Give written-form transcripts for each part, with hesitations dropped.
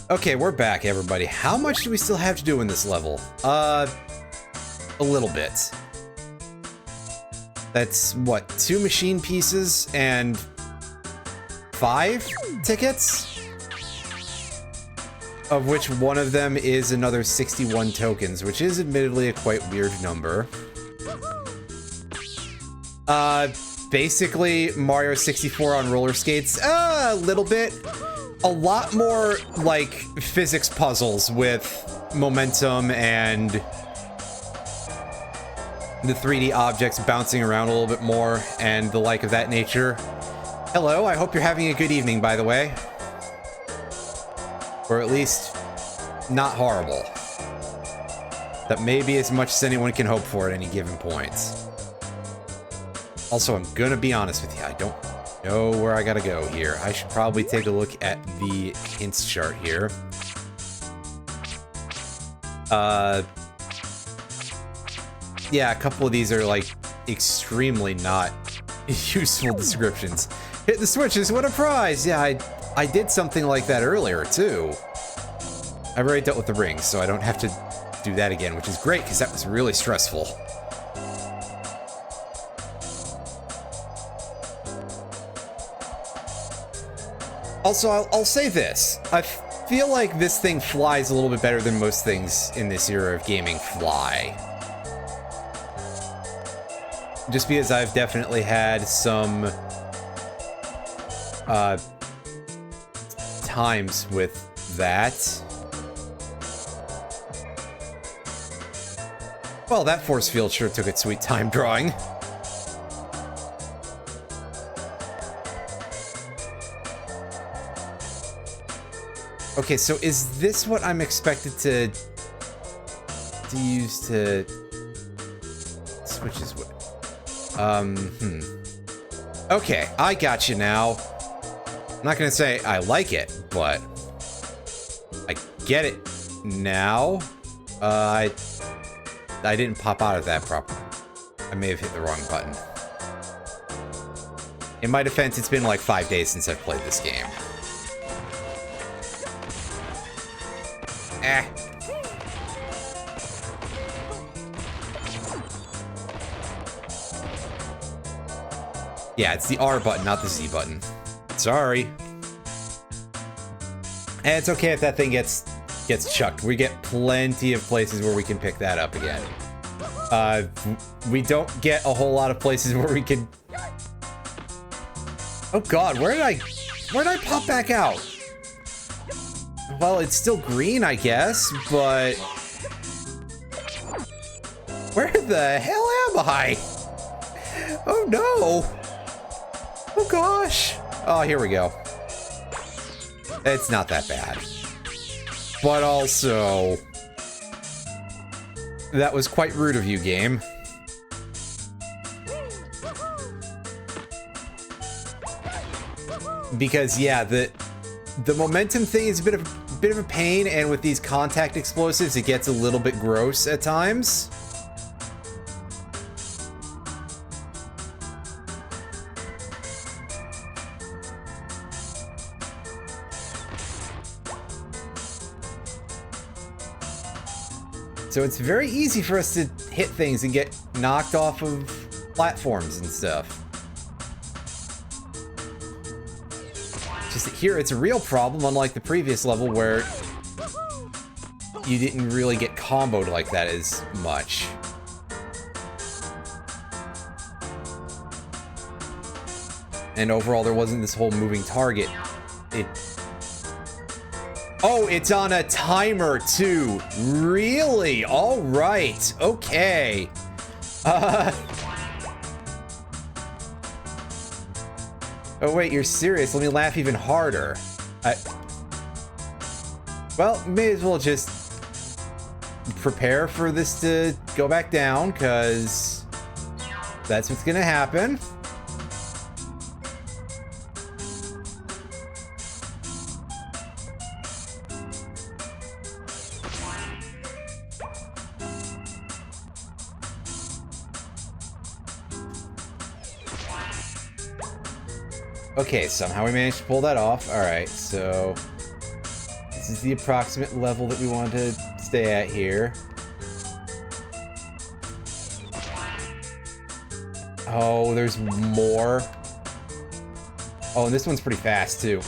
Okay, we're back, everybody. How much do we still have to do in this level? A little bit. That's, what, 2 machine pieces and 5 tickets? Of which one of them is another 61 tokens, which is admittedly a quite weird number. Basically, Mario 64 on roller skates. A little bit. A lot more, like, physics puzzles with momentum and the 3D objects bouncing around a little bit more and the like of that nature. Hello, I hope you're having a good evening, by the way. Or at least, not horrible. That may be as much as anyone can hope for at any given point. Also, I'm gonna be honest with you, I don't know where I gotta go here. I should probably take a look at the hints chart here. Yeah, a couple of these are, like, extremely not useful descriptions. Hit the switches, what a prize! Yeah, I did something like that earlier, too. I've already dealt with the rings, so I don't have to do that again, which is great, because that was really stressful. Also, I'll say this. I feel like this thing flies a little bit better than most things in this era of gaming fly. Just because I've definitely had some times with that. Well, that force field sure took its sweet time drawing. Okay, so is this what I'm expected to use to switches with? Okay, I got you now. I'm not gonna say I like it, but I get it now. I didn't pop out of that properly. I may have hit the wrong button. In my defense, it's been like 5 days since I've played this game. Eh. Yeah, it's the R button, not the Z button. Sorry. And it's okay if that thing gets chucked. We get plenty of places where we can pick that up again. We don't get a whole lot of places where we can... Oh god, where did I pop back out? Well, it's still green, I guess, but... Where the hell am I? Oh no! Oh gosh! Oh, here we go. It's not that bad. But also... That was quite rude of you, game. Because, yeah, the momentum thing is a bit of a pain, and with these contact explosives, it gets a little bit gross at times. So it's very easy for us to hit things and get knocked off of platforms and stuff. Just that here it's a real problem, unlike the previous level where you didn't really get comboed like that as much. And overall there wasn't this whole moving target. Oh, it's on a timer too. Really? All right. Okay. Oh wait, you're serious? Let me laugh even harder. Well, may as well just prepare for this to go back down, because that's what's gonna happen. Okay, somehow we managed to pull that off. Alright, so... This is the approximate level that we want to stay at here. Oh, there's more. Oh, and this one's pretty fast, too.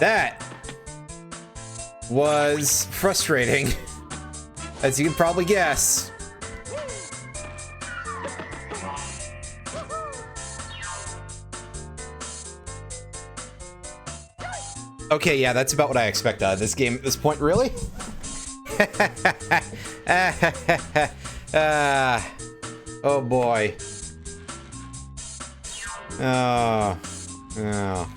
That was frustrating, as you can probably guess. Okay, yeah, that's about what I expect out of this game at this point, really? Oh boy. Oh. Oh.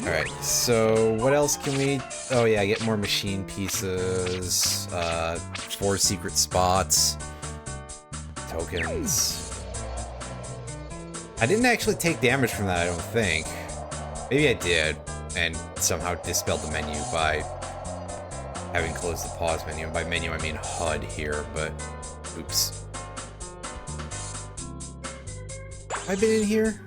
Alright, so what else can we... Oh yeah, get more machine pieces, 4 secret spots, tokens. I didn't actually take damage from that, I don't think. Maybe I did, and somehow dispelled the menu by having closed the pause menu. And by menu, I mean HUD here, but oops. Have I been in here?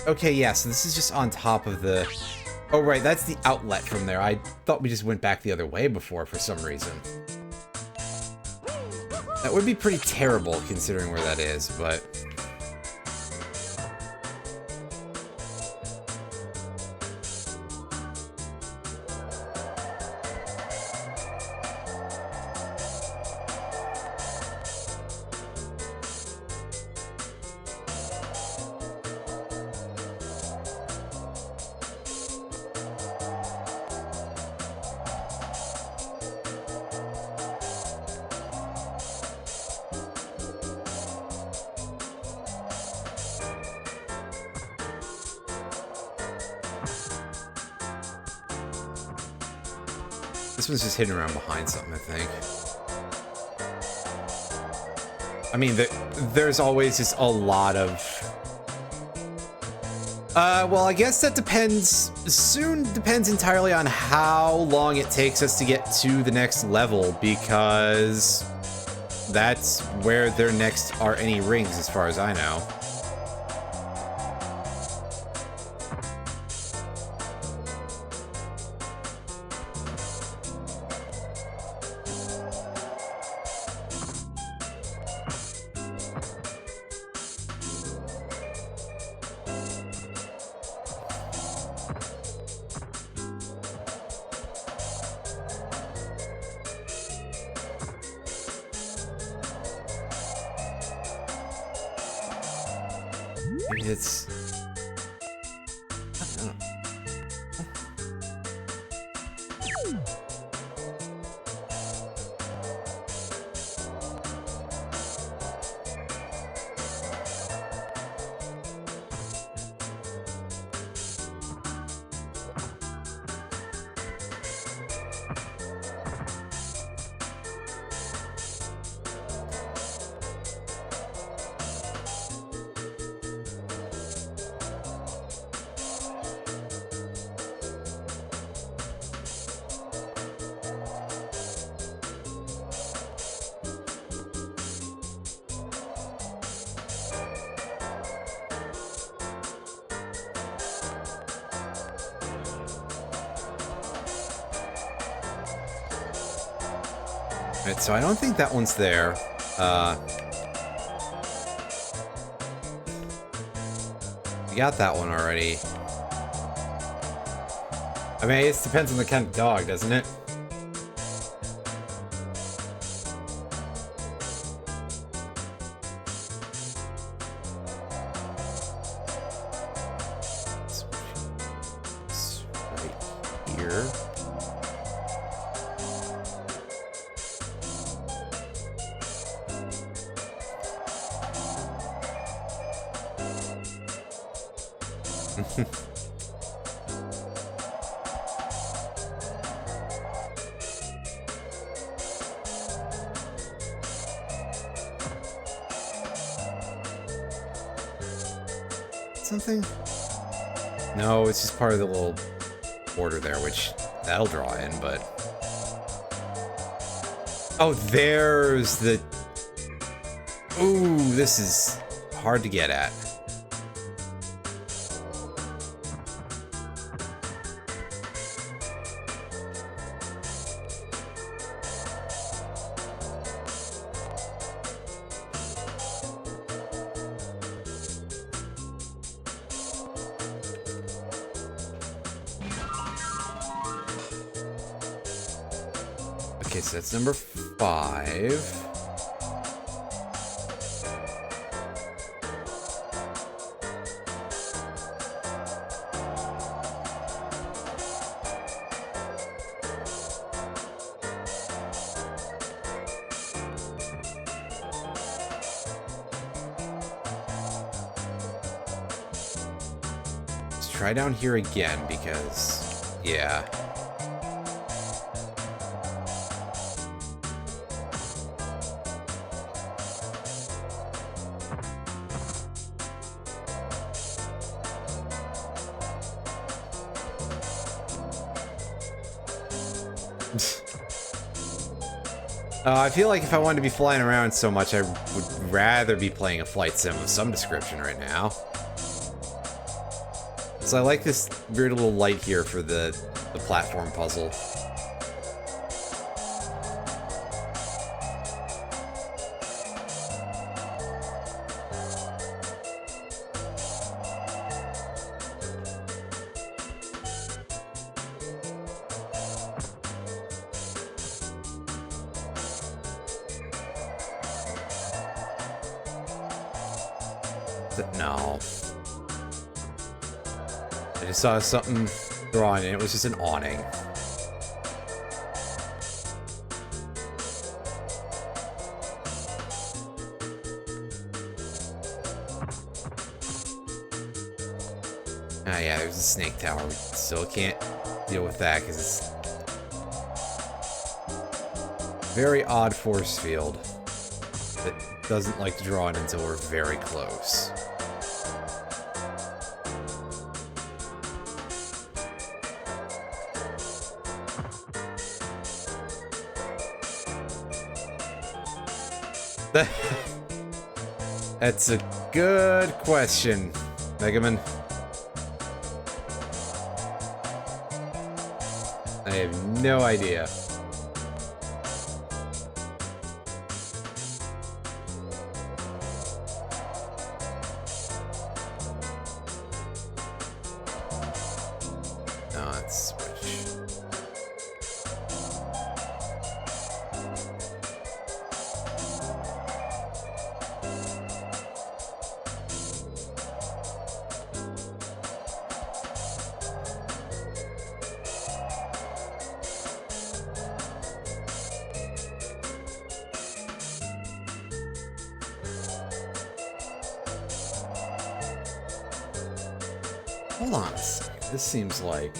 Okay, yeah, so this is just on top of the... Oh, right, that's the outlet from there. I thought we just went back the other way before for some reason. That would be pretty terrible considering where that is, but... This one's just hidden around behind something, I think. I mean, there's always just a lot of... well, I guess that depends... Soon depends entirely on how long it takes us to get to the next level, because that's where there next are any rings, as far as I know. It's... I don't know. Right, so I don't think that one's there. We got that one already. I mean, it depends on the kind of dog, doesn't it? It's right here. something? No, it's just part of the little border there, which that'll draw in, but... Oh, there's the... Ooh, this is hard to get at. Okay, so that's number 5. Let's try down here again because, yeah. I feel like if I wanted to be flying around so much, I would rather be playing a flight sim of some description right now. So I like this weird little light here for the platform puzzle. No. I just saw something drawn and it was just an awning. Ah, yeah, there's a snake tower. We still can't deal with that because it's a very odd force field that doesn't like to draw in until we're very close. That's a good question, Mega Man. I have no idea. No, let's switch. Hold on a sec. This seems like...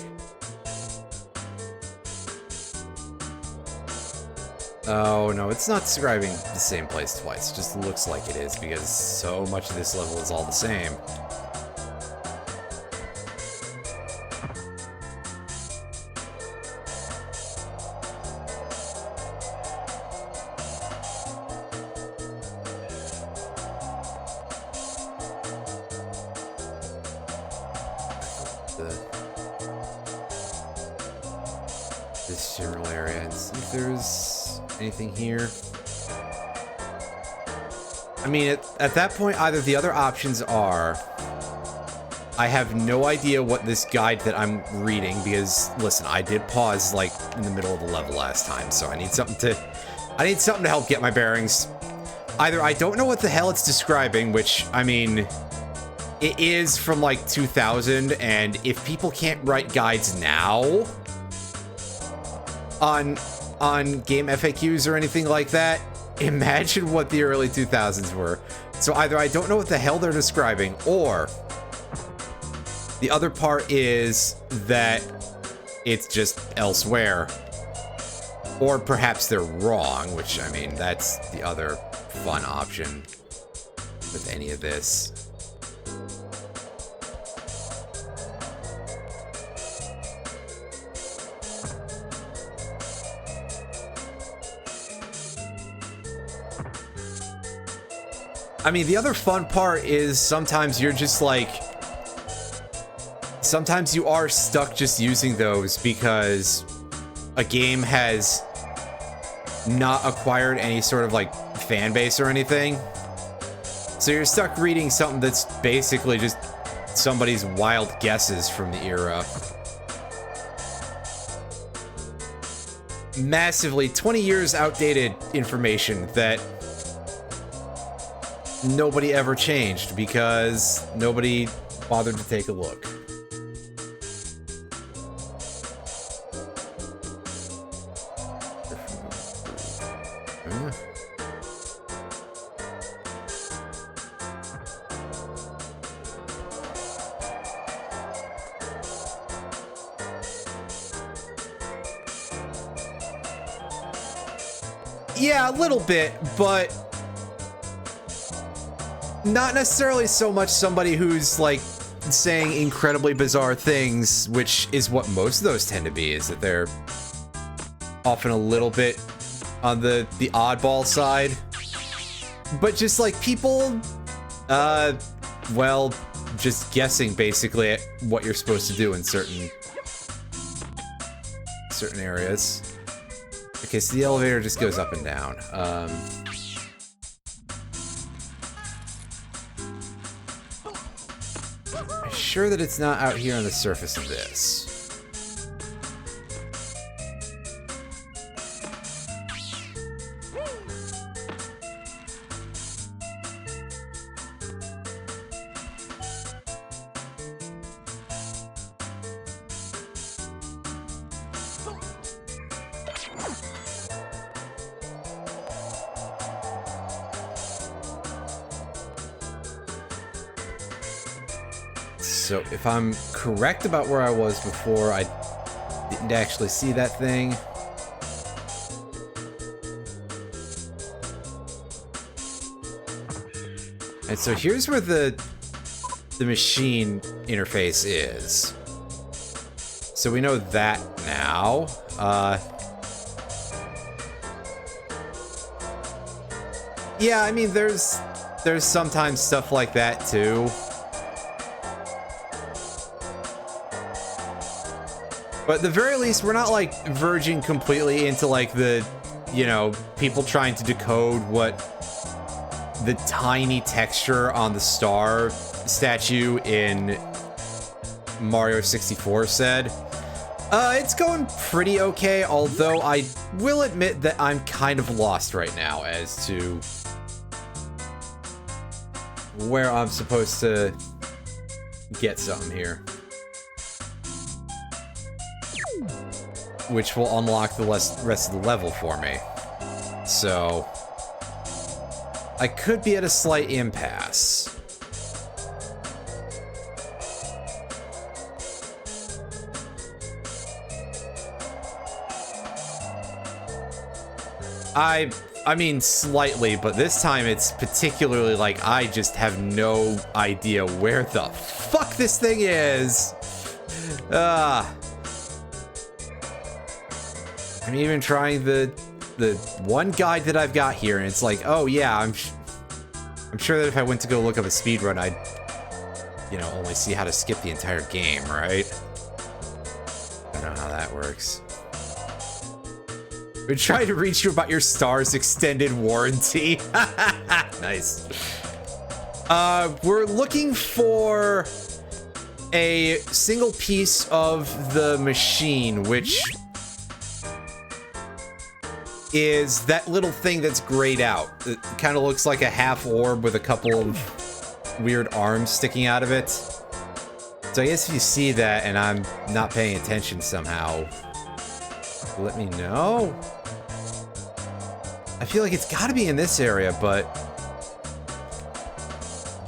Oh, no, it's not describing the same place twice. It just looks like it is, because so much of this level is all the same. This general area and see if there's anything here. I mean, at that point, either the other options are I have no idea what this guide that I'm reading, because listen, I did pause like in the middle of the level last time, so I need something to help get my bearings. Either I don't know what the hell it's describing, which I mean, it is from like 2000, and if people can't write guides now on game FAQs or anything like that, imagine what the early 2000s were. So either I don't know what the hell they're describing, or the other part is that it's just elsewhere. Or perhaps they're wrong, which, I mean, that's the other fun option with any of this. I mean, the other fun part is sometimes you're just like... Sometimes you are stuck just using those because a game has not acquired any sort of like fan base or anything. So you're stuck reading something that's basically just somebody's wild guesses from the era. Massively 20 years outdated information that nobody ever changed because nobody bothered to take a look. Yeah, a little bit, but not necessarily so much somebody who's like saying incredibly bizarre things, which is what most of those tend to be, is that they're often a little bit on the oddball side. But just like people, well, just guessing basically at what you're supposed to do in certain areas. Okay, so the elevator just goes up and down. I'm sure that it's not out here on the surface of this. So if I'm correct about where I was before, I didn't actually see that thing. And so here's where the machine interface is. So we know that now. Yeah, I mean, there's sometimes stuff like that too. But at the very least, we're not like verging completely into like the, you know, people trying to decode what the tiny texture on the star statue in Mario 64 said. It's going pretty okay, although I will admit that I'm kind of lost right now as to where I'm supposed to get something here. Which will unlock the rest of the level for me. So I could be at a slight impasse. I mean slightly, but this time it's particularly like I just have no idea where the fuck this thing is. I'm even trying the one guide that I've got here, and it's like, oh yeah, I'm sure that if I went to go look up a speedrun, I'd, you know, only see how to skip the entire game, right? I don't know how that works. We're trying to reach you about your Star's extended warranty. Nice. We're looking for a single piece of the machine, which is that little thing that's grayed out. It kind of looks like a half orb with a couple of weird arms sticking out of it. So I guess if you see that and I'm not paying attention somehow, let me know. I feel like it's got to be in this area, but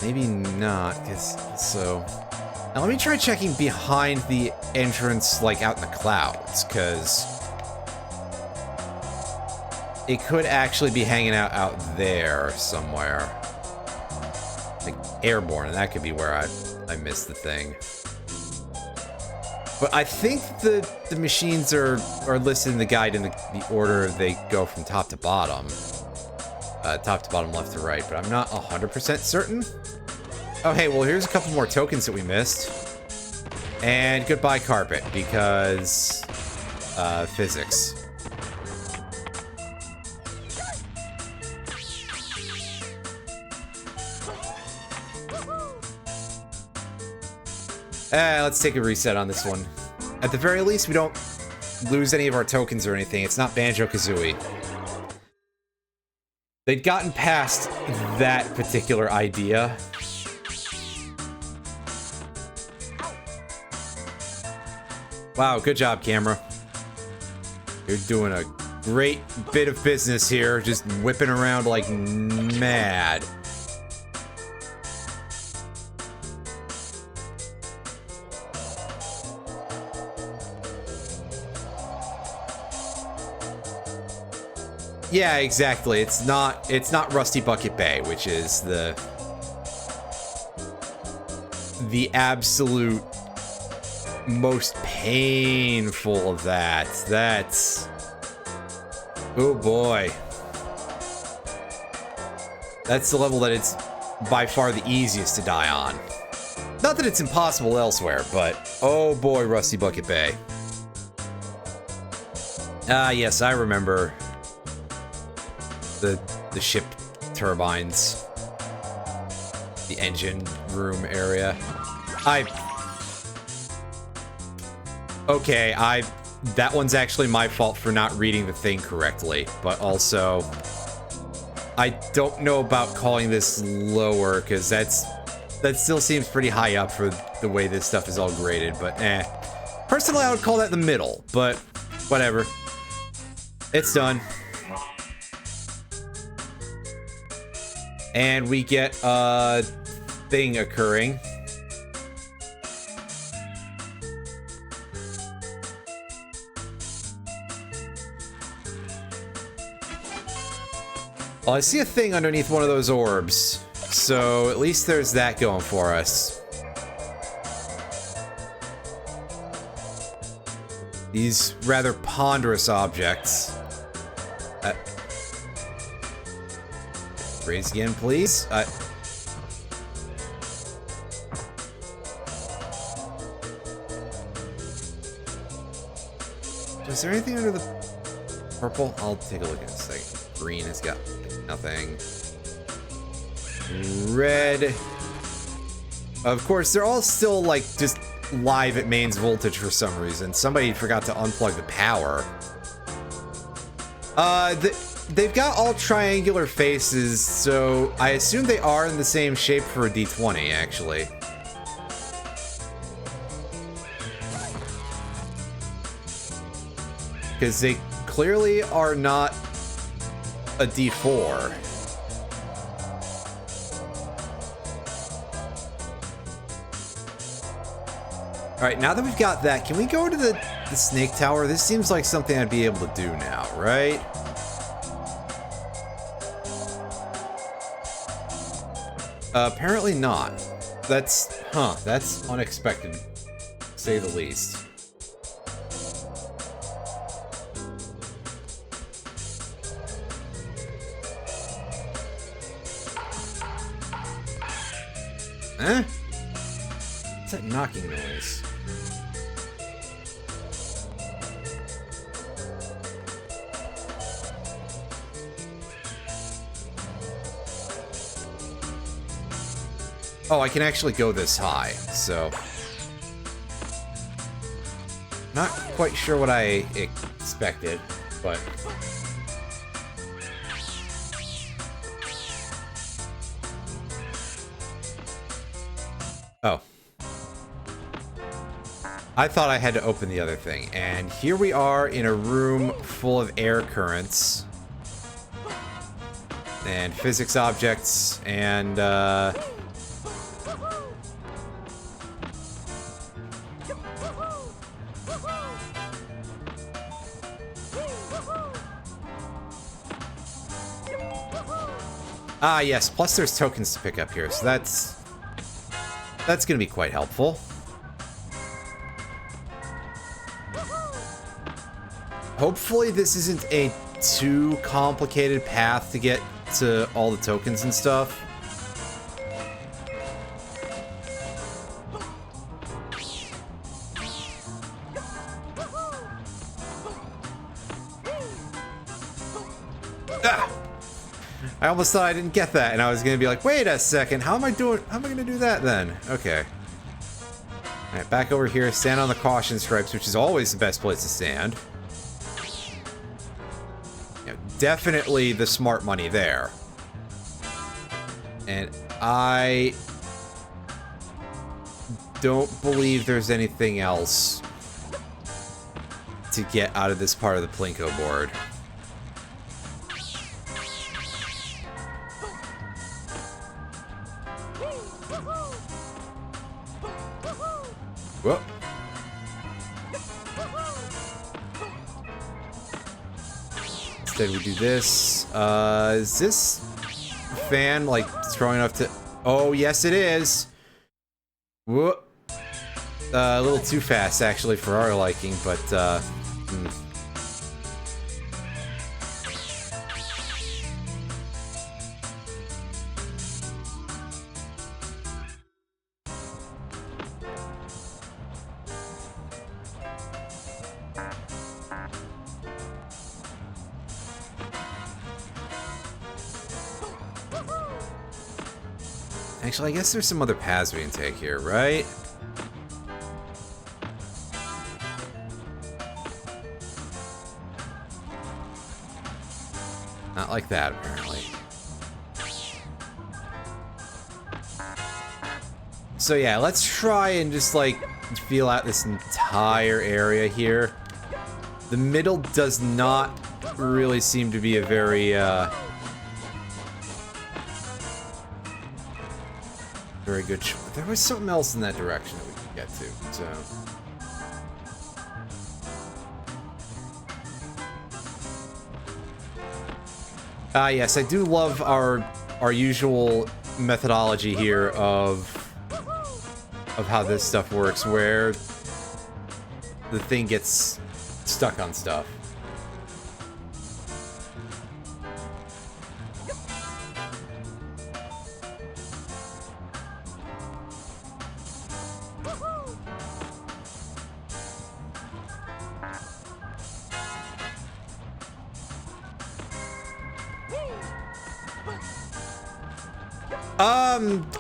maybe not, because so... Now let me try checking behind the entrance, like out in the clouds, because it could actually be hanging out there somewhere. Like airborne, and that could be where I missed the thing. But I think the machines are listed in the guide in the order they go from top to bottom. top to bottom, left to right, but I'm not 100% certain. Oh, hey, well, here's a couple more tokens that we missed. And goodbye, carpet, because physics. Let's take a reset on this one. At the very least, we don't lose any of our tokens or anything. It's not Banjo-Kazooie. They'd gotten past that particular idea. Wow, good job, camera. You're doing a great bit of business here, just whipping around like mad. Yeah, exactly. It's not Rusty Bucket Bay, which is the absolute most painful of that. That's... oh boy. That's the level that it's by far the easiest to die on. Not that it's impossible elsewhere, but oh boy, Rusty Bucket Bay. Ah, yes, I remember the ship turbines, the engine room area. Okay, that one's actually my fault for not reading the thing correctly, but also I don't know about calling this lower, because that still seems pretty high up for the way this stuff is all graded, but eh. Personally, I would call that the middle, but whatever. It's done. And we get a thing occurring. Well, I see a thing underneath one of those orbs, so at least there's that going for us. These rather ponderous objects. Raise again, please. Is there anything under the purple? I'll take a look in a second. Green has got nothing. Red. Of course, they're all still, like, just live at mains voltage for some reason. Somebody forgot to unplug the power. They've got all triangular faces, so I assume they are in the same shape for a D20, actually. Because they clearly are not a D4. Alright, now that we've got that, can we go to the snake tower? This seems like something I'd be able to do now, right? Apparently not. That's unexpected, to say the least. Eh? What's that knocking noise? Oh, I can actually go this high, so... not quite sure what I expected, but... oh. I thought I had to open the other thing, and here we are in a room full of air currents. And physics objects, and, ah, yes, plus there's tokens to pick up here, so that's gonna be quite helpful. Hopefully this isn't a too complicated path to get to all the tokens and stuff. Ah! I almost thought I didn't get that, and I was gonna be like, wait a second, how am I gonna do that then? Okay. Alright, back over here, stand on the caution stripes, which is always the best place to stand. Yeah, definitely the smart money there. And I don't believe there's anything else to get out of this part of the Plinko board. Whoop. Instead we do this. Is this fan like strong enough to... Oh, yes it is. Whoop. A little too fast actually for our liking, but actually, I guess there's some other paths we can take here, right? Not like that, apparently. So yeah, let's try and just, like, feel out this entire area here. The middle does not really seem to be a very, very good there was something else in that direction that we could get to, so... Yes, I do love our usual methodology here of how this stuff works, where the thing gets stuck on stuff.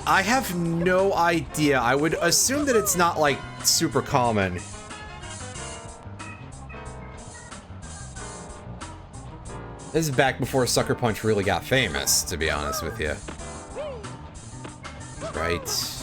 I have no idea. I would assume that it's not, like, super common. This is back before Sucker Punch really got famous, to be honest with you. Right.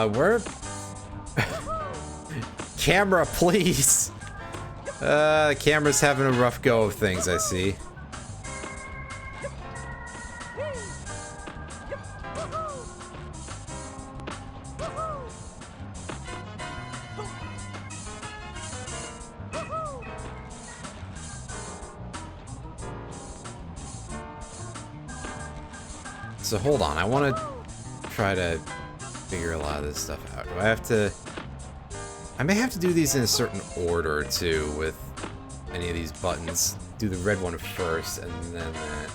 Where? Camera, please! The camera's having a rough go of things, I see. So hold on, I want to try to figure a lot of this stuff out. Do I have to... I may have to do these in a certain order, too, with any of these buttons. Do the red one first, and then that.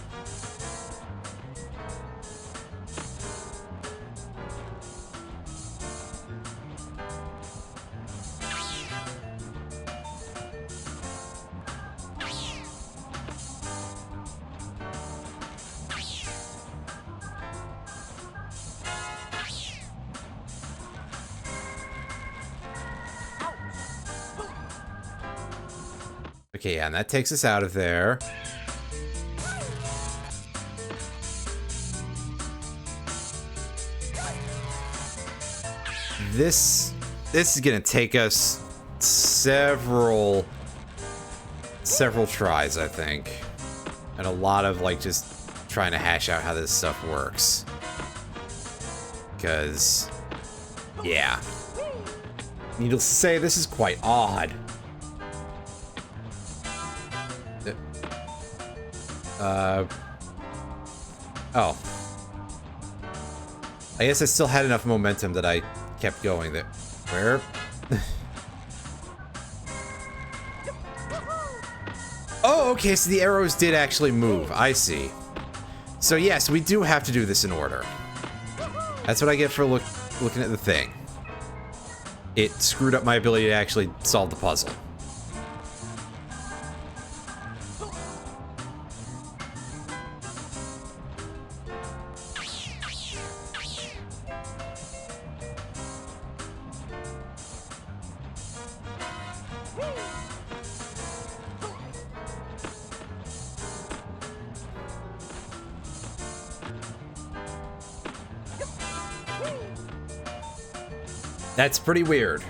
Okay, yeah, and that takes us out of there. This is gonna take us several tries, I think. And a lot of, like, just trying to hash out how this stuff works. Because, yeah. Needless to say, this is quite odd. Oh. I guess I still had enough momentum that I kept going there. Where? Oh, okay, so the arrows did actually move. I see. So yes, we do have to do this in order. That's what I get for looking at the thing. It screwed up my ability to actually solve the puzzle. That's pretty weird.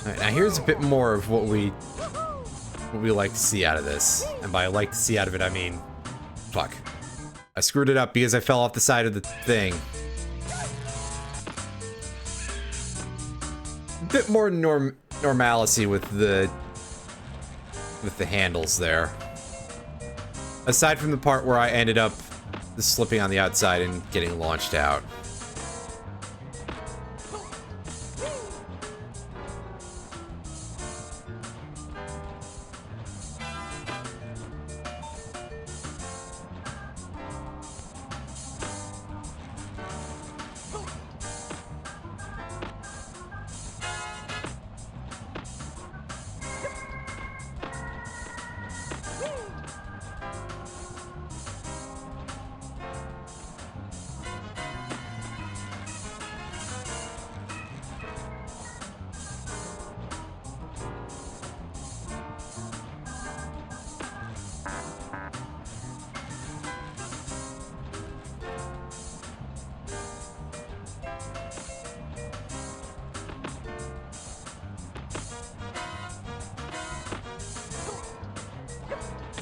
Alright, now here's a bit more of what we like to see out of this. And by like to see out of it, I mean, fuck. I screwed it up because I fell off the side of the thing. A bit more normalcy with the handles there. Aside from the part where I ended up slipping on the outside and getting launched out.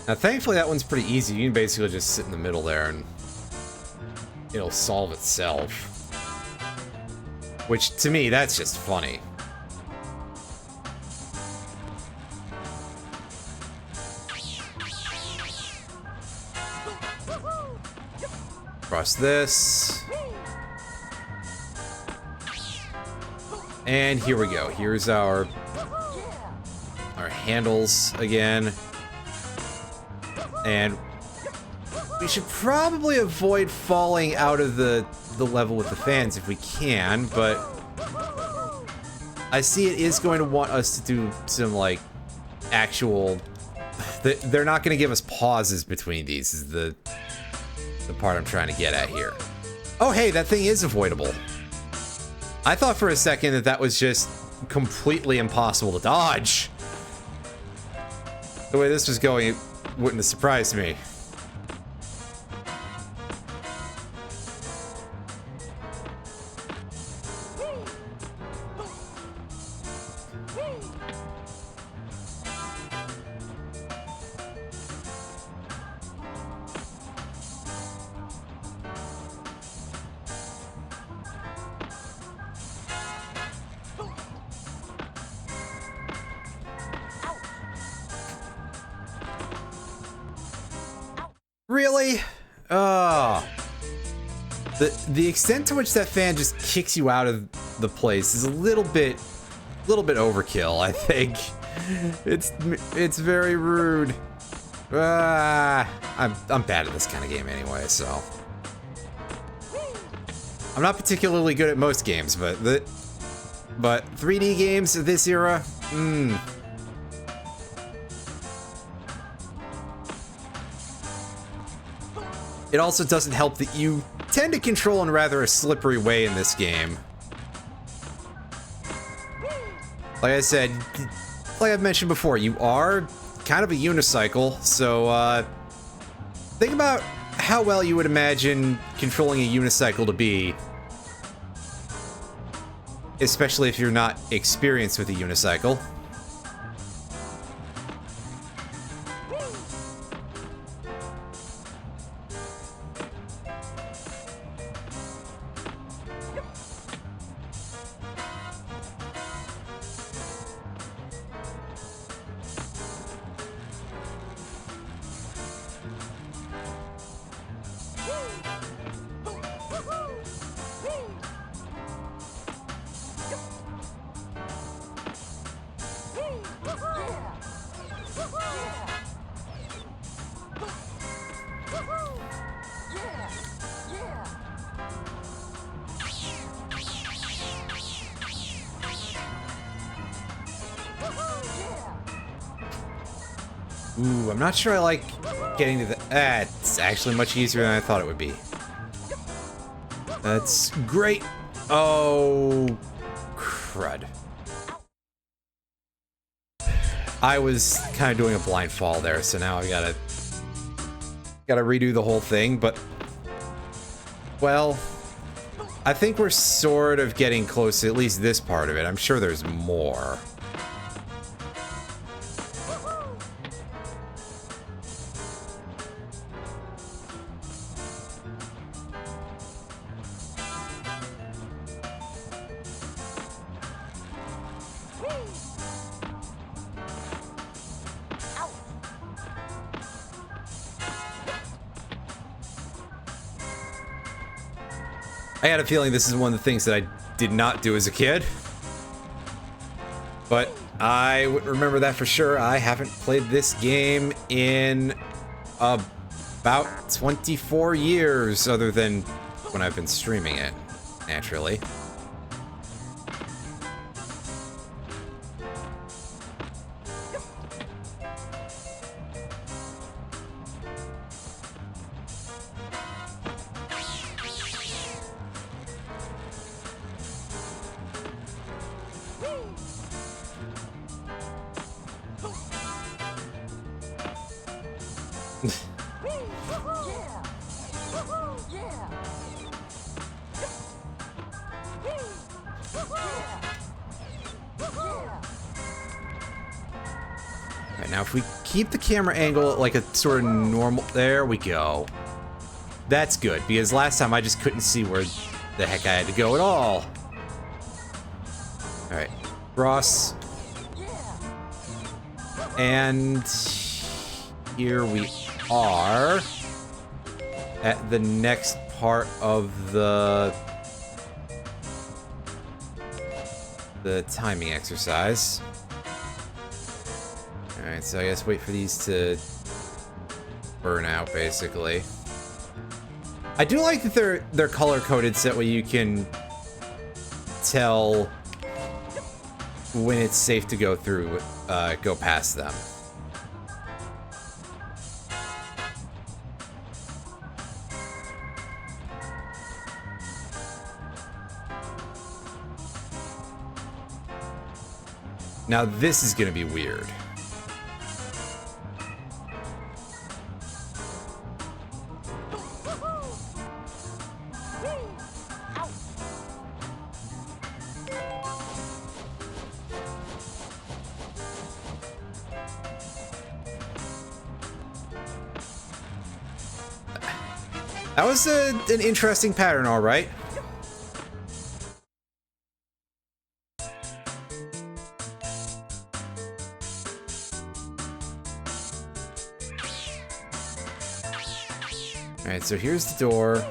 Now, thankfully, that one's pretty easy. You can basically just sit in the middle there and it'll solve itself. Which, to me, that's just funny. Cross this. And here we go. Here's our handles again. And we should probably avoid falling out of the level with the fans if we can, but I see it is going to want us to do some, like, actual... They're not going to give us pauses between these, is the part I'm trying to get at here. Oh, hey, that thing is avoidable. I thought for a second that that was just completely impossible to dodge. The way this was going, it wouldn't have surprised me. Really? Oh. The extent to which that fan just kicks you out of the place is a little bit overkill, I think. It's very rude. I'm bad at this kind of game anyway, so. I'm not particularly good at most games, but 3D games of this era, It also doesn't help that you tend to control in rather a slippery way in this game. Like I said, like I've mentioned before, you are kind of a unicycle, so think about how well you would imagine controlling a unicycle to be. Especially if you're not experienced with a unicycle. Ooh, I'm not sure I like getting to the... it's actually much easier than I thought it would be. That's great. Oh, crud. I was kind of doing a blind fall there, so now I gotta redo the whole thing, but... Well, I think we're sort of getting close to at least this part of it. I'm sure there's more. I had a feeling this is one of the things that I did not do as a kid. But I wouldn't remember that for sure. I haven't played this game in about 24 years, other than when I've been streaming it, naturally. Alright, now if we keep the camera angle at like a sort of normal... There we go. That's good, because last time I just couldn't see where the heck I had to go at all. Alright, cross. And here we are at the next part of the timing exercise. Alright, so I guess wait for these to burn out, basically. I do like that they're color-coded so that way you can tell when it's safe to go through, go past them. Now this is gonna be weird. That was an interesting pattern, all right. All right, so here's the door.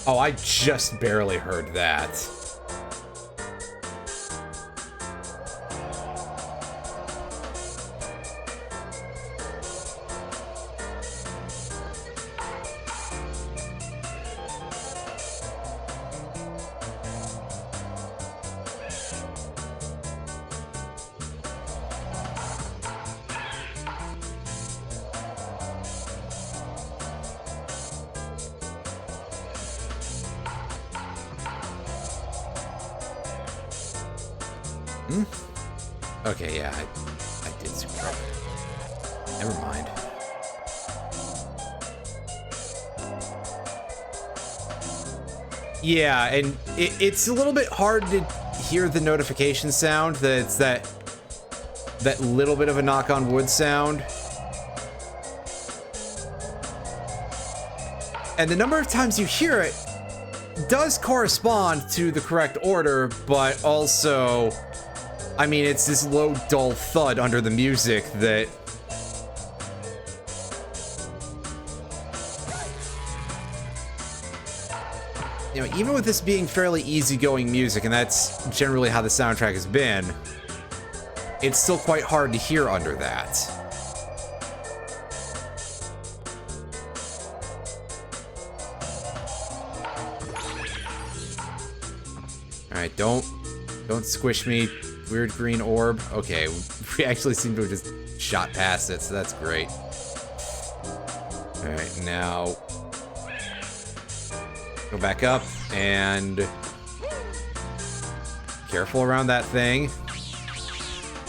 Oh, I just barely heard that. Hmm? Okay, yeah, I did screw up. Never mind. Yeah, and it's a little bit hard to hear the notification sound. It's that little bit of a knock on wood sound. And the number of times you hear it does correspond to the correct order, but also, I mean, it's this low, dull thud under the music that... You know, even with this being fairly easygoing music, and that's generally how the soundtrack has been, it's still quite hard to hear under that. Alright, don't squish me, weird green orb. Okay, we actually seem to have just shot past it, so that's great. Alright, now... Go back up, and... Careful around that thing.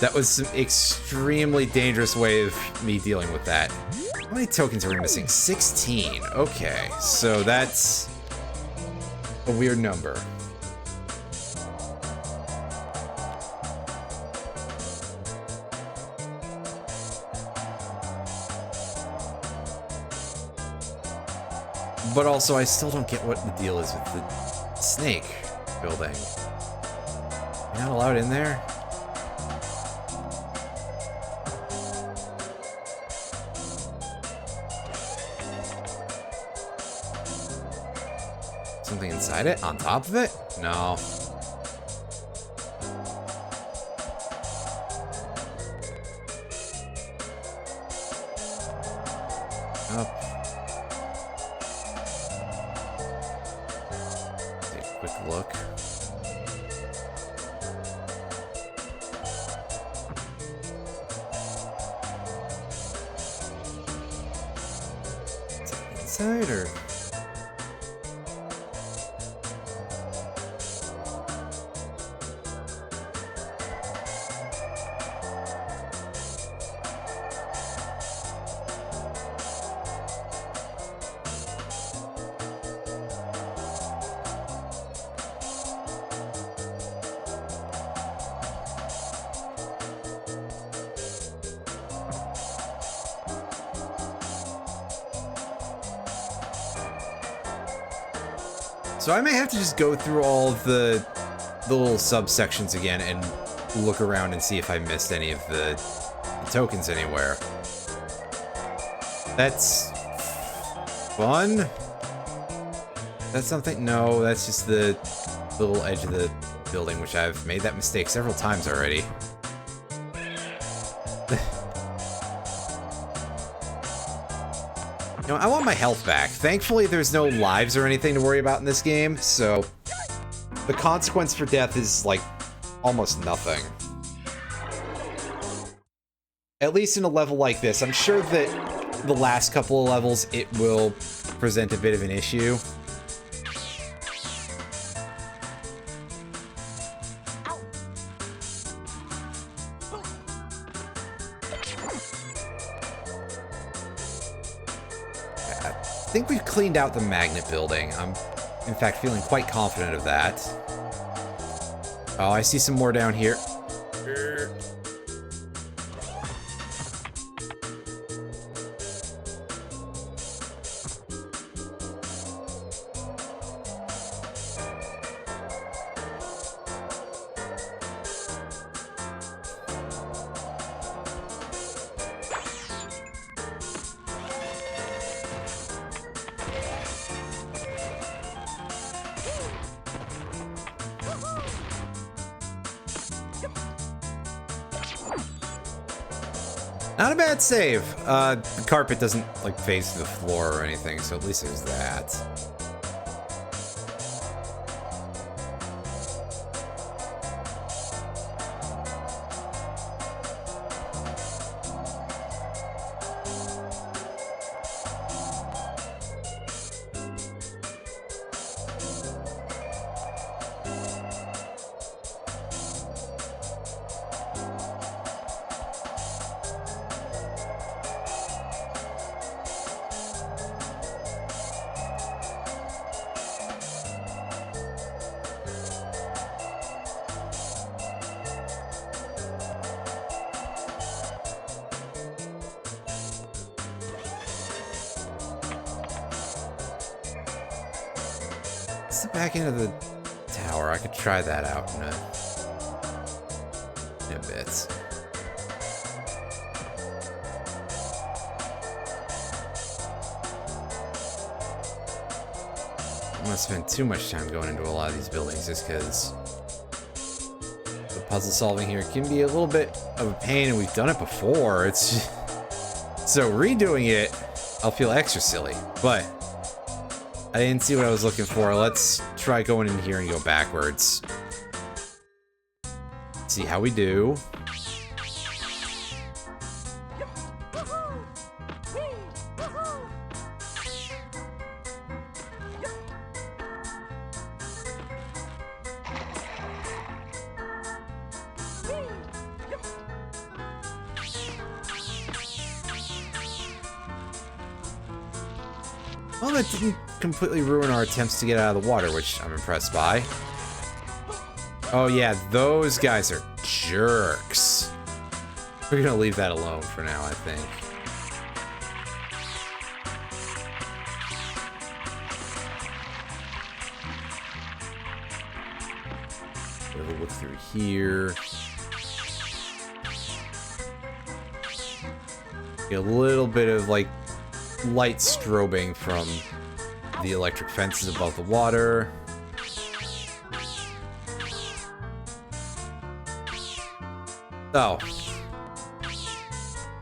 That was some extremely dangerous way of me dealing with that. How many tokens are we missing? 16. Okay, so that's... a weird number. But also, I still don't get what the deal is with the snake building. You're not allowed in there? Something inside it? On top of it? No. Up. Look. Is it inside or? So I may have to just go through all of the little subsections again and look around and see if I missed any of the tokens anywhere. That's fun. That's something? No, that's just the little edge of the building, which I've made that mistake several times already. You know, I want my health back. Thankfully, there's no lives or anything to worry about in this game, so the consequence for death is, like, almost nothing. At least in a level like this. I'm sure that the last couple of levels, it will present a bit of an issue. I think we've cleaned out the magnet building. I'm, in fact, feeling quite confident of that. Oh, I see some more down here. Not a bad save. The carpet doesn't, like, phase through the floor or anything, so at least there's that. It's the back end of the tower. I could try that out in a bit. I'm gonna spend too much time going into a lot of these buildings just because the puzzle solving here can be a little bit of a pain, and we've done it before. It's just... So redoing it, I'll feel extra silly, but I didn't see what I was looking for. Let's try going in here and go backwards. See how we do. Well, that didn't completely ruin our attempts to get out of the water, which I'm impressed by. Oh yeah, those guys are jerks. We're gonna leave that alone for now, I think. We'll look through here. Get a little bit of like light strobing from the electric fences above the water. Oh.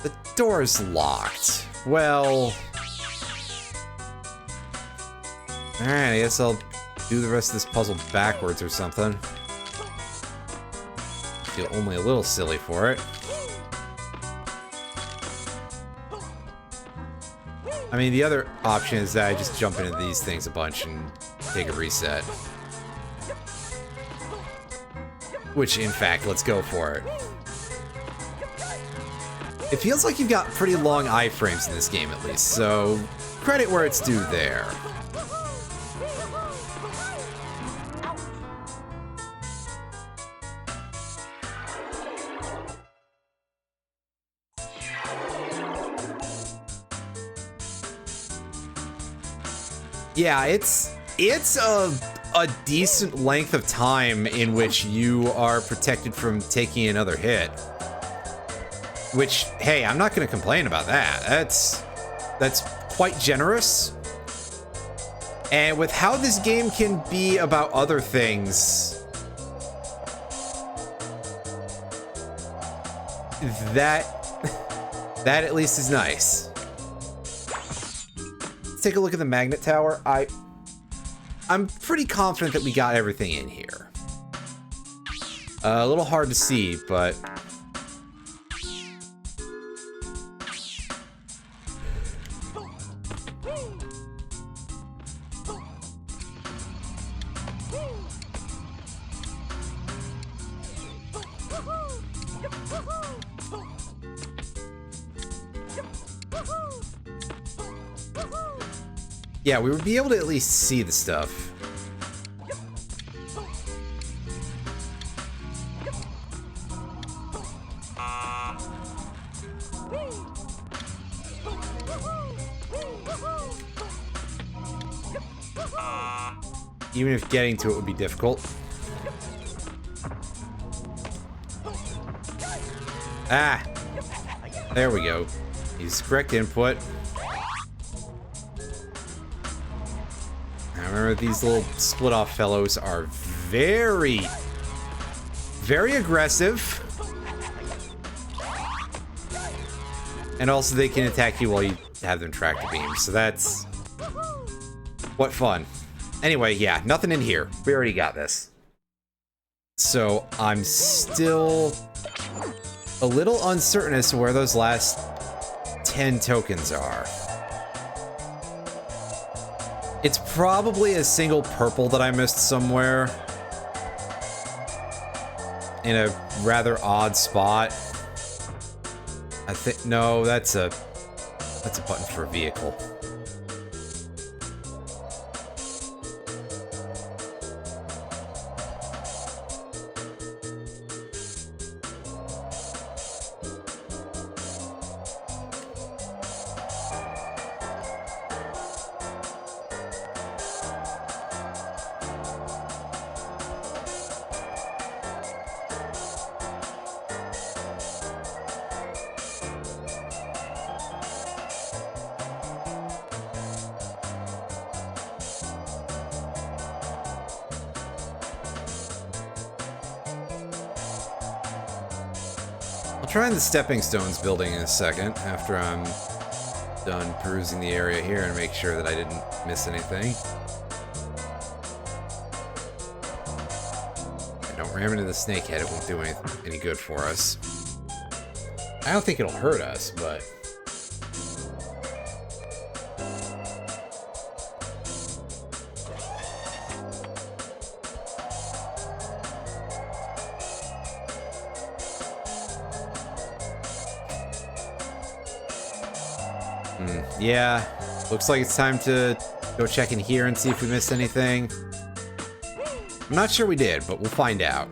The door is locked. Well... Alright, I guess I'll do the rest of this puzzle backwards or something. Feel only a little silly for it. I mean, the other option is that I just jump into these things a bunch and take a reset. Which, in fact, let's go for it. It feels like you've got pretty long iframes in this game, at least, so credit where it's due there. Yeah, it's a decent length of time in which you are protected from taking another hit. Which, hey, I'm not going to complain about that. That's quite generous. And with how this game can be about other things, that at least is nice. Take a look at the magnet tower. I'm pretty confident that we got everything in here. A little hard to see, but yeah, we would be able to at least see the stuff. Even if getting to it would be difficult. Ah! There we go. Use correct input. Now remember, these little split-off fellows are very, very aggressive. And also they can attack you while you have them tractor beam, so that's... what fun. Anyway, yeah, nothing in here. We already got this. So I'm still a little uncertain as to where those last 10 tokens are. It's probably a single purple that I missed somewhere in a rather odd spot. I think, no, that's a button for a vehicle. trying the stepping stones building in a second, after I'm done perusing the area here and make sure that I didn't miss anything. And don't ram into the snakehead, it won't do any good for us. I don't think it'll hurt us, but... yeah, looks like it's time to go check in here and see if we missed anything. I'm not sure we did, but we'll find out.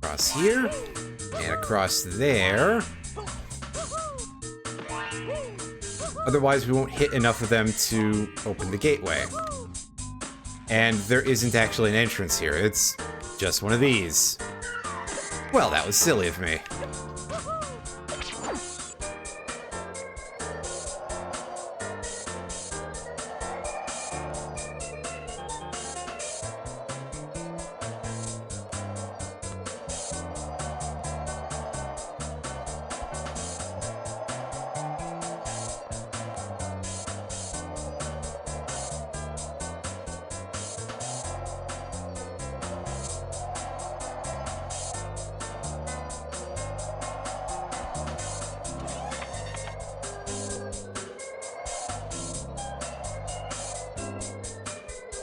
Across here, and across there. Otherwise, we won't hit enough of them to open the gateway. And there isn't actually an entrance here, it's just one of these. Well, that was silly of me.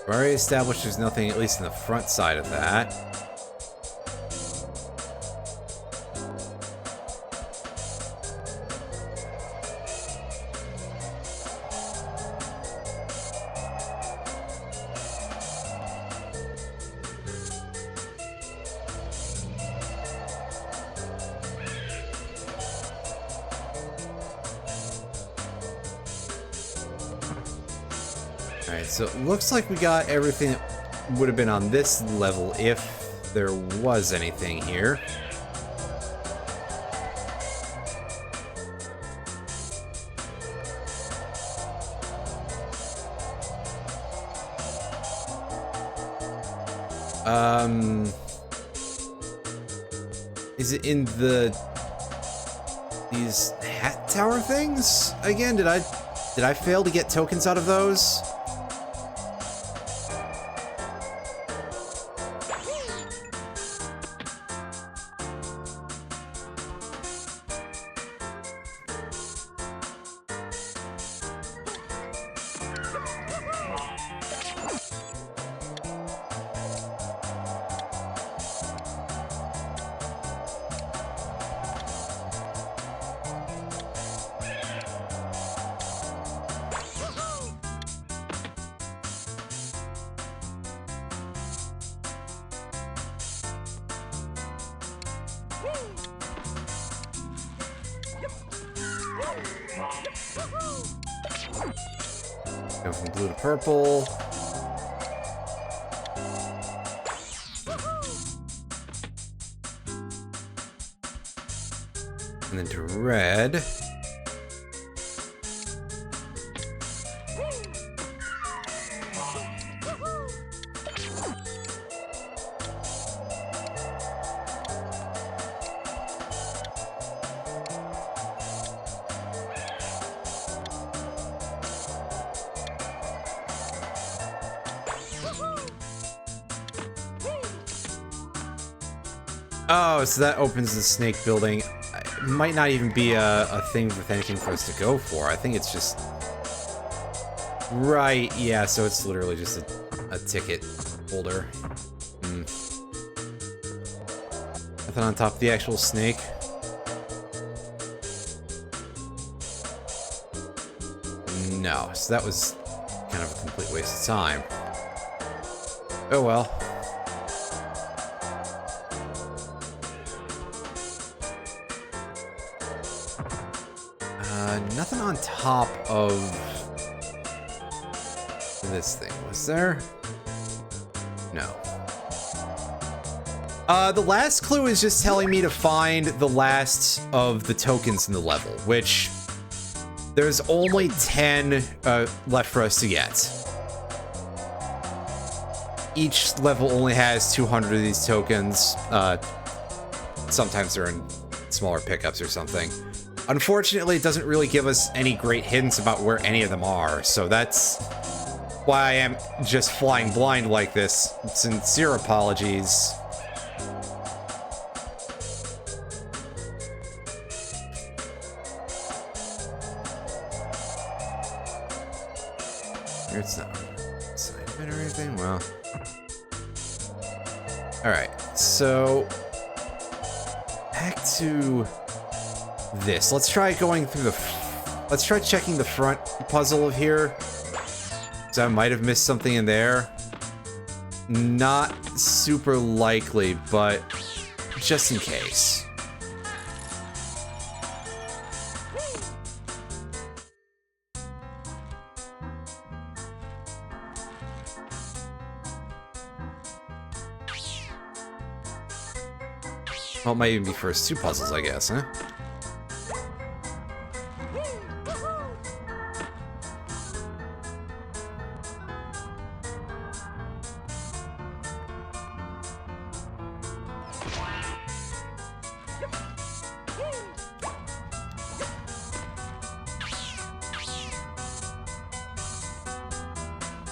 We've already established there's nothing, at least in the front side of that. Alright, so it looks like we got everything that would have been on this level if there was anything here. Is it in these hat tower things? Again, did I fail to get tokens out of those? Go from blue to purple. And then to red. Oh, so that opens the snake building. It might not even be a thing with anything for us to go for. I think it's just... Right, yeah, so it's literally just a ticket holder. Nothing on top of the actual snake. No, so that was kind of a complete waste of time. Oh well. Nothing on top of this thing, was there? No. The last clue is just telling me to find the last of the tokens in the level, which there's only 10 left for us to get. Each level only has 200 of these tokens. Sometimes they're in smaller pickups or something. Unfortunately, it doesn't really give us any great hints about where any of them are, so that's why I am just flying blind like this. Sincere apologies. It's not assignment or anything. Well, all right. So back to this. Let's try going through the. Let's try checking the front puzzle of here. So I might have missed something in there. Not super likely, but just in case. Well, it might even be first two puzzles, I guess, huh?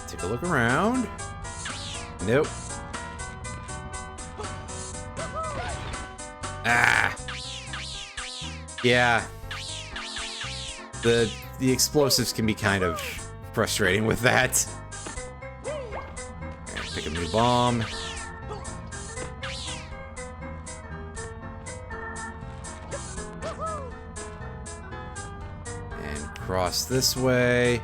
Take a look around. Nope. Ah. Yeah. The explosives can be kind of frustrating with that. Pick a new bomb. And cross this way.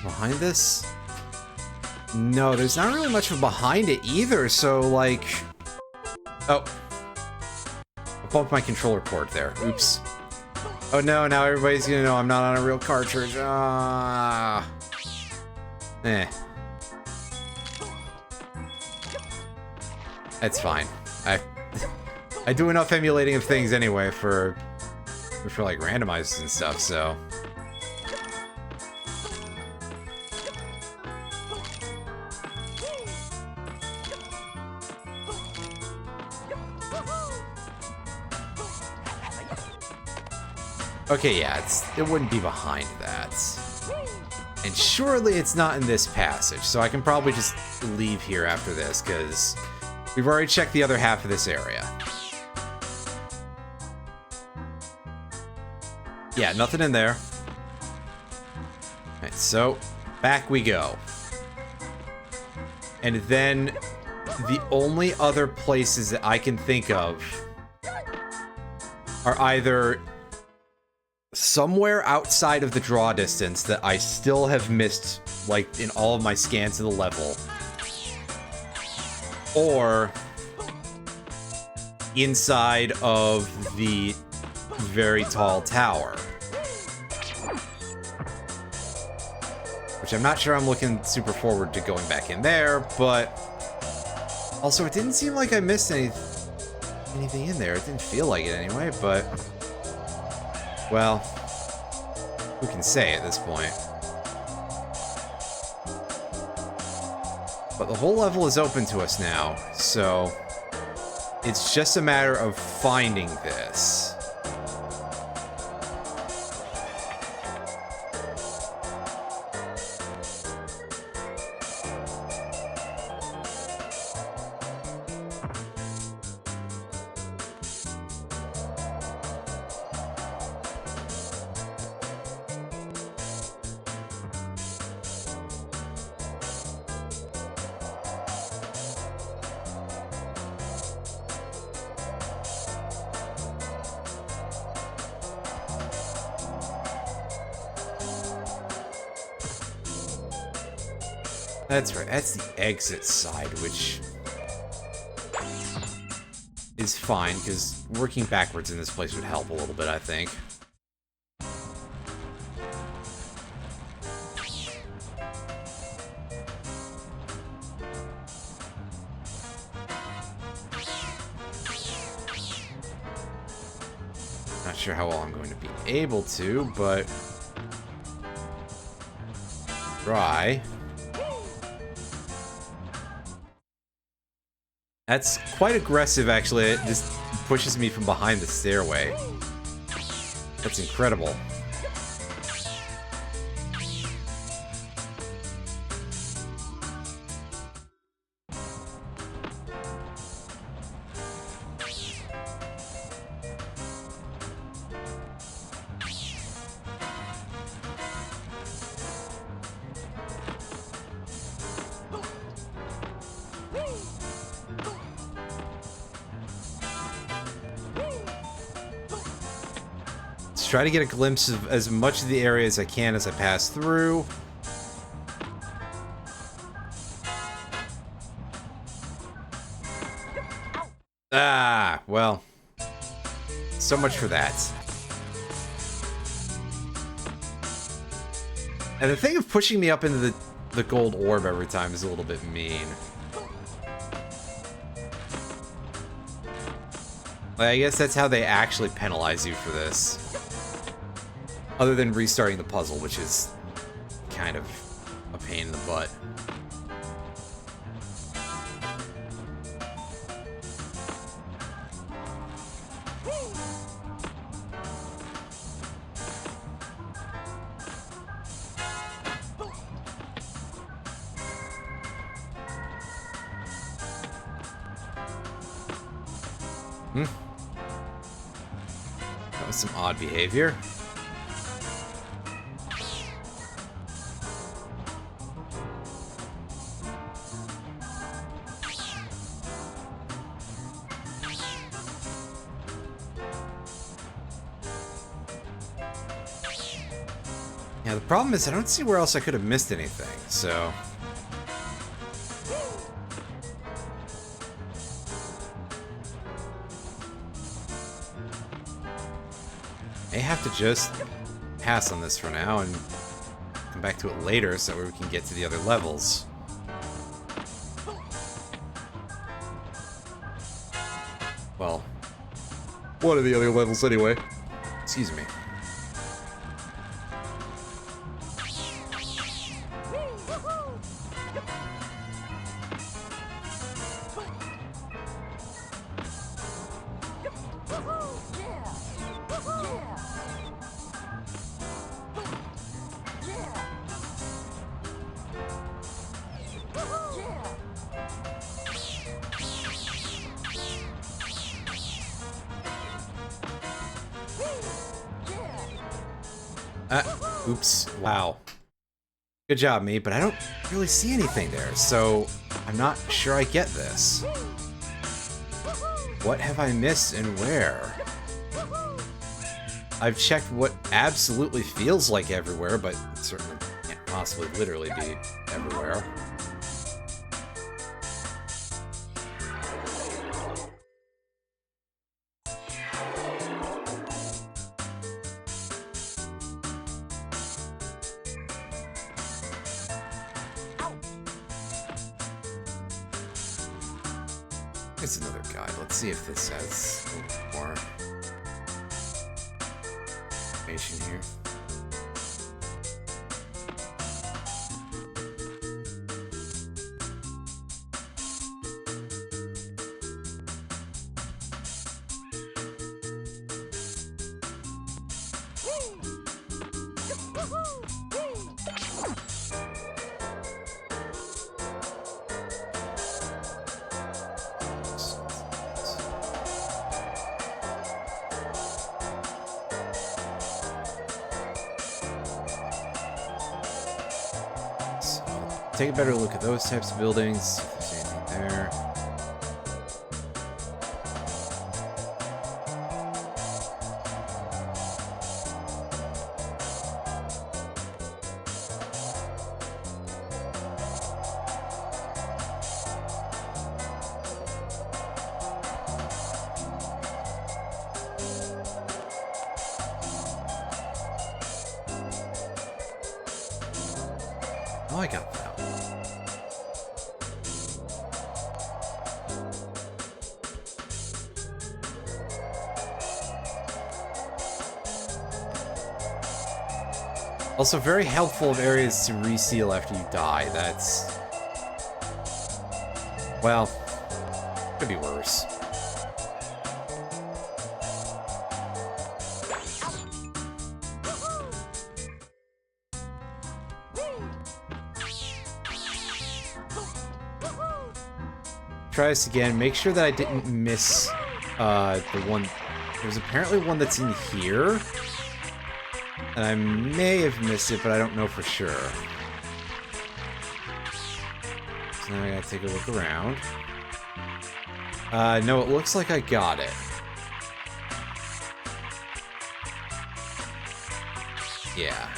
Behind this? No, there's not really much of behind it either, so like... Oh. I bumped my controller cord there. Oops. Oh no, now everybody's gonna know I'm not on a real cartridge. Ah. Eh. That's fine. I do enough emulating of things anyway for like randomizers and stuff, so... Okay, yeah, it wouldn't be behind that. And surely it's not in this passage, so I can probably just leave here after this, because we've already checked the other half of this area. Yeah, nothing in there. Alright, so back we go. And then the only other places that I can think of are either somewhere outside of the draw distance that I still have missed, like, in all of my scans of the level, or inside of the very tall tower. Which I'm not sure I'm looking super forward to going back in there, but also it didn't seem like I missed anything in there. It didn't feel like it anyway, but... Well, who can say at this point? But the whole level is open to us now, so it's just a matter of finding this. That's right, that's the exit side, which is fine, because working backwards in this place would help a little bit, I think. Not sure how well I'm going to be able to, but try. That's quite aggressive, actually. It just pushes me from behind the stairway. That's incredible. Try to get a glimpse of as much of the area as I can as I pass through. Ah, well, so much for that. And the thing of pushing me up into the gold orb every time is a little bit mean. I guess that's how they actually penalize you for this. Other than restarting the puzzle, which is kind of a pain in the butt. That was some odd behavior. Yeah, the problem is I don't see where else I could have missed anything, so... May have to just pass on this for now and come back to it later so that we can get to the other levels. Well, one of the other levels anyway. Excuse me. Oops. Wow. Good job, me, but I don't really see anything there, so I'm not sure I get this. What have I missed and where? I've checked what absolutely feels like everywhere, but it certainly can't possibly literally be everywhere. It's another guide. Let's see if this has a little more information here. Take a better look at those types of buildings, see if there's anything there. Oh, I got that one. Also, very helpful of areas to reseal after you die. That's... well, could be worse. Try this again. Make sure that I didn't miss the one... there's apparently one that's in here. And I may have missed it, but I don't know for sure. So now I gotta take a look around. No, it looks like I got it. Yeah.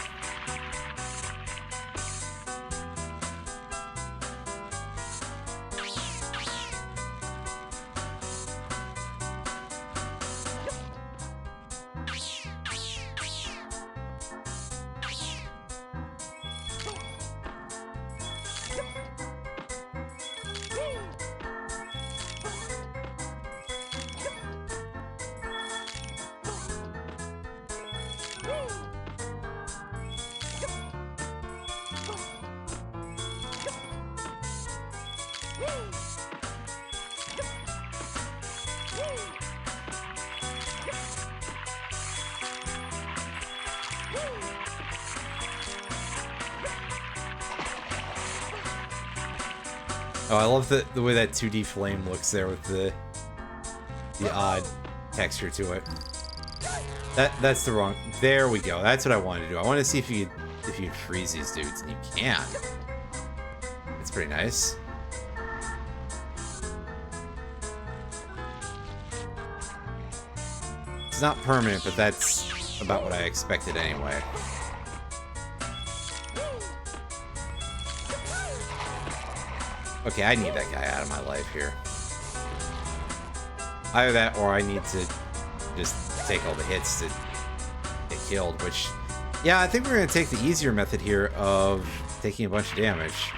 Oh, I love the way that 2D flame looks there with the odd texture to it. That's the wrong... there we go. That's what I wanted to do. I want to see if you could freeze these dudes, and you can. That's pretty nice. It's not permanent, but that's about what I expected anyway. Okay, I need that guy out of my life here. Either that, or I need to just take all the hits to get killed, which... yeah, I think we're going to take the easier method here of taking a bunch of damage.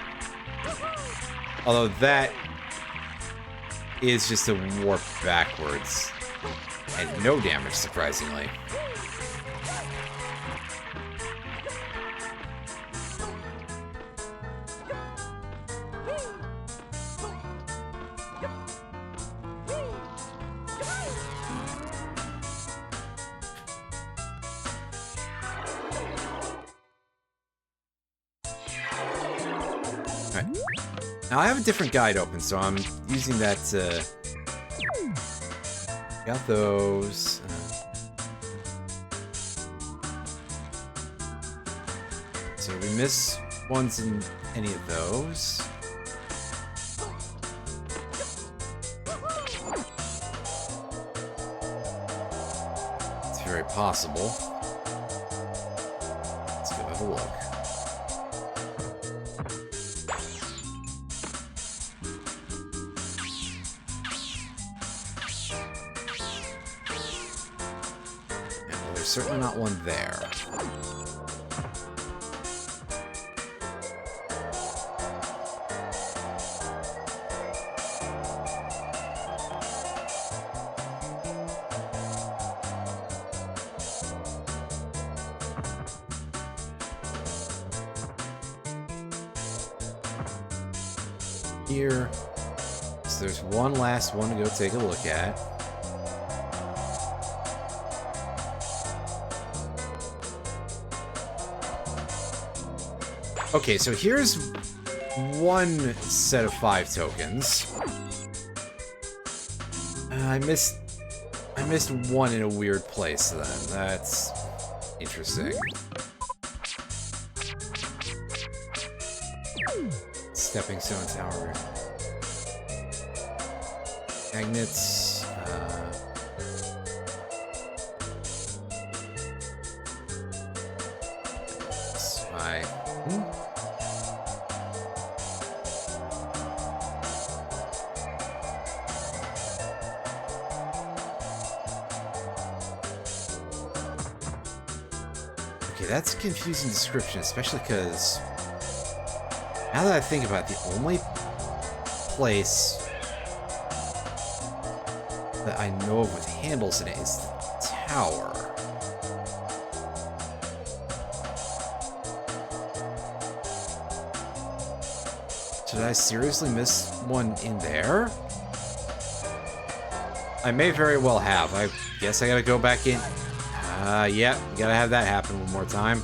Although that is just a warp backwards. And no damage, surprisingly. Now, I have a different guide open, so I'm using that to... got those. So we miss ones in any of those. It's very possible. Let's go have a look. Certainly not one there. Here. So there's one last one to go take a look at. Okay, so here's one set of 5 tokens. I missed one in a weird place then. That's interesting. Stepping stone tower. Magnets. Okay, that's a confusing description, especially because Now that I think about it, the only place that I know of with handles in it is the tower. Did I seriously miss one in there? I may very well have. I guess I gotta go back in. Yeah, gotta have that happen one more time.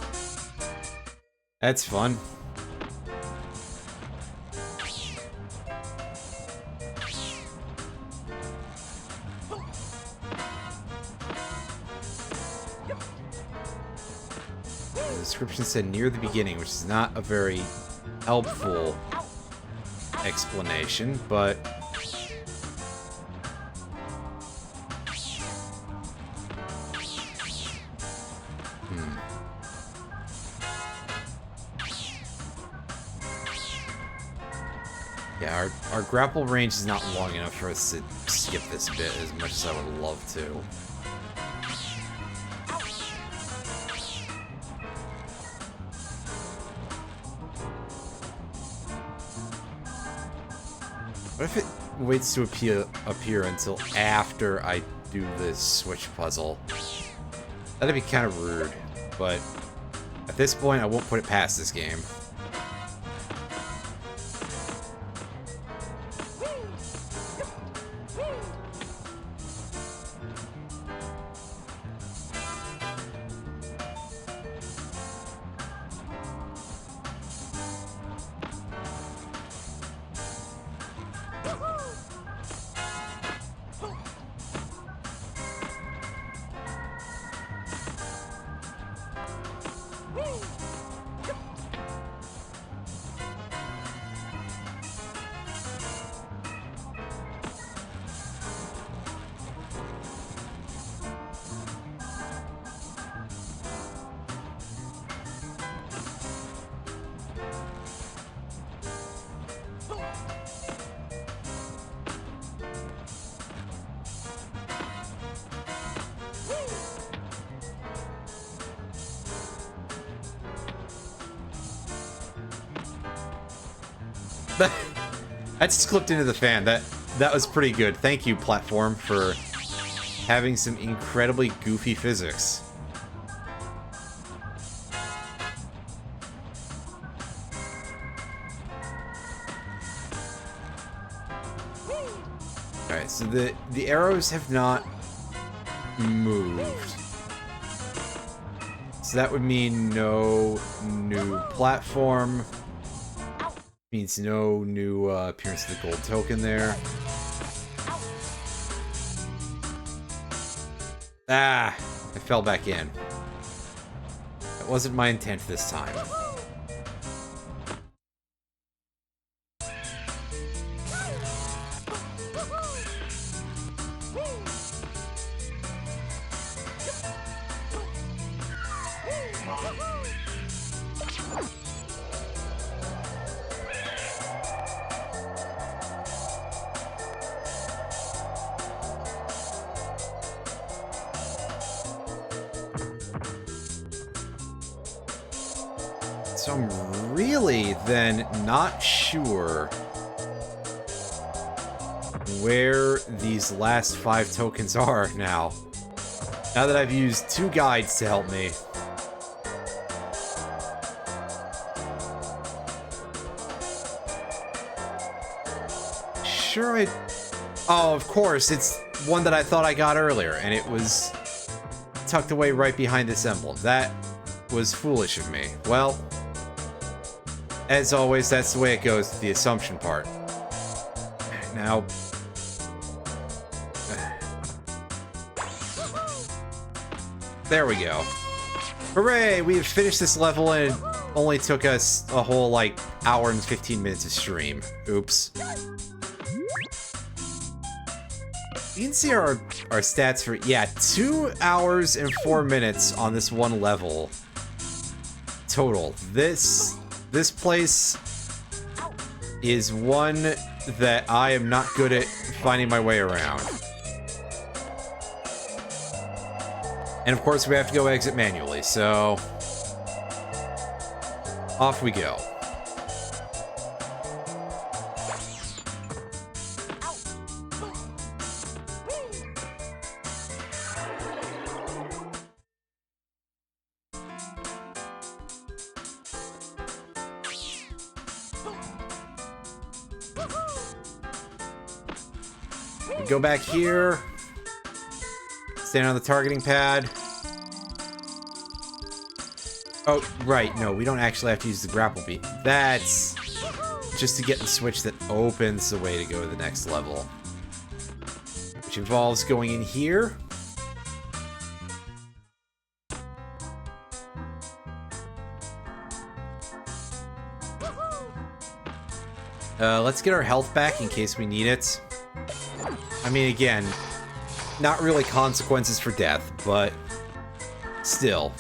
That's fun. The description said near the beginning, which is not a very helpful explanation, but yeah, our grapple range is not long enough for us to skip this bit as much as I would love to. What if it waits to appear until after I do this switch puzzle? That'd be kind of rude, but at this point I won't put it past this game. That just clipped into the fan. That was pretty good. Thank you, platform, for having some incredibly goofy physics. Alright, so the arrows have not moved. So that would mean no new platform. Means no new appearance of the gold token there. Ah, I fell back in. That wasn't my intent this time. So I'm really then not sure where these last 5 tokens are now. Now that I've used 2 guides to help me. Sure, oh, of course, it's one that I thought I got earlier, and it was tucked away right behind this emblem. That was foolish of me. Well, as always, that's the way it goes, the assumption part. Now... there we go. Hooray! We have finished this level and it only took us a whole, like, hour and 15 minutes of stream. Oops. You can see our stats for, yeah, 2 hours and 4 minutes on this one level. Total. This place is one that I am not good at finding my way around. And of course we have to go exit manually, so... off we go. We go back here. Stand on the targeting pad. Oh, right. No, we don't actually have to use the grapple beam. That's just to get the switch that opens the way to go to the next level. Which involves going in here. Let's get our health back in case we need it. I mean, again, not really consequences for death, but still.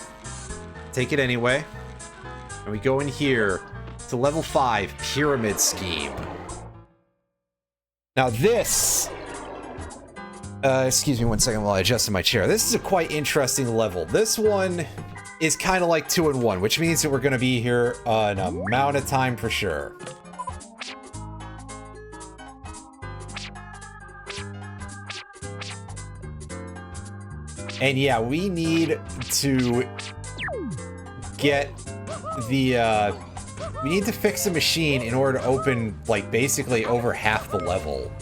Take it anyway. And we go in here to level 5, Pyramid Scheme. Now this... excuse me one second while I adjust in my chair. This is a quite interesting level. This one is kind of like 2-in-1, which means that we're going to be here an amount of time for sure. And yeah, we need to get the, we need to fix the machine in order to open, like, basically over half the level.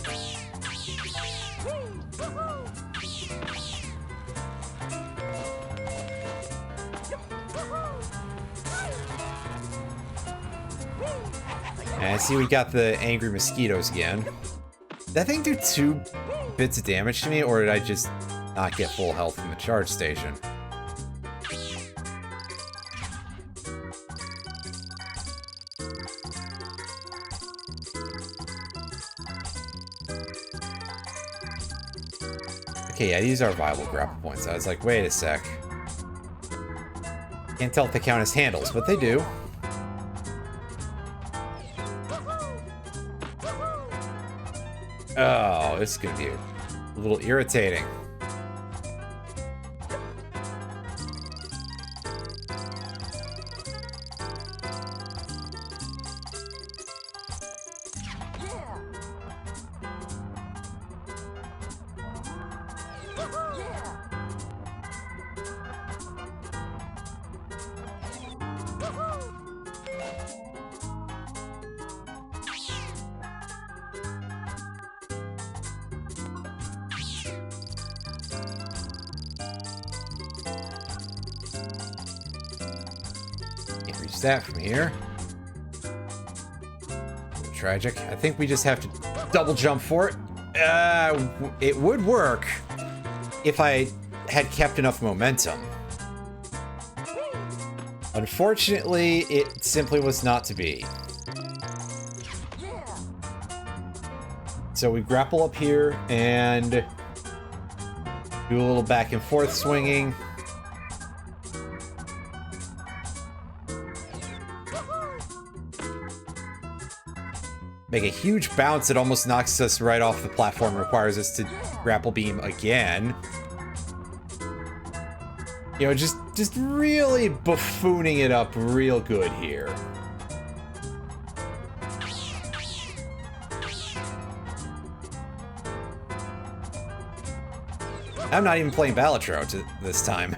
And I see we got the angry mosquitoes again. Did that thing do 2 bits of damage to me, or did I just not get full health from the charge station? Okay, yeah, these are viable grapple points. I was like, wait a sec. Can't tell if they count as handles, but they do. Oh, this is gonna be a little irritating. Can't reach that from here. Tragic. I think we just have to double jump for it. It would work if I had kept enough momentum. Unfortunately, it simply was not to be. So we grapple up here and do a little back and forth swinging. Make a huge bounce that almost knocks us right off the platform, requires us to grapple beam again. You know, just really buffooning it up real good here. I'm not even playing Balatro this time.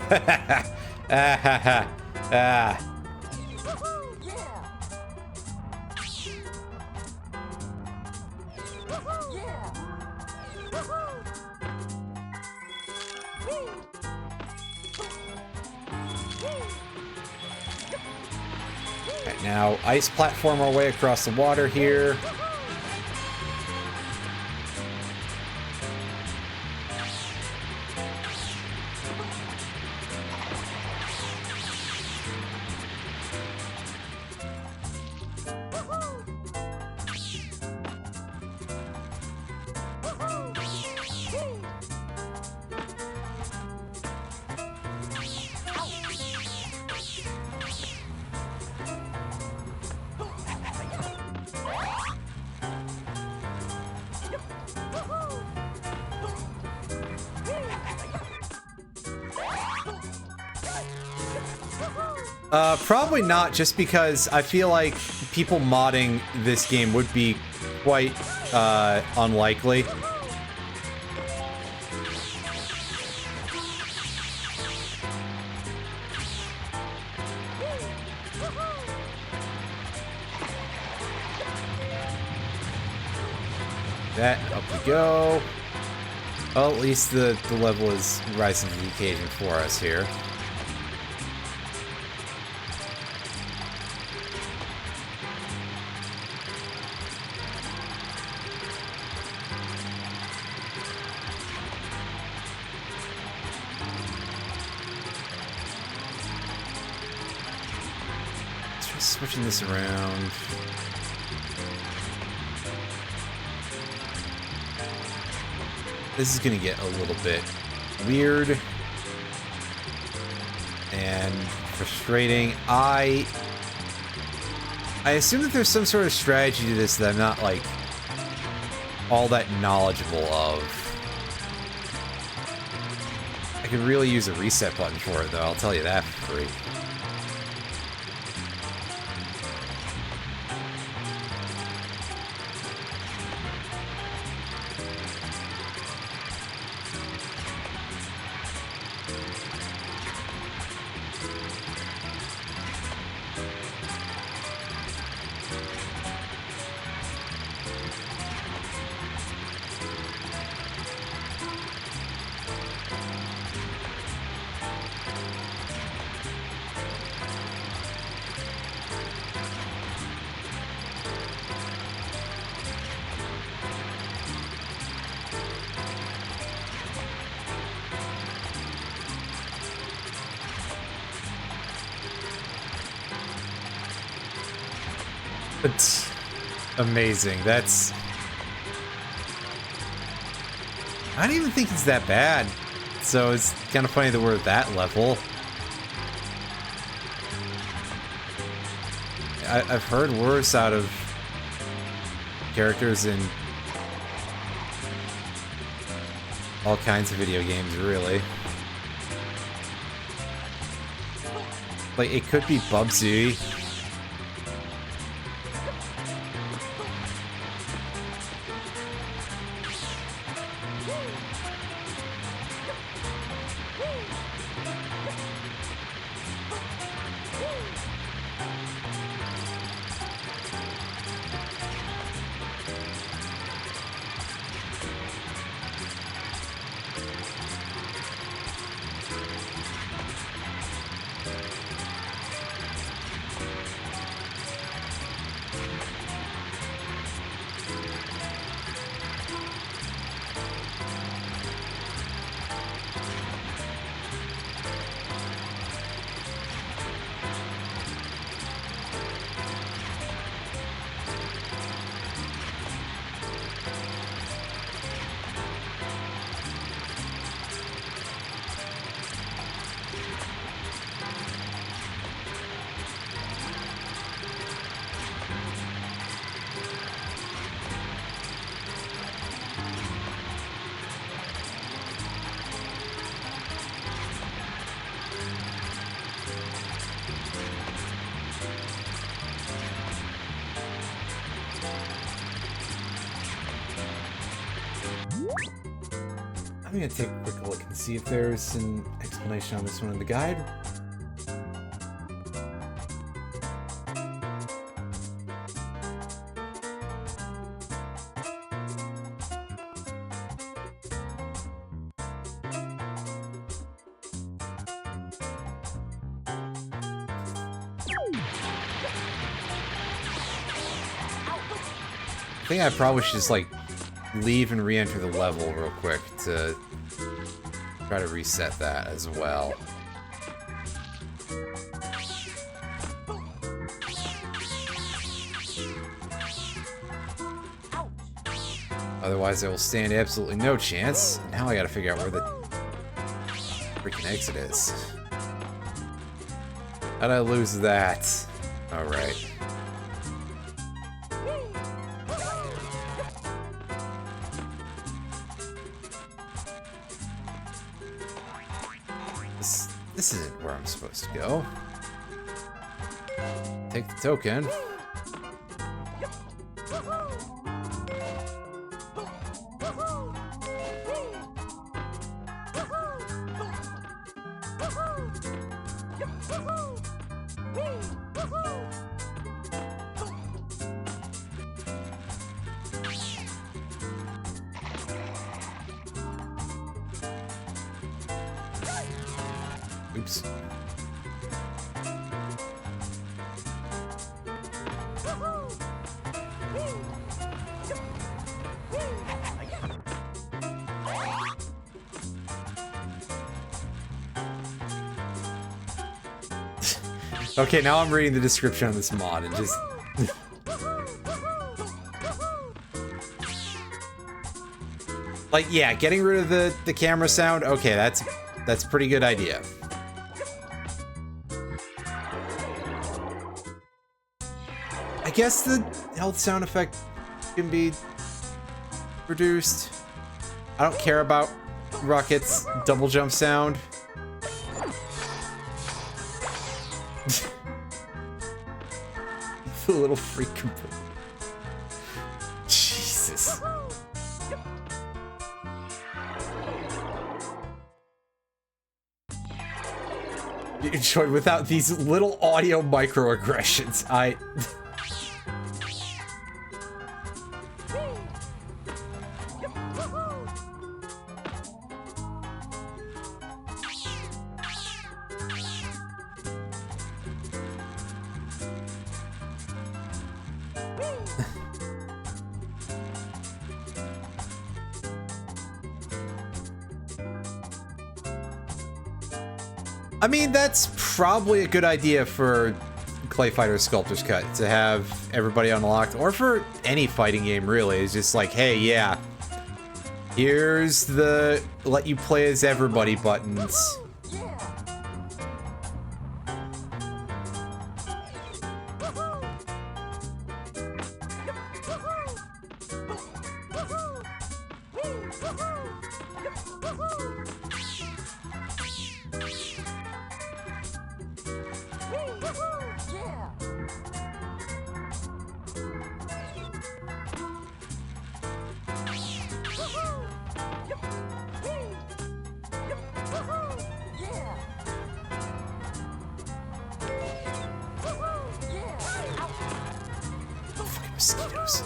Right, now ice platform our way across the water here. Probably not, just because I feel like people modding this game would be quite unlikely. That, up we go. Well, at least the level is rising to the occasion for us here. Let's try switching this around. This is gonna get a little bit weird and frustrating. I assume that there's some sort of strategy to this that I'm not, like, all that knowledgeable of. I could really use a reset button for it, though, I'll tell you that for free. It's amazing. That's... I don't even think it's that bad. So it's kind of funny that we're at that level. I've heard worse out of characters in all kinds of video games, really. Like, it could be Bubsy. I'm gonna take a quick look and see if there's an explanation on this one in the guide. I think I probably should just, like, leave and re-enter the level real quick to try to reset that as well. Otherwise, I will stand absolutely no chance. Now I gotta figure out where the freaking exit is. How'd I lose that? Alright. This isn't where I'm supposed to go. Take the token. Oops. Okay, now I'm reading the description on this mod and just... like, yeah, getting rid of the camera sound, okay, that's a pretty good idea. I guess the health sound effect can be reduced. I don't care about Rocket's double jump sound. The little freak. Jesus. You enjoyed without these little audio microaggressions. I mean, that's probably a good idea for Clay Fighter Sculptor's Cut, to have everybody unlocked, or for any fighting game, really. It's just like, hey, yeah, here's the let you play as everybody buttons. Mosquitoes.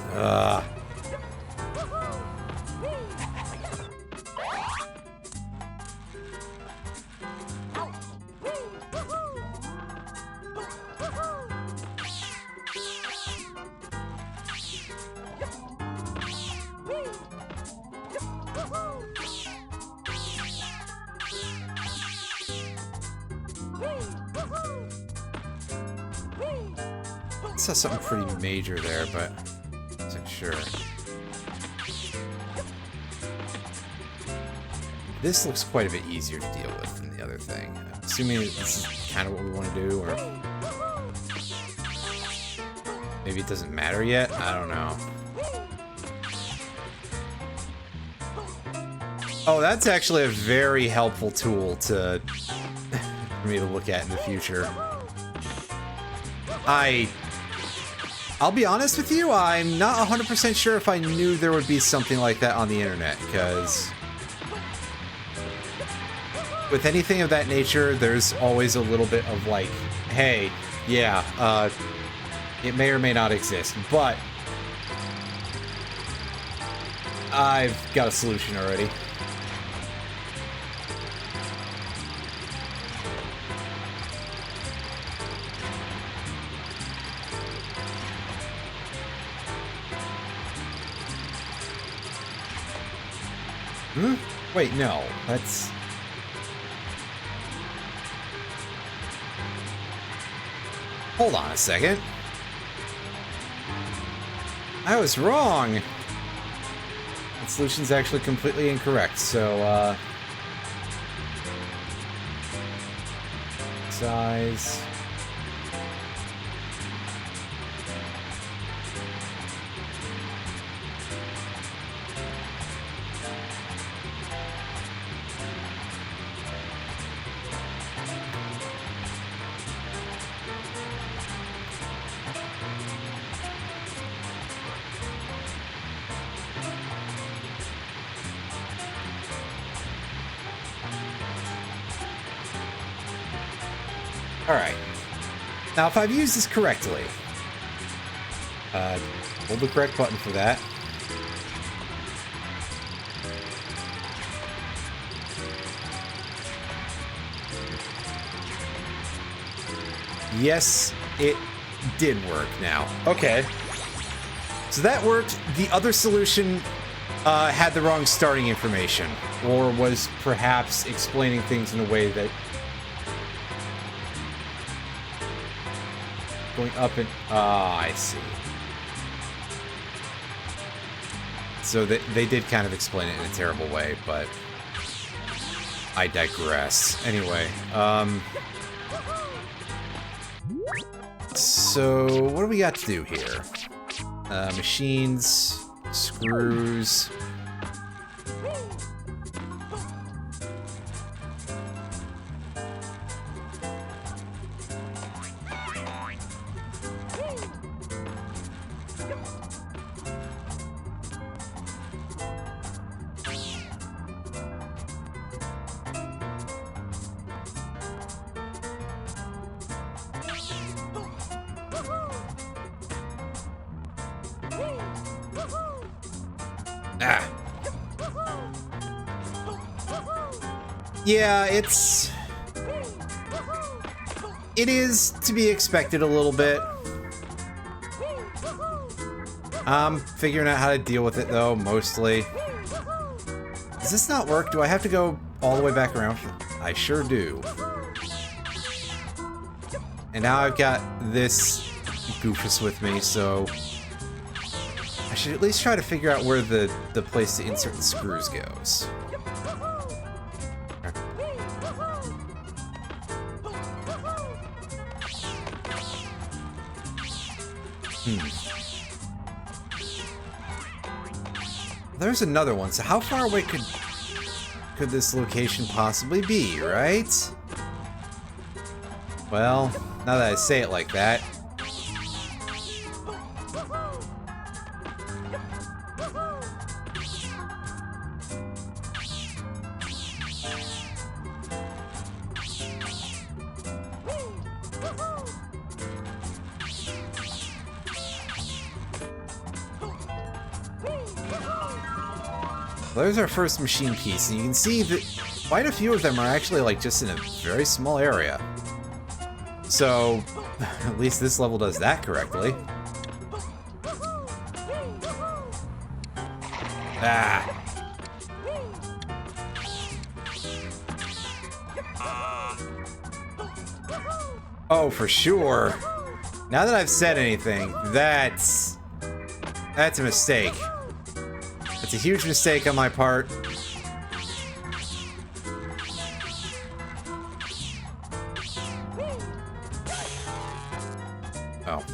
Saw something pretty major there, but I wasn't sure. This looks quite a bit easier to deal with than the other thing. Assuming this is kind of what we want to do, or maybe it doesn't matter yet? I don't know. Oh, that's actually a very helpful tool to for me to look at in the future. I'll be honest with you, I'm not 100% sure if I knew there would be something like that on the internet, because with anything of that nature, there's always a little bit of like, hey, yeah, it may or may not exist, but I've got a solution already. Hmm? Wait, no. That's... Hold on a second. I was wrong. The solution's actually completely incorrect, so, size... Alright. Now, if I've used this correctly, hold the correct button for that. Yes, it did work now. Okay. So that worked. The other solution had the wrong starting information, or was perhaps explaining things in a way that... Going up and... Ah, I see. So they did kind of explain it in a terrible way, but... I digress. Anyway, so what do we got to do here? Machines, screws... Ah. Yeah, it is to be expected a little bit. I'm figuring out how to deal with it though, mostly. Does this not work? Do I have to go all the way back around? I sure do. And now I've got this goofus with me, so I should at least try to figure out where the place to insert the screws goes. There's another one. So how far away could this location possibly be, right? Well, now that I say it like that. There's our first machine piece, and you can see that quite a few of them are actually like just in a very small area. So, at least this level does that correctly. Ah. Oh, for sure. Now that I've said anything, that's a mistake. It's a huge mistake on my part. Oh.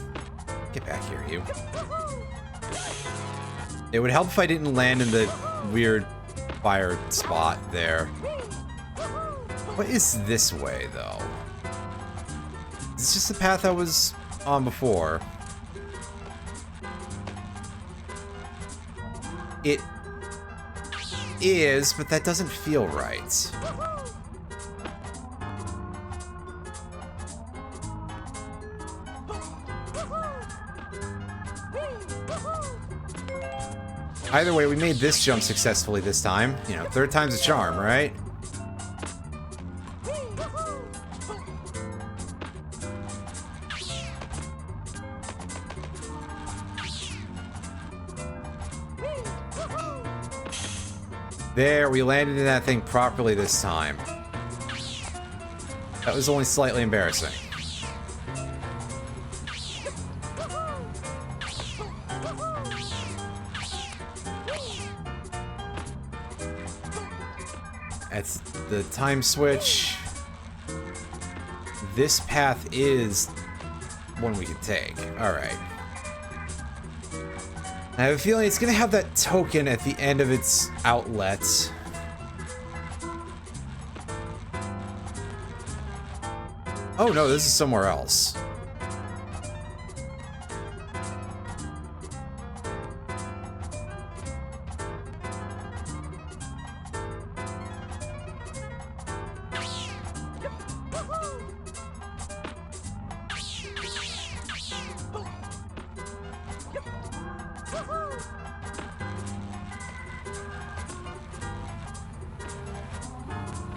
Get back here, you. It would help if I didn't land in the weird fire spot there. What is this way, though? Is this just the path I was on before? It is, but that doesn't feel right. Either way, we made this jump successfully this time. You know, third time's a charm, right? There, we landed in that thing properly this time. That was only slightly embarrassing. That's the time switch. This path is one we could take. Alright. I have a feeling it's going to have that token at the end of its outlet. Oh no, this is somewhere else.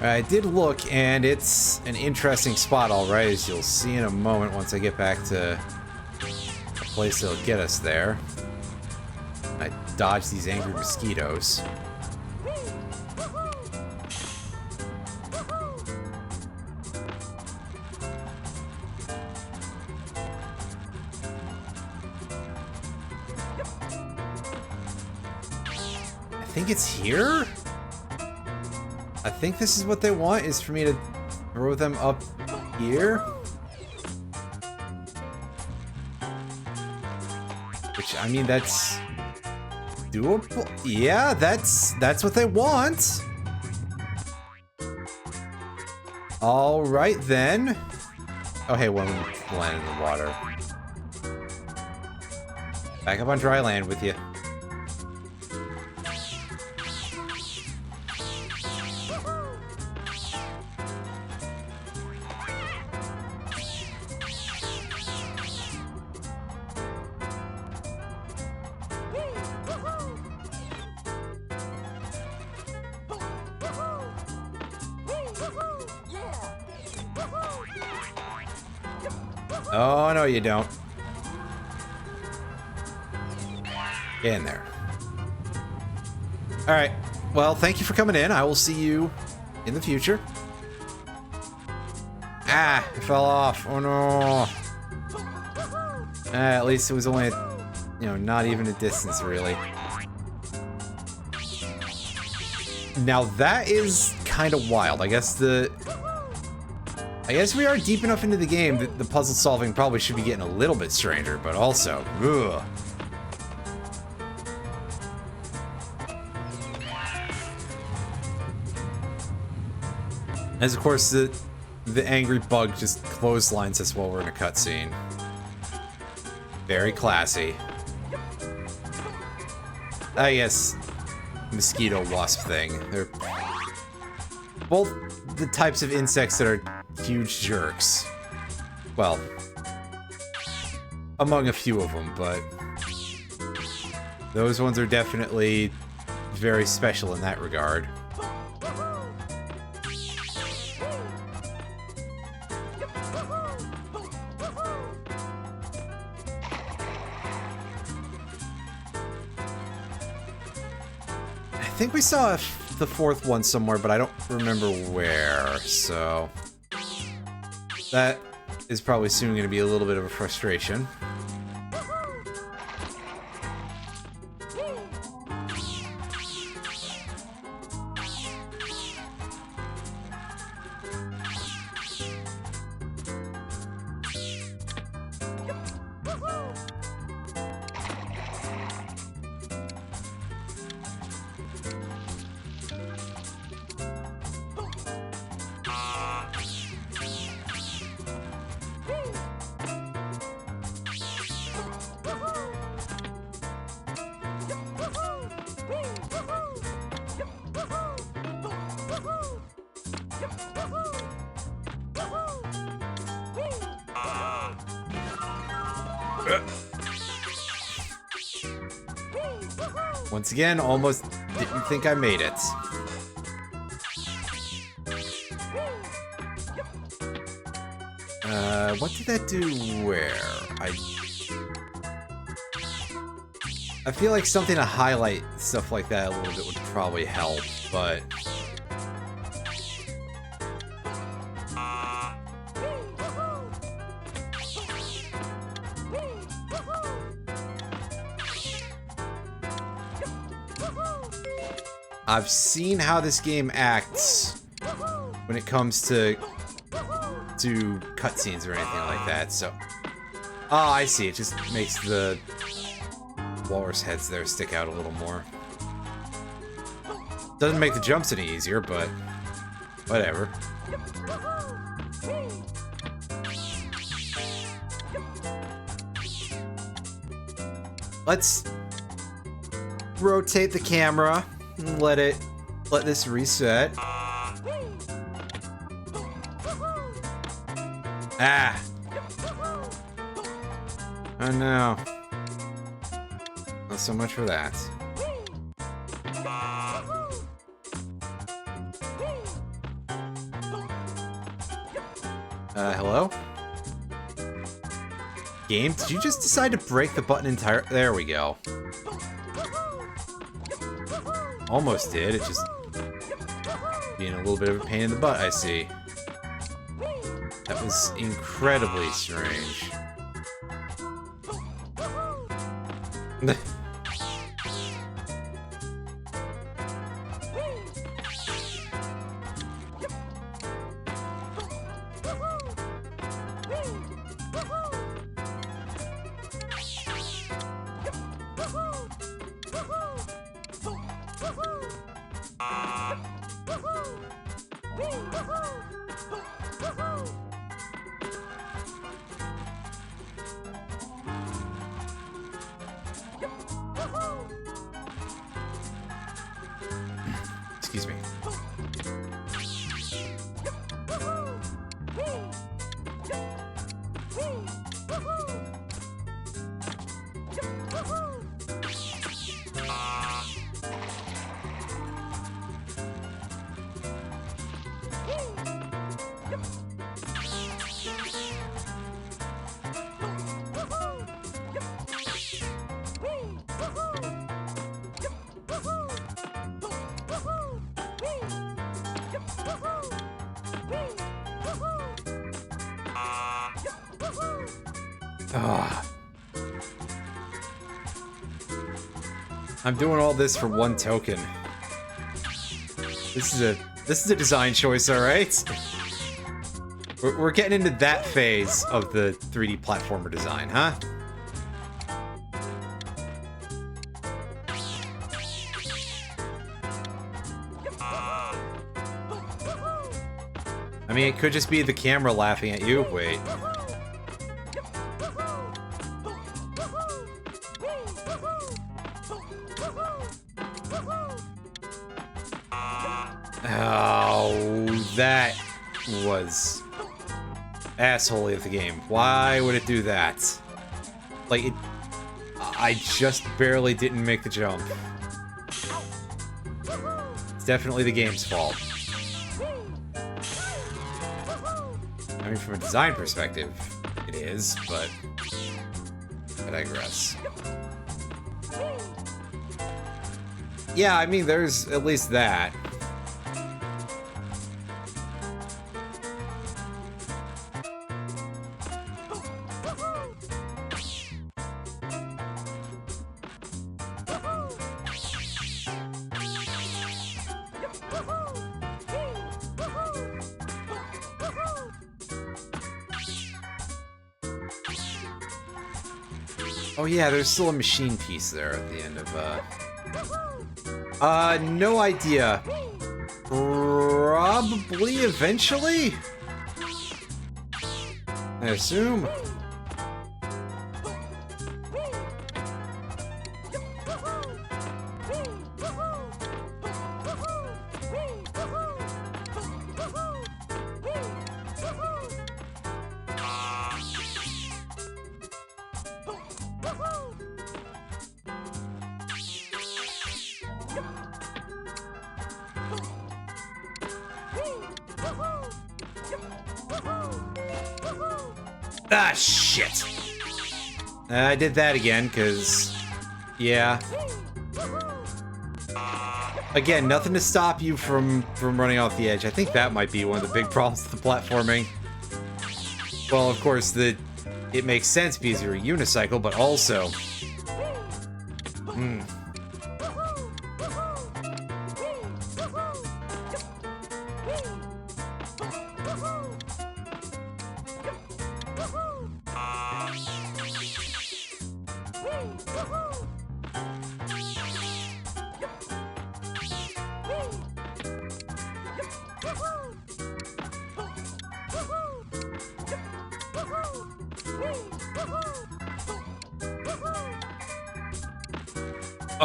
I did look, and it's an interesting spot, alright, as you'll see in a moment once I get back to a place that'll get us there. I dodge these angry mosquitoes. I think it's here? I think this is what they want, is for me to throw them up here. Which, I mean, that's doable. Yeah, that's what they want. All right, then. Oh, hey, one land in the water. Back up on dry land with you. Oh, no, you don't. Get in there. Alright. Well, thank you for coming in. I will see you in the future. Ah, it fell off. Oh, no. At least it was only, not even a distance, really. Now, that is kind of wild. I guess we are deep enough into the game that the puzzle solving probably should be getting a little bit stranger, but also, ugh. As of course, the angry bug just clotheslines us while we're in a cutscene. Very classy. I guess mosquito wasp thing. They're both the types of insects that are huge jerks. Well, among a few of them, but those ones are definitely very special in that regard. I think we saw the fourth one somewhere, but I don't remember where, so that is probably soon going to be a little bit of a frustration. Once again, almost didn't think I made it. What did that do where? I feel like something to highlight stuff like that a little bit would probably help, but I've seen how this game acts when it comes to cutscenes or anything like that, so... Oh, I see. It just makes the walrus heads there stick out a little more. Doesn't make the jumps any easier, but whatever. Let's rotate the camera and let this reset. Ah! Oh no. Not so much for that. hello? Game, did you just decide to break the button entirely? There we go. Almost did, it just being a little bit of a pain in the butt, I see. That was incredibly strange. Excuse me. Ah. I'm doing all this for one token. This is a design choice, all right? We're getting into that phase of the 3D platformer design, huh? I mean, it could just be the camera laughing at you. Wait. Oh, that was assholey of the game. Why would it do that? Like, I just barely didn't make the jump. It's definitely the game's fault. I mean, from a design perspective, it is, but I digress. Yeah, I mean, there's at least that. Oh yeah, there's still a machine piece there at the end of, no idea. Probably eventually? I assume. Ah, shit. I did that again, because... yeah. Again, nothing to stop you from running off the edge. I think that might be one of the big problems with the platforming. Well, of course, it makes sense because you're a unicycle, but also...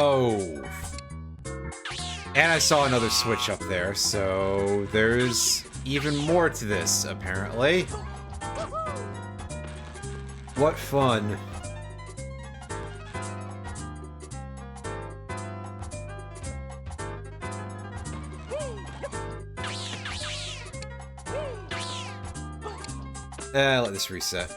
Oh. And I saw another switch up there, so there's even more to this, apparently. What fun. Let this reset.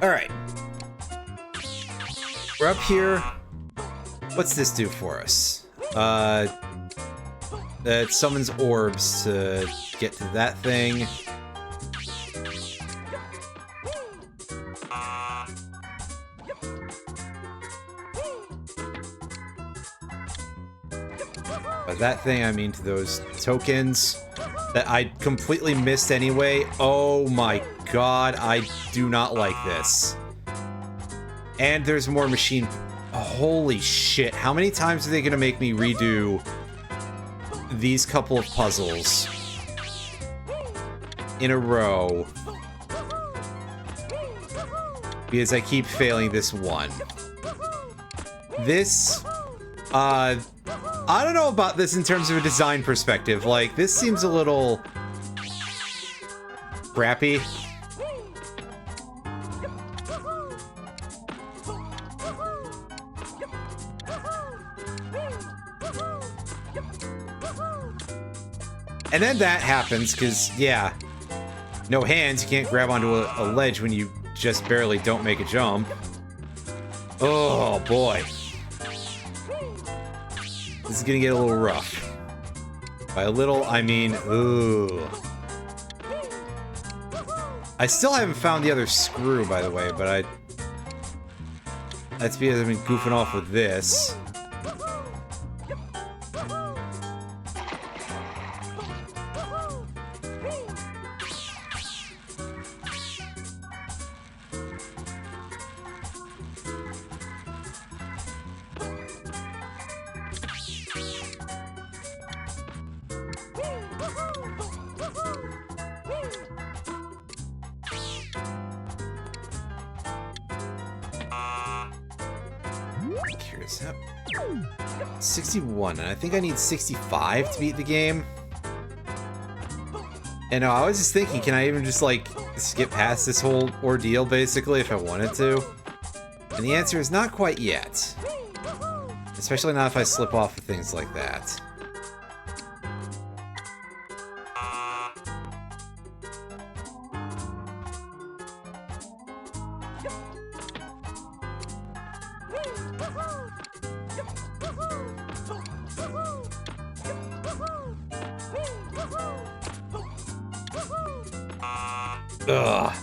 Alright. We're up here. What's this do for us? It summons orbs to get to that thing. By that thing, I mean to those tokens that I completely missed anyway. Oh my god, I do not like this. And there's more machine... Holy shit, how many times are they gonna make me redo these couple of puzzles in a row? Because I keep failing this one. This... I don't know about this in terms of a design perspective. Like, this seems a little... crappy. And then that happens, because, yeah, no hands, you can't grab onto a ledge when you just barely don't make a jump. Oh, boy. This is gonna get a little rough. By a little, I mean, ooh. I still haven't found the other screw, by the way, but that's because I've been goofing off with this. Curious. 61, and I think I need 65 to beat the game. And I was just thinking, can I even just, like, skip past this whole ordeal, basically, if I wanted to? And the answer is not quite yet. Especially not if I slip off of things like that. Ugh.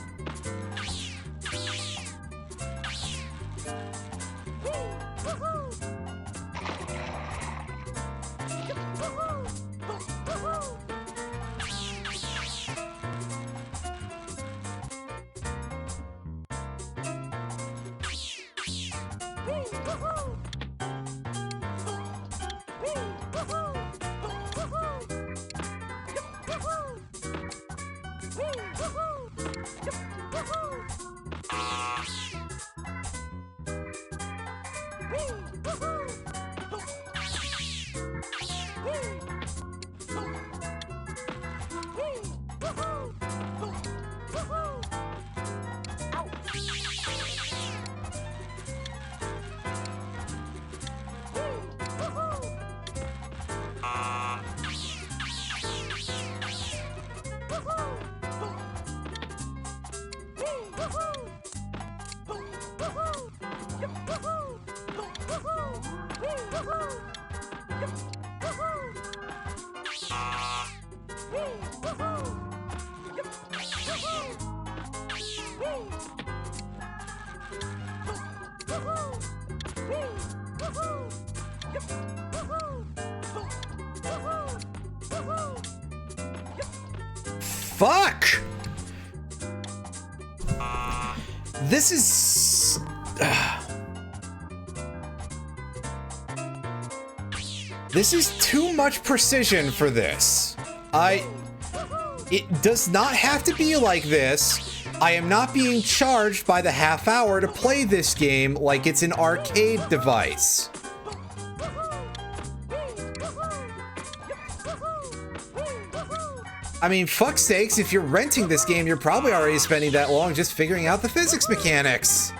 Fuck! This is... This is too much precision for this. It does not have to be like this. I am not being charged by the half hour to play this game like it's an arcade device. I mean, fuck's sakes, if you're renting this game, you're probably already spending that long just figuring out the physics mechanics.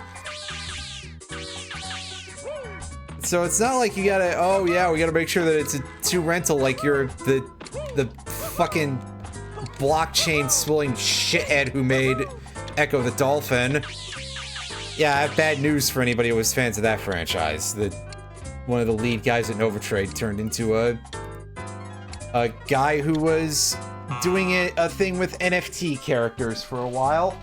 So it's not like you gotta, oh yeah, we gotta make sure that it's a 2 rental like you're the fucking blockchain swilling shithead who made Echo the Dolphin. Yeah, I have bad news for anybody who was fans of that franchise. That one of the lead guys at Novatrade turned into a guy who was doing a thing with NFT characters for a while.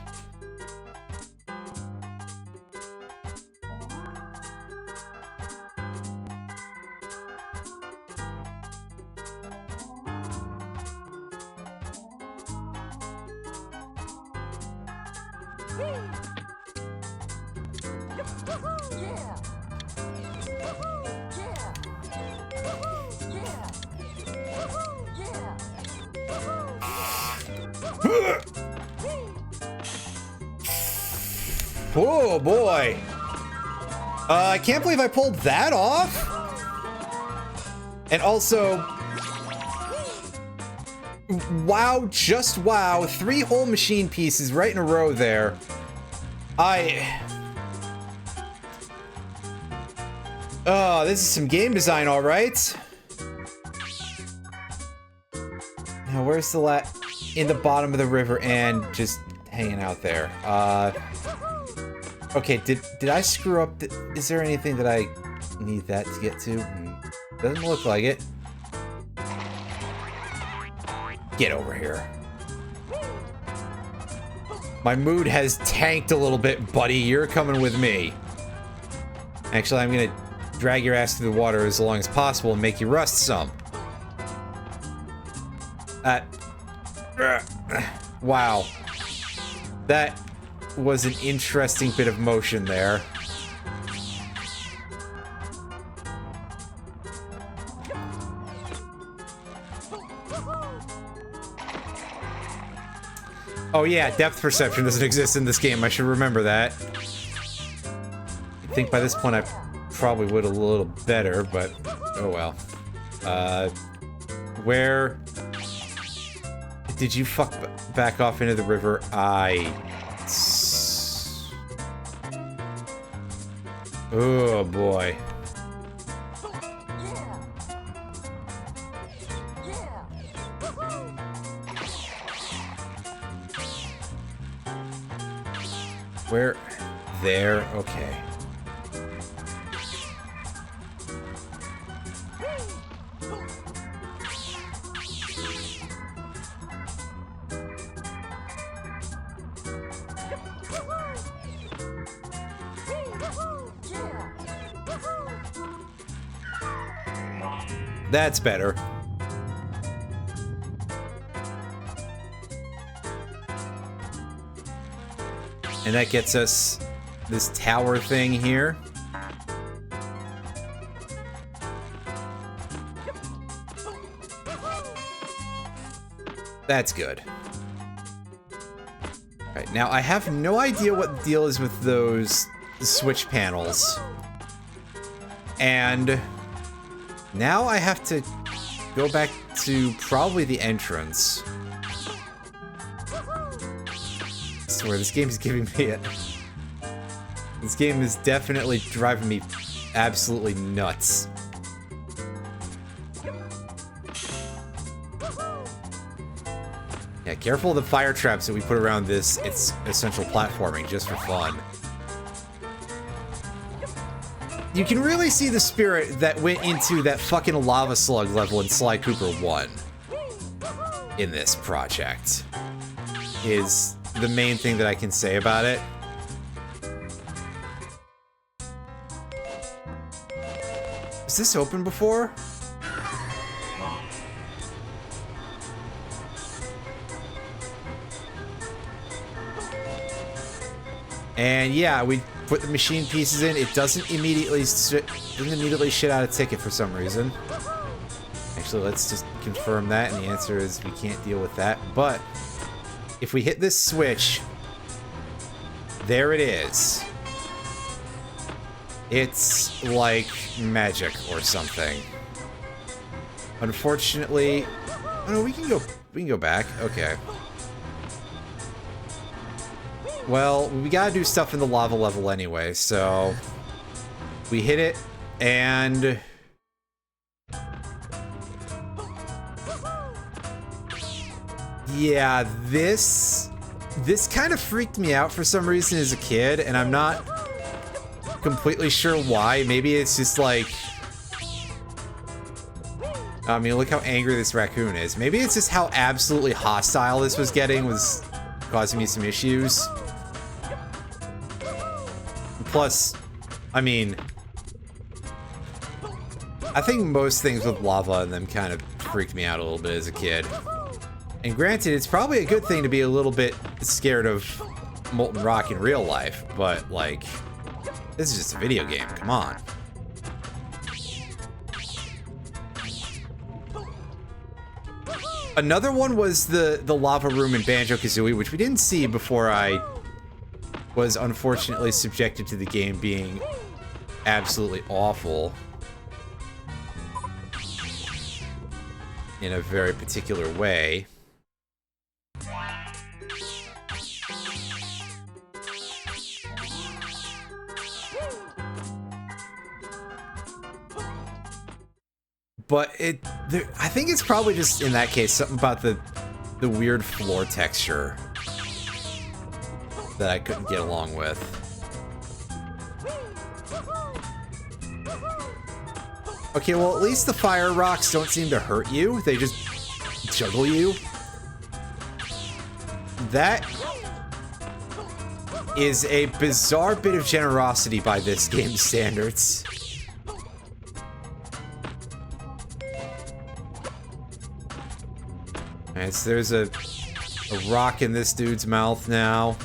Oh boy. I can't believe I pulled that off. And also, wow, just wow, 3 whole machine pieces right in a row there. Oh, this is some game design, all right. Now, where's the in the bottom of the river and just hanging out there. Okay, did I screw up? Is there anything that I need that to get to? Doesn't look like it. Get over here. My mood has tanked a little bit, buddy. You're coming with me. Actually, I'm gonna drag your ass through the water as long as possible and make you rust some. Wow. That was an interesting bit of motion there. Oh yeah, depth perception doesn't exist in this game. I should remember that. I think by this point I probably would a little better, but oh well. Where did you fuck back off into the river? Oh boy. Where? There? Okay. That's better. And that gets us this tower thing here. That's good. Alright, now I have no idea what the deal is with those switch panels. And now I have to go back to probably the entrance. I swear, this game is giving me it. This game is definitely driving me absolutely nuts. Yeah, careful of the fire traps that we put around this. It's essential platforming just for fun. You can really see the spirit that went into that fucking lava slug level in Sly Cooper 1 in this project, is the main thing that I can say about it. Is this open before? And yeah, we put the machine pieces in. It doesn't immediately shit out a ticket for some reason. Actually, let's just confirm that, and the answer is we can't deal with that. But if we hit this switch, there it is. It's like magic or something. Unfortunately, oh no, we can go back. Okay. Well, we gotta do stuff in the lava level anyway, so we hit it, and yeah, this kind of freaked me out for some reason as a kid, and I'm not completely sure why. Maybe it's just like, I mean, look how angry this raccoon is. Maybe it's just how absolutely hostile this was getting was causing me some issues. Plus, I mean, I think most things with lava in them kind of freaked me out a little bit as a kid. And granted, it's probably a good thing to be a little bit scared of molten rock in real life, but like, this is just a video game, come on. Another one was the lava room in Banjo-Kazooie, which we didn't see before I was unfortunately subjected to the game being absolutely awful in a very particular way. But I think it's probably just, in that case, something about the weird floor texture that I couldn't get along with. Okay, well, at least the fire rocks don't seem to hurt you. They just juggle you. That is a bizarre bit of generosity by this game's standards. Alright, so there's a rock in this dude's mouth now.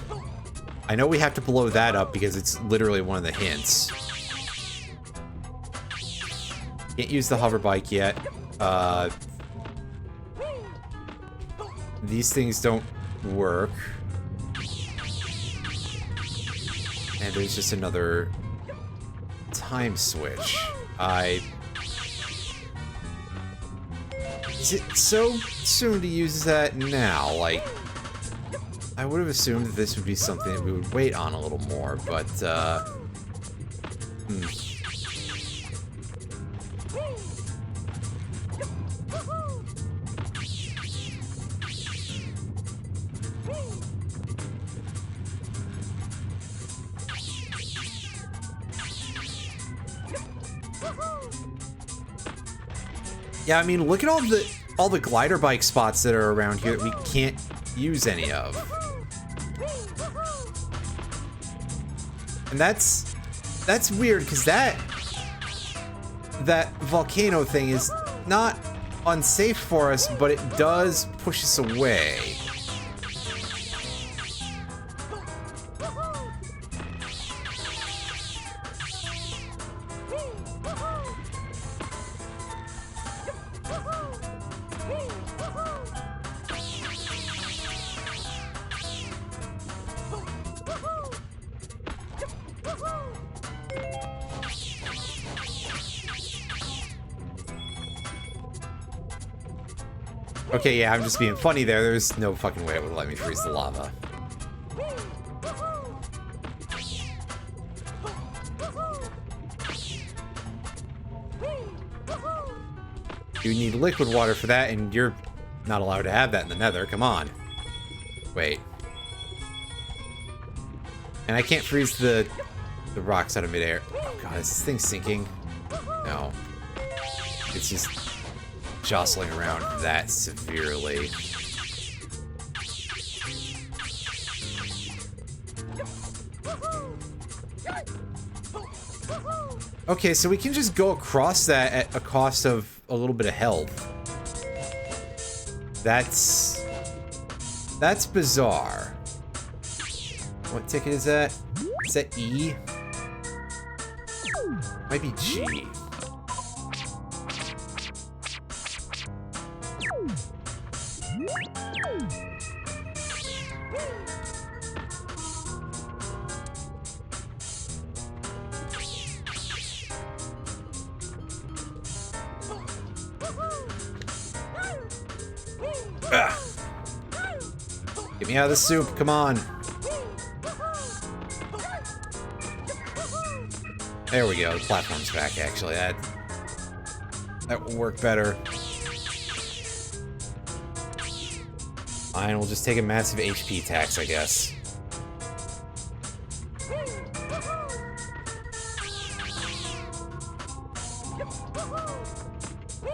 I know we have to blow that up because it's literally one of the hints. Can't use the hover bike yet. These things don't work. And there's just another time switch. Is it so soon to use that now? Like, I would have assumed that this would be something that we would wait on a little more, but, yeah, I mean, look at all the glider bike spots that are around here that we can't use any of. And that's weird, because that volcano thing is not unsafe for us, but it does push us away. Okay, yeah, I'm just being funny there. There's no fucking way it would let me freeze the lava. You need liquid water for that, and you're not allowed to have that in the Nether. Come on. Wait. And I can't freeze the rocks out of midair. Oh god, is this thing sinking? No. It's just jostling around that severely. Okay, so we can just go across that at a cost of a little bit of health. That's bizarre. What ticket is that? Is that E? Might be G. Ugh. Get me out of the soup, come on. There we go, the platform's back, actually. That will work better. Fine, we'll just take a massive HP tax, I guess.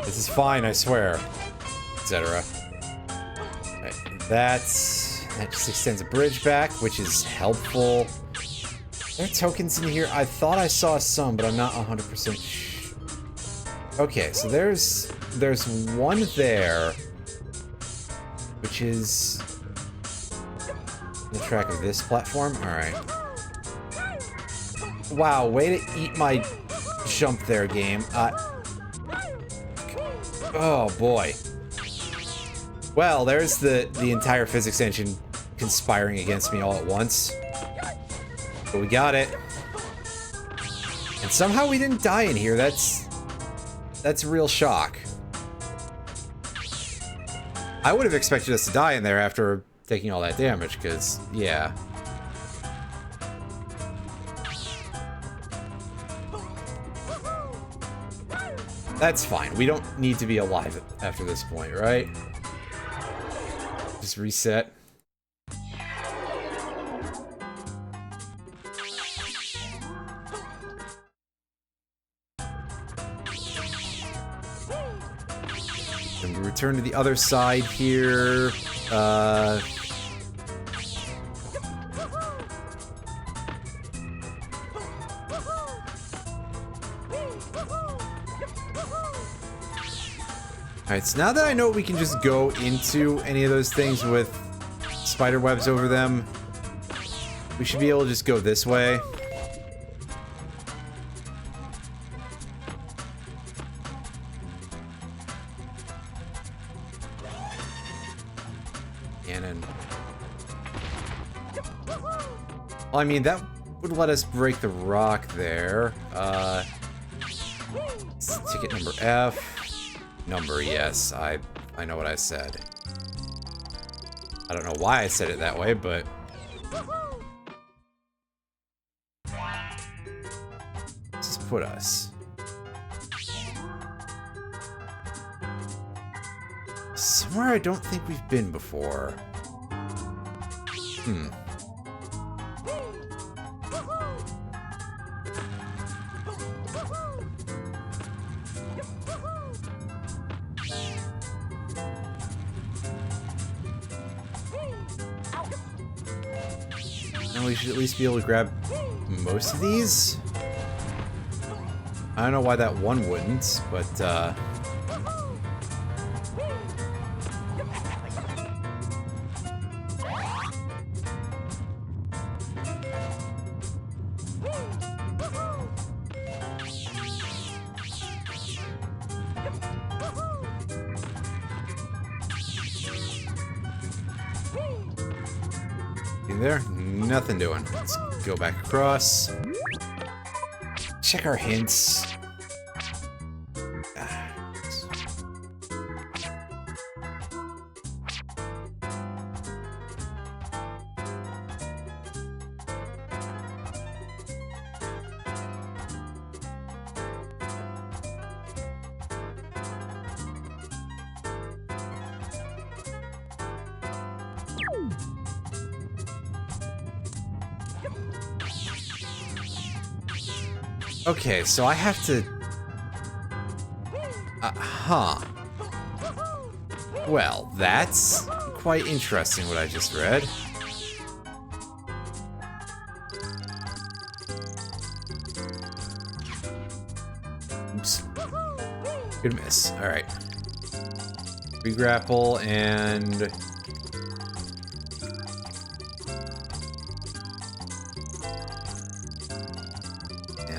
This is fine, I swear. Etc. Right, that just extends a bridge back, which is helpful. Are there tokens in here? I thought I saw some, but I'm not 100% sure. Okay, so there's one there, which is the track of this platform. All right. Wow, way to eat my jump there, game. Oh boy. Well, there's the entire physics engine conspiring against me all at once. But we got it. And somehow we didn't die in here. That's a real shock. I would have expected us to die in there after taking all that damage, because, yeah. That's fine. We don't need to be alive after this point, right? Just reset. And we return to the other side here. Alright, so now that I know we can just go into any of those things with spider webs over them, we should be able to just go this way. Cannon. Well, I mean, that would let us break the rock there. Ticket number F. Number, yes, I know what I said. I don't know why I said it that way, but... Just put us. Somewhere I don't think we've been before. We should at least be able to grab most of these. I don't know why that one wouldn't, but in there. Nothing doing. Let's go back across. Check our hints. Okay, so I have to... Well, that's quite interesting what I just read. Oops. Good miss. Alright. Re-grapple and...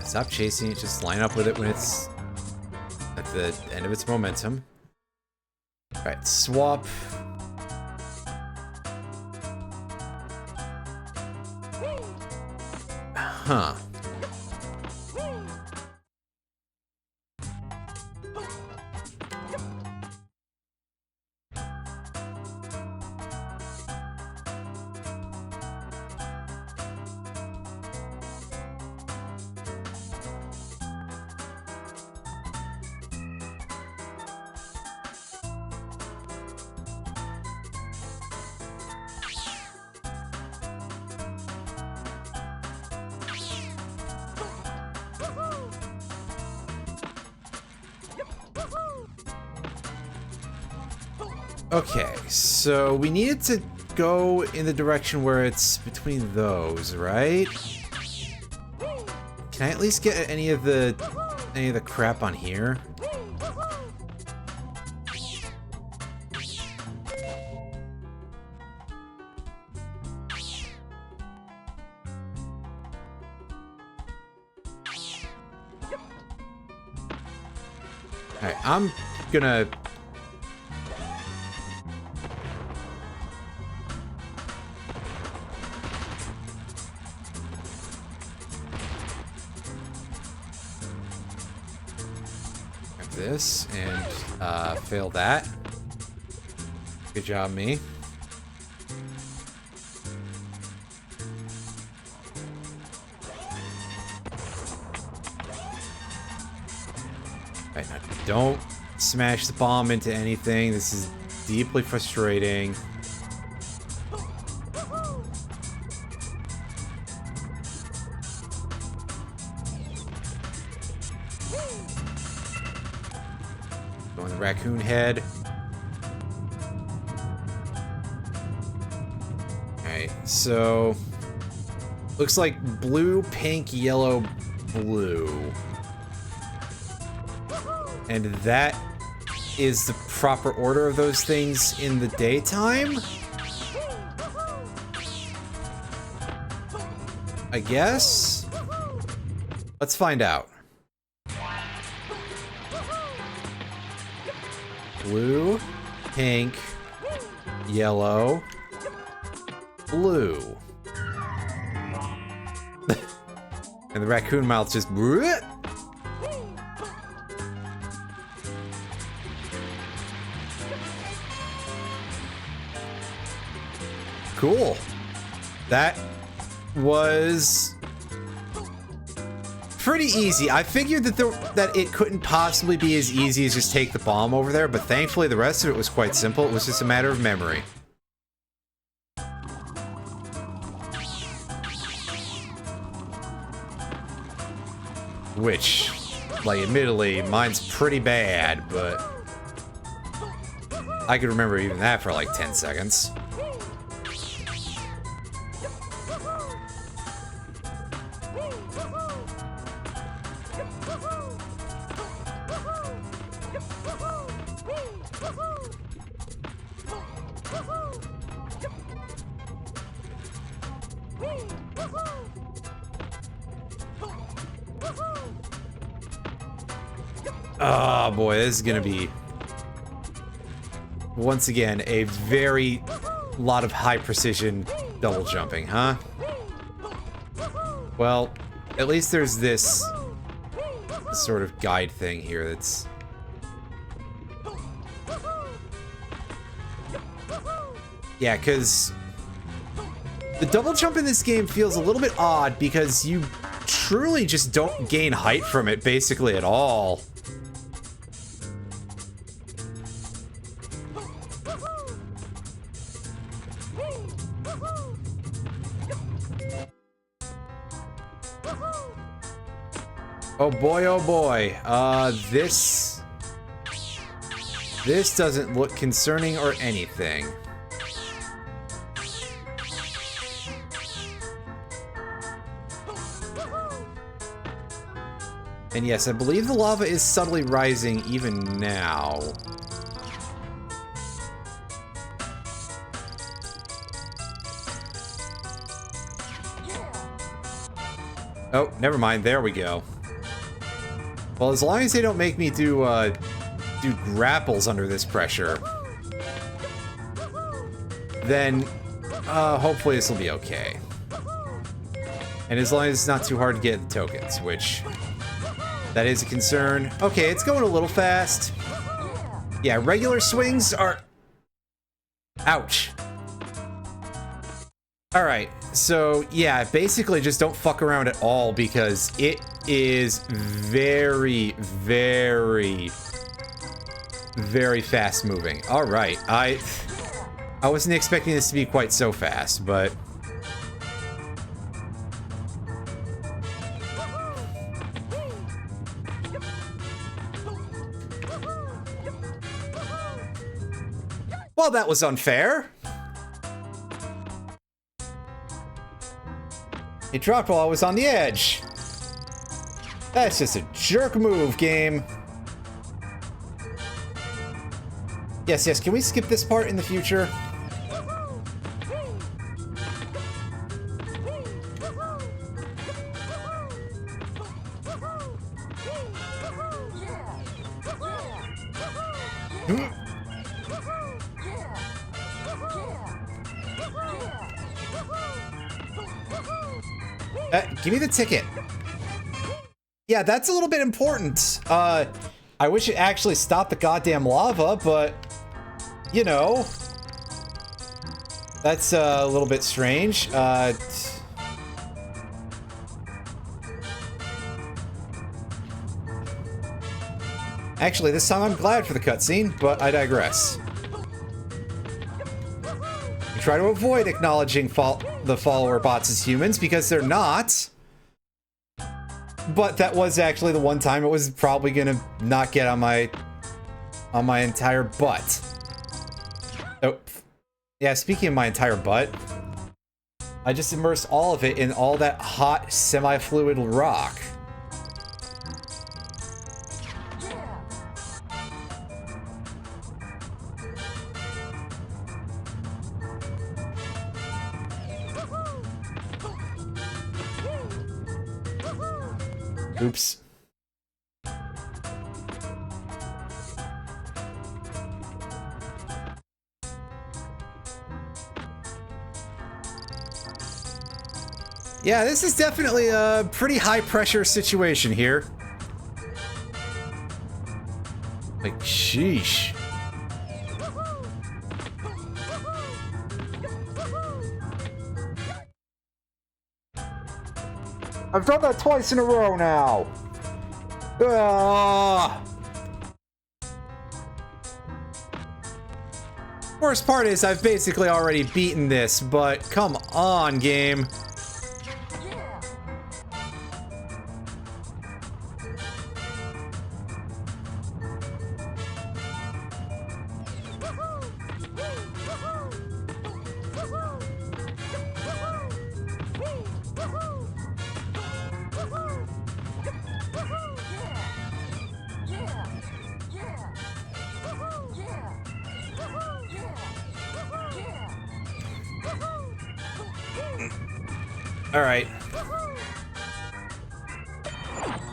Stop chasing it, just line up with it when it's at the end of its momentum. Alright, swap. Huh. Okay, so we needed to go in the direction where it's between those, right? Can I at least get any of the crap on here? Alright, I'm gonna... grab this and fail that. Good job, me. Right, now don't smash the bomb into anything. This is deeply frustrating. Go on the raccoon head. Alright, so looks like blue, pink, yellow, blue. And that is the proper order of those things in the daytime? I guess? Let's find out. Blue, pink, yellow, blue. And the raccoon mouth just... Cool. That was pretty easy. I figured that it couldn't possibly be as easy as just take the bomb over there, but thankfully the rest of it was quite simple. It was just a matter of memory. Which, like, admittedly, mine's pretty bad, but I could remember even that for like 10 seconds. Oh boy, this is gonna be, once again, a very lot of high precision double jumping, huh? Well, at least there's this sort of guide thing here that's... Yeah, because the double jump in this game feels a little bit odd because you truly just don't gain height from it basically at all. Oh boy, oh boy. This doesn't look concerning or anything. And yes, I believe the lava is subtly rising even now. Oh, never mind. There we go. Well, as long as they don't make me do grapples under this pressure, then hopefully this will be okay. And as long as it's not too hard to get the tokens, which that is a concern. Okay, it's going a little fast. Yeah, regular swings are... Ouch. Alright, so yeah, basically just don't fuck around at all because it is very, very, very fast moving. Alright, I wasn't expecting this to be quite so fast, but... Well, that was unfair. It dropped while I was on the edge. That's just a jerk move, game. Yes, yes, can we skip this part in the future? Give me the ticket. Yeah, that's a little bit important. I wish it actually stopped the goddamn lava, but, you know, that's a little bit strange. Actually, this time I'm glad for the cutscene, but I digress. We try to avoid acknowledging the follower bots as humans because they're not. But that was actually the one time it was probably gonna not get on my entire butt. Oh, yeah, speaking of my entire butt, I just immersed all of it in all that hot semi-fluid rock. Oops. Yeah, this is definitely a pretty high pressure situation here. Like, sheesh. I've done that twice in a row now. Worst part is I've basically already beaten this, but come on, game. All right.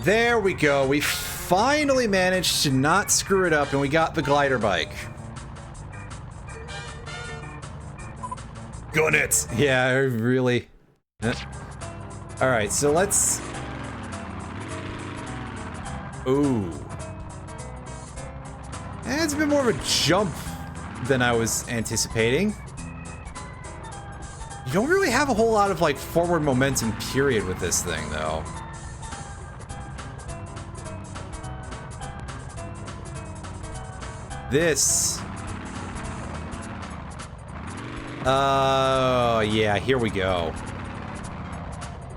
There we go. We finally managed to not screw it up, and we got the glider bike. Gun it! Yeah, I really... All right, so let's... Ooh. It's a bit more of a jump than I was anticipating. You don't really have a whole lot of, like, forward momentum period with this thing, though. This... Oh, yeah, here we go.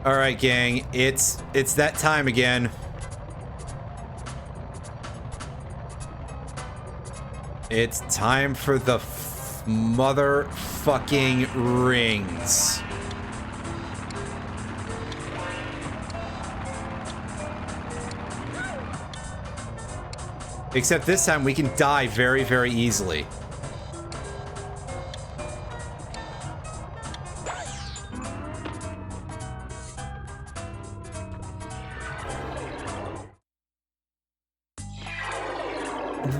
Alright, gang, it's that time again. It's time for the motherfucking rings. Except this time we can die very, very easily.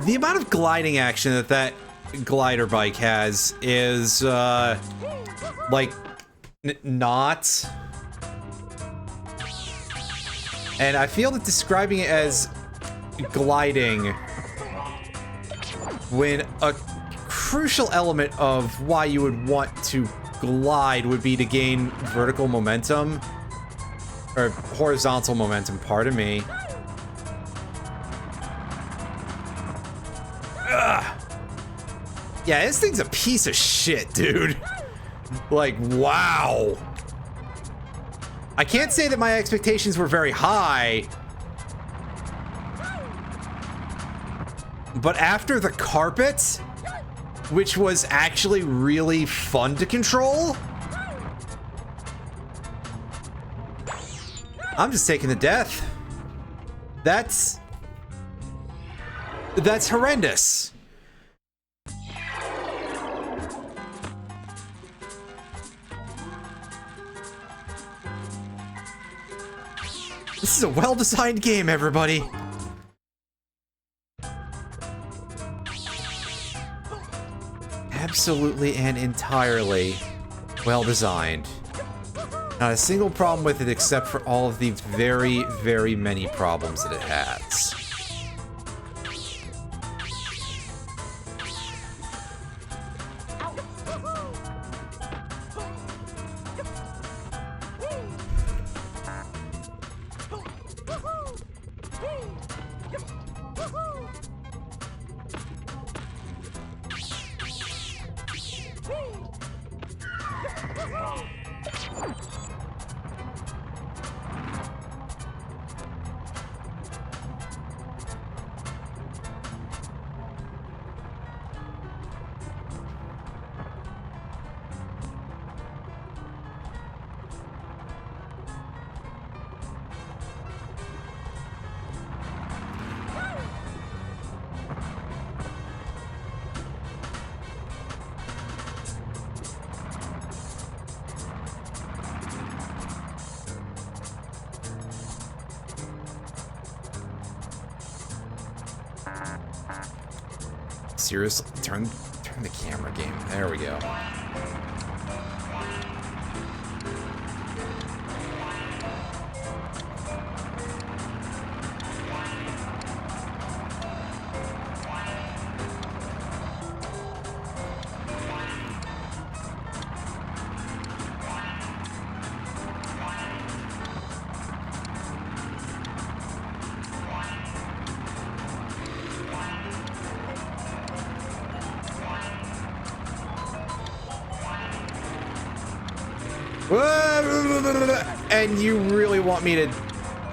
The amount of gliding action that glider bike has is, like, not. And I feel that describing it as gliding when a crucial element of why you would want to glide would be to gain vertical momentum, or horizontal momentum, pardon me. Yeah, this thing's a piece of shit, dude. Like, wow. I can't say that my expectations were very high. But after the carpet, which was actually really fun to control. I'm just taking the death. That's horrendous. This is a well-designed game, everybody. Absolutely and entirely well-designed. Not a single problem with it except for all of the very, very many problems that it has. Seriously, turn the camera game. There we go. And you really want me to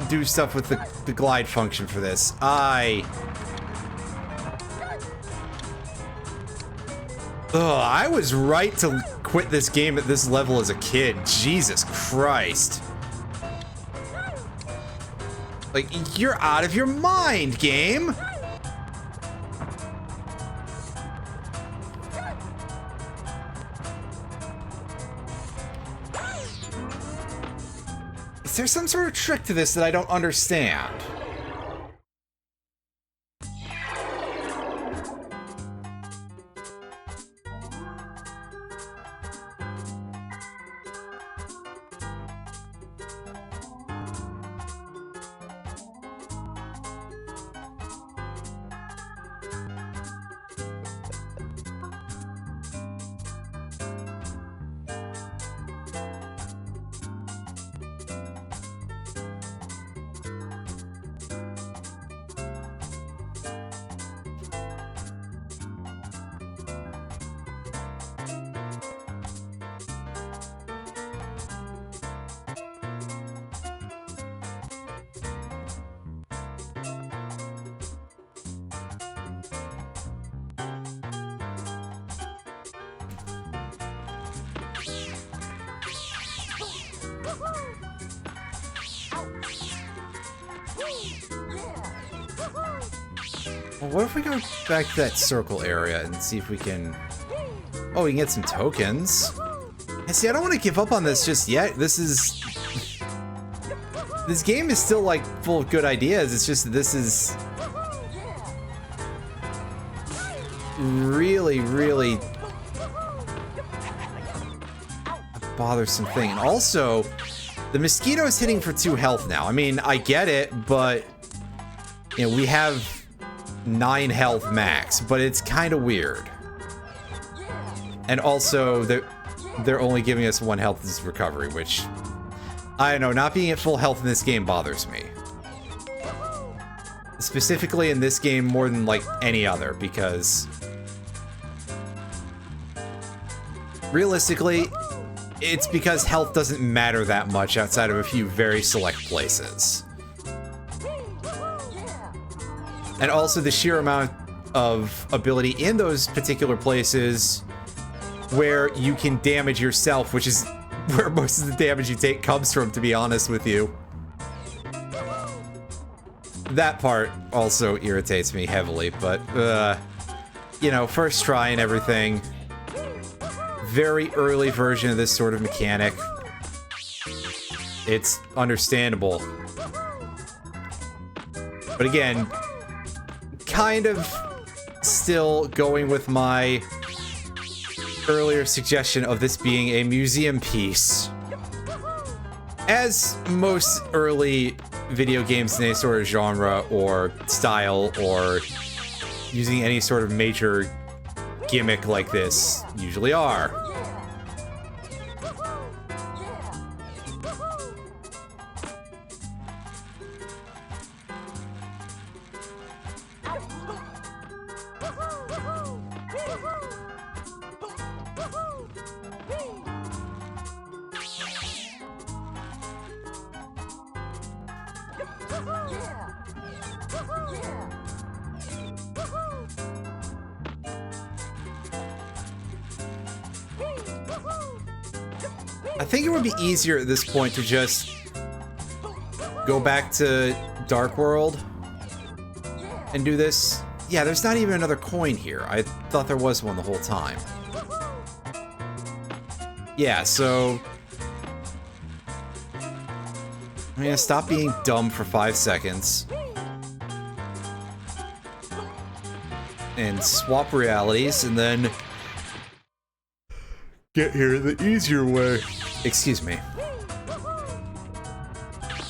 do stuff with the glide function for this? I was right to quit this game at this level as a kid. Jesus Christ. Like, you're out of your mind, game. Is there some sort of trick to this that I don't understand? Well, what if we go back to that circle area and see if we can... Oh, we can get some tokens. And see, I don't want to give up on this just yet. This game is still, like, full of good ideas. It's just that this is... really, really... a bothersome thing. And also, the mosquito is hitting for 2 health now. I mean, I get it, but... you know, we have 9 health max, but it's kind of weird. And also, they're only giving us 1 health as recovery, which... I don't know, not being at full health in this game bothers me. Specifically in this game more than, like, any other, because... realistically, it's because health doesn't matter that much outside of a few very select places. And also the sheer amount of ability in those particular places where you can damage yourself, which is where most of the damage you take comes from, to be honest with you. That part also irritates me heavily, but, you know, first try and everything. Very early version of this sort of mechanic. It's understandable. But again, kind of still going with my earlier suggestion of this being a museum piece. As most early video games in any sort of genre or style or using any sort of major gimmick like this usually are. I think it would be easier at this point to just go back to Dark World and do this. Yeah, there's not even another coin here. I thought there was one the whole time. Yeah, so I'm gonna stop being dumb for 5 seconds and swap realities, and then get here the easier way. Excuse me.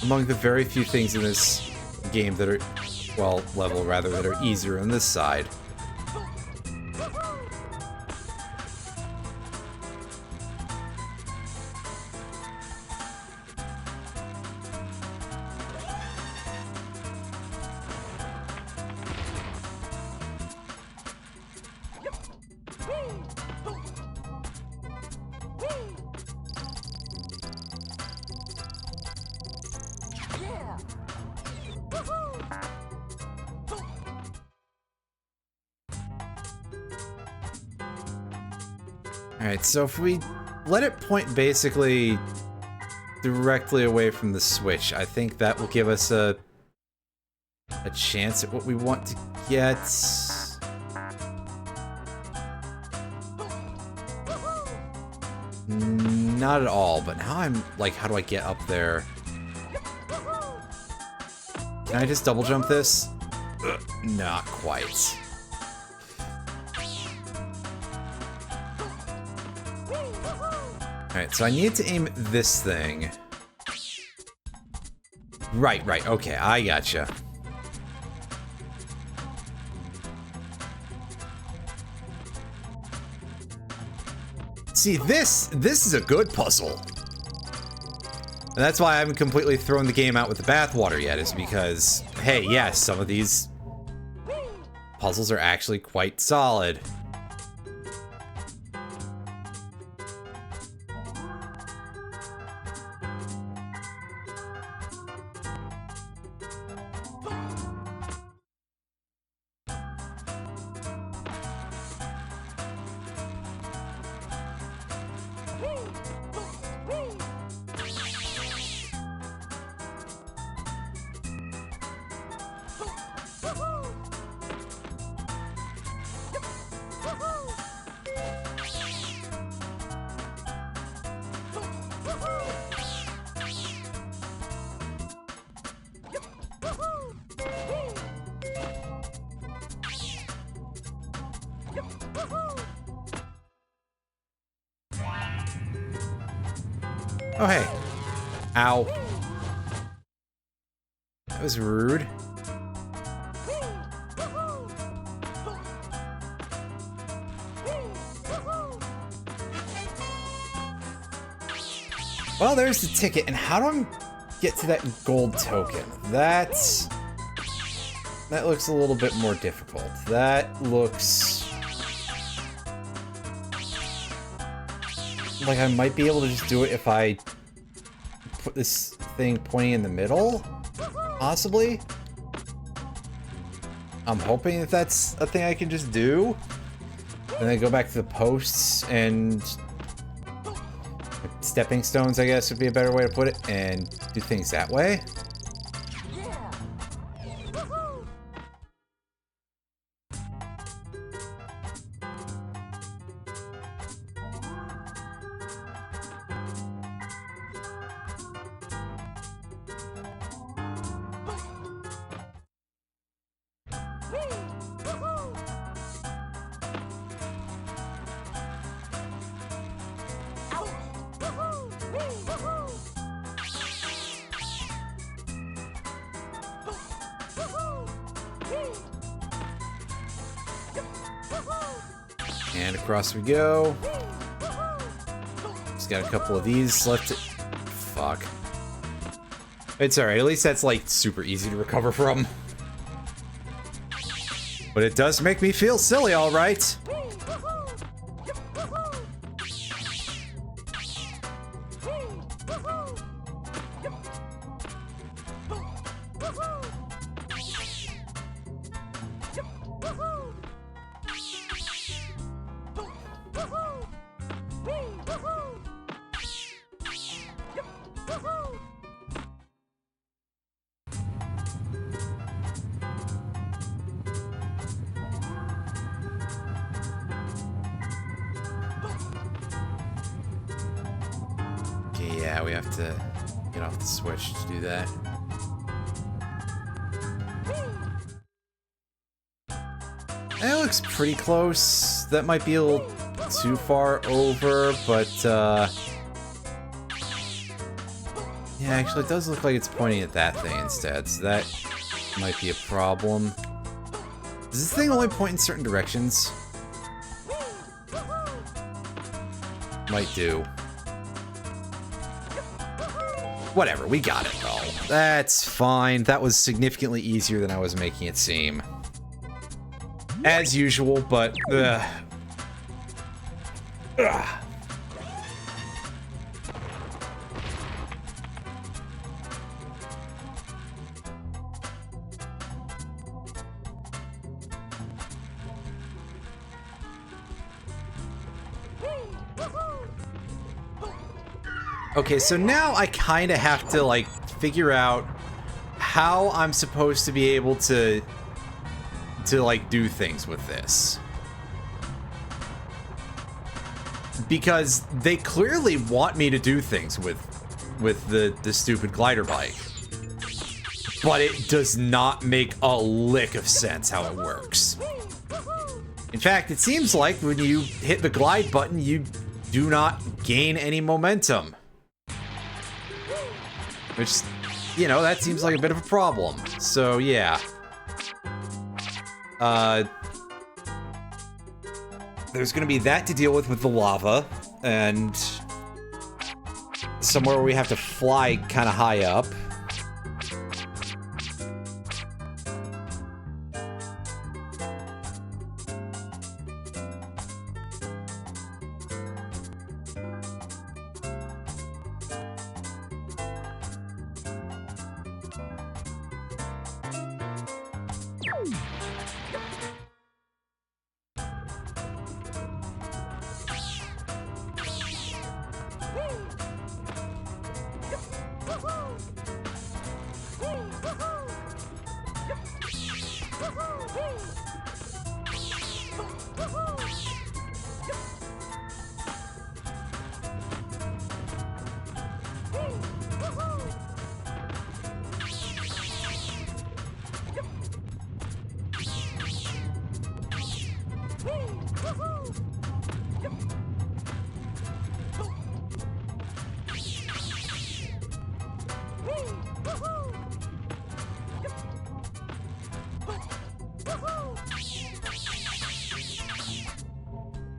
Among the very few things in this game that are, well, level rather, that are easier on this side. Alright, so if we let it point basically directly away from the switch, I think that will give us a chance at what we want to get. Not at all, but now I'm like, how do I get up there? Can I just double jump this? Not quite. Alright, so I need to aim at this thing. Right, okay, I gotcha. See, this is a good puzzle. And that's why I haven't completely thrown the game out with the bathwater yet, is because, hey, yes, some of these puzzles are actually quite solid. Oh, hey. Ow. That was rude. Well, there's the ticket, and how do I get to that gold token? That looks a little bit more difficult. That looks like I might be able to just do it if I put this thing pointing in the middle, possibly. I'm hoping that that's a thing I can just do. And then go back to the posts and stepping stones, I guess would be a better way to put it, and do things that way. And across we go. Just got a couple of these left. Fuck. It's alright, at least that's like super easy to recover from. But it does make me feel silly, alright. Yeah, we have to get off the switch to do that. That looks pretty close. That might be a little too far over, but yeah, actually it does look like it's pointing at that thing instead, so that might be a problem. Does this thing only point in certain directions? Might do. Whatever, we got it though. That's fine. That was significantly easier than I was making it seem. As usual, but ugh. Okay, so now I kind of have to, like, figure out how I'm supposed to be able to like, do things with this. Because they clearly want me to do things with the stupid glider bike. But it does not make a lick of sense how it works. In fact, it seems like when you hit the glide button, you do not gain any momentum. Which, you know, that seems like a bit of a problem. So, yeah. There's gonna be that to deal with the lava, and somewhere where we have to fly kind of high up.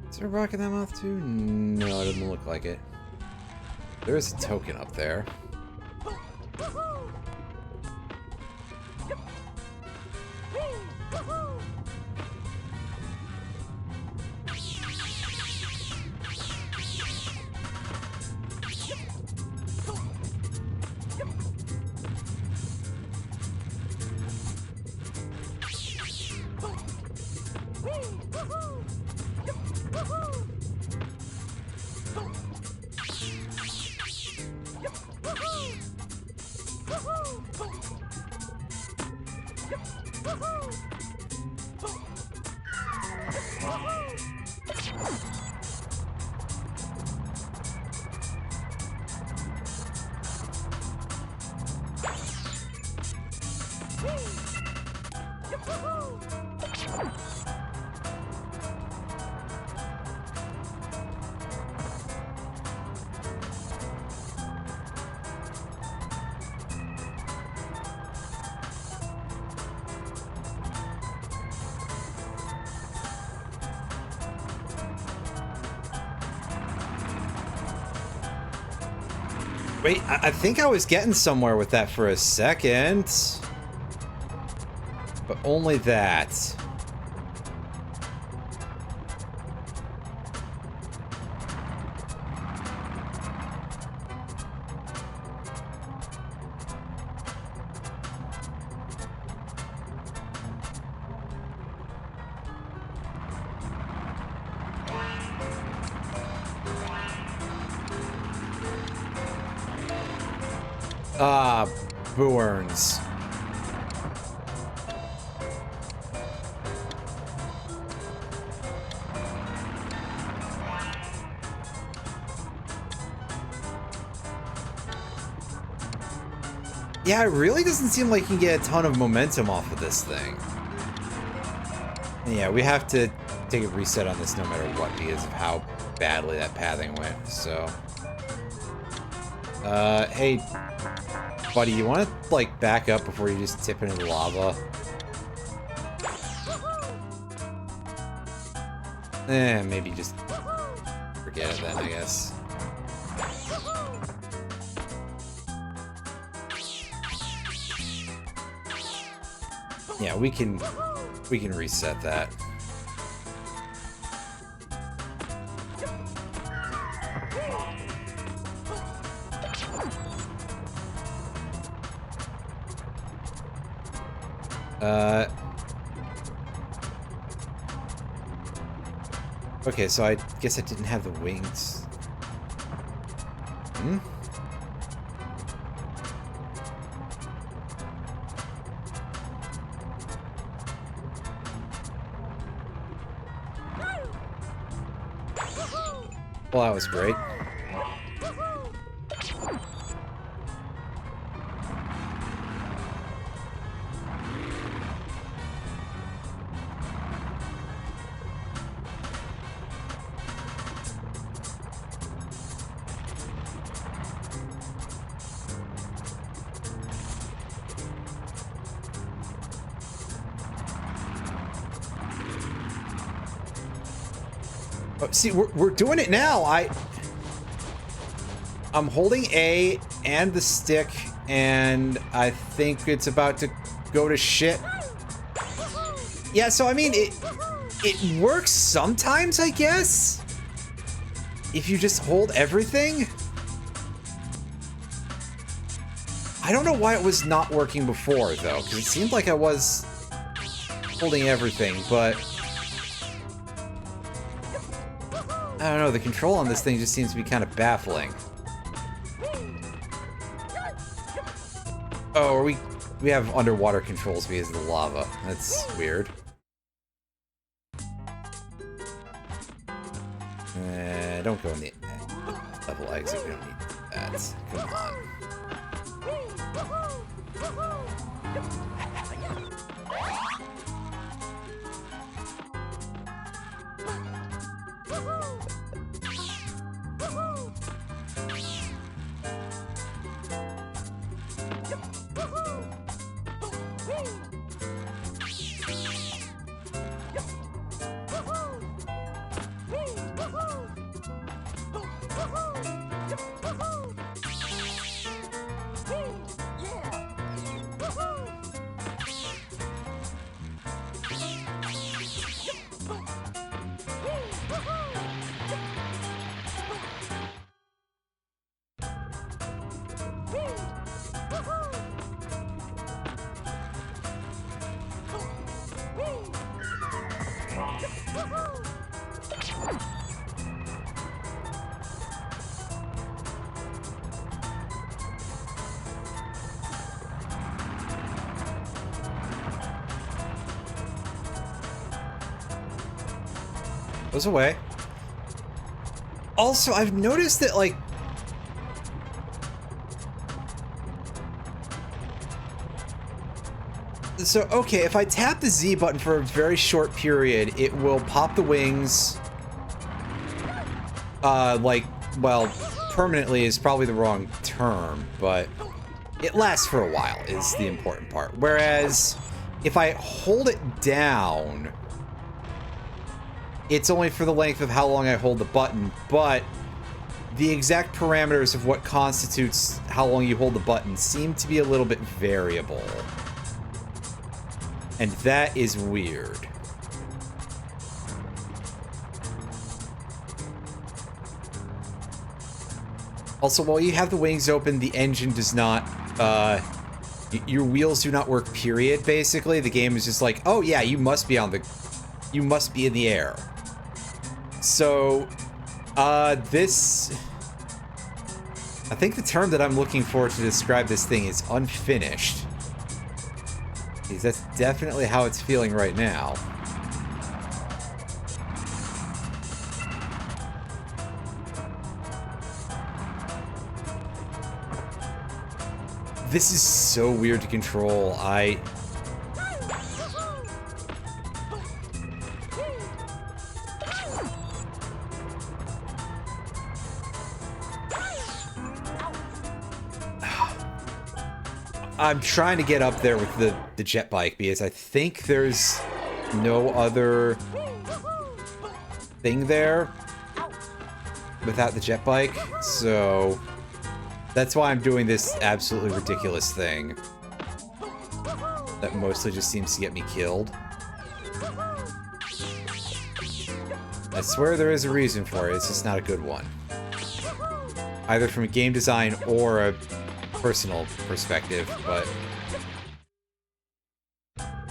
Is there a rock in that mouth too? No, it doesn't look like it. There is a token up there. Wait, I think I was getting somewhere with that for a second. But only that. Ah, Bourns. Yeah, it really doesn't seem like you can get a ton of momentum off of this thing. And yeah, we have to take a reset on this no matter what because of how badly that pathing went, so... hey... buddy, you want to, like, back up before you just tip into the lava? Maybe just forget it then, I guess. Yeah, we can reset that. Okay, so I guess I didn't have the wings. Hmm? Well, that was great. See, we're doing it now. I'm holding A and the stick, and I think it's about to go to shit. Yeah, so I mean, it works sometimes, I guess. If you just hold everything. I don't know why it was not working before, though, because it seemed like I was holding everything, but... I don't know, the control on this thing just seems to be kind of baffling. Oh, we have underwater controls because of the lava. That's weird. Don't go in the level exit, we don't need that. Come on. Goes away. Also, I've noticed that, like... So, okay, if I tap the Z button for a very short period, it will pop the wings. Like, well, permanently is probably the wrong term, but it lasts for a while is the important part. Whereas, if I hold it down, it's only for the length of how long I hold the button, but the exact parameters of what constitutes how long you hold the button seem to be a little bit variable. And that is weird. Also, while you have the wings open, the engine does not, your wheels do not work, period, basically. The game is just like, oh yeah, you must be in the air. So, I think the term that I'm looking for to describe this thing is unfinished. Because that's definitely how it's feeling right now. This is so weird to control. I'm trying to get up there with the jet bike because I think there's no other thing there without the jet bike, so that's why I'm doing this absolutely ridiculous thing that mostly just seems to get me killed. I swear there is a reason for it, it's just not a good one. Either from a game design or a personal perspective, but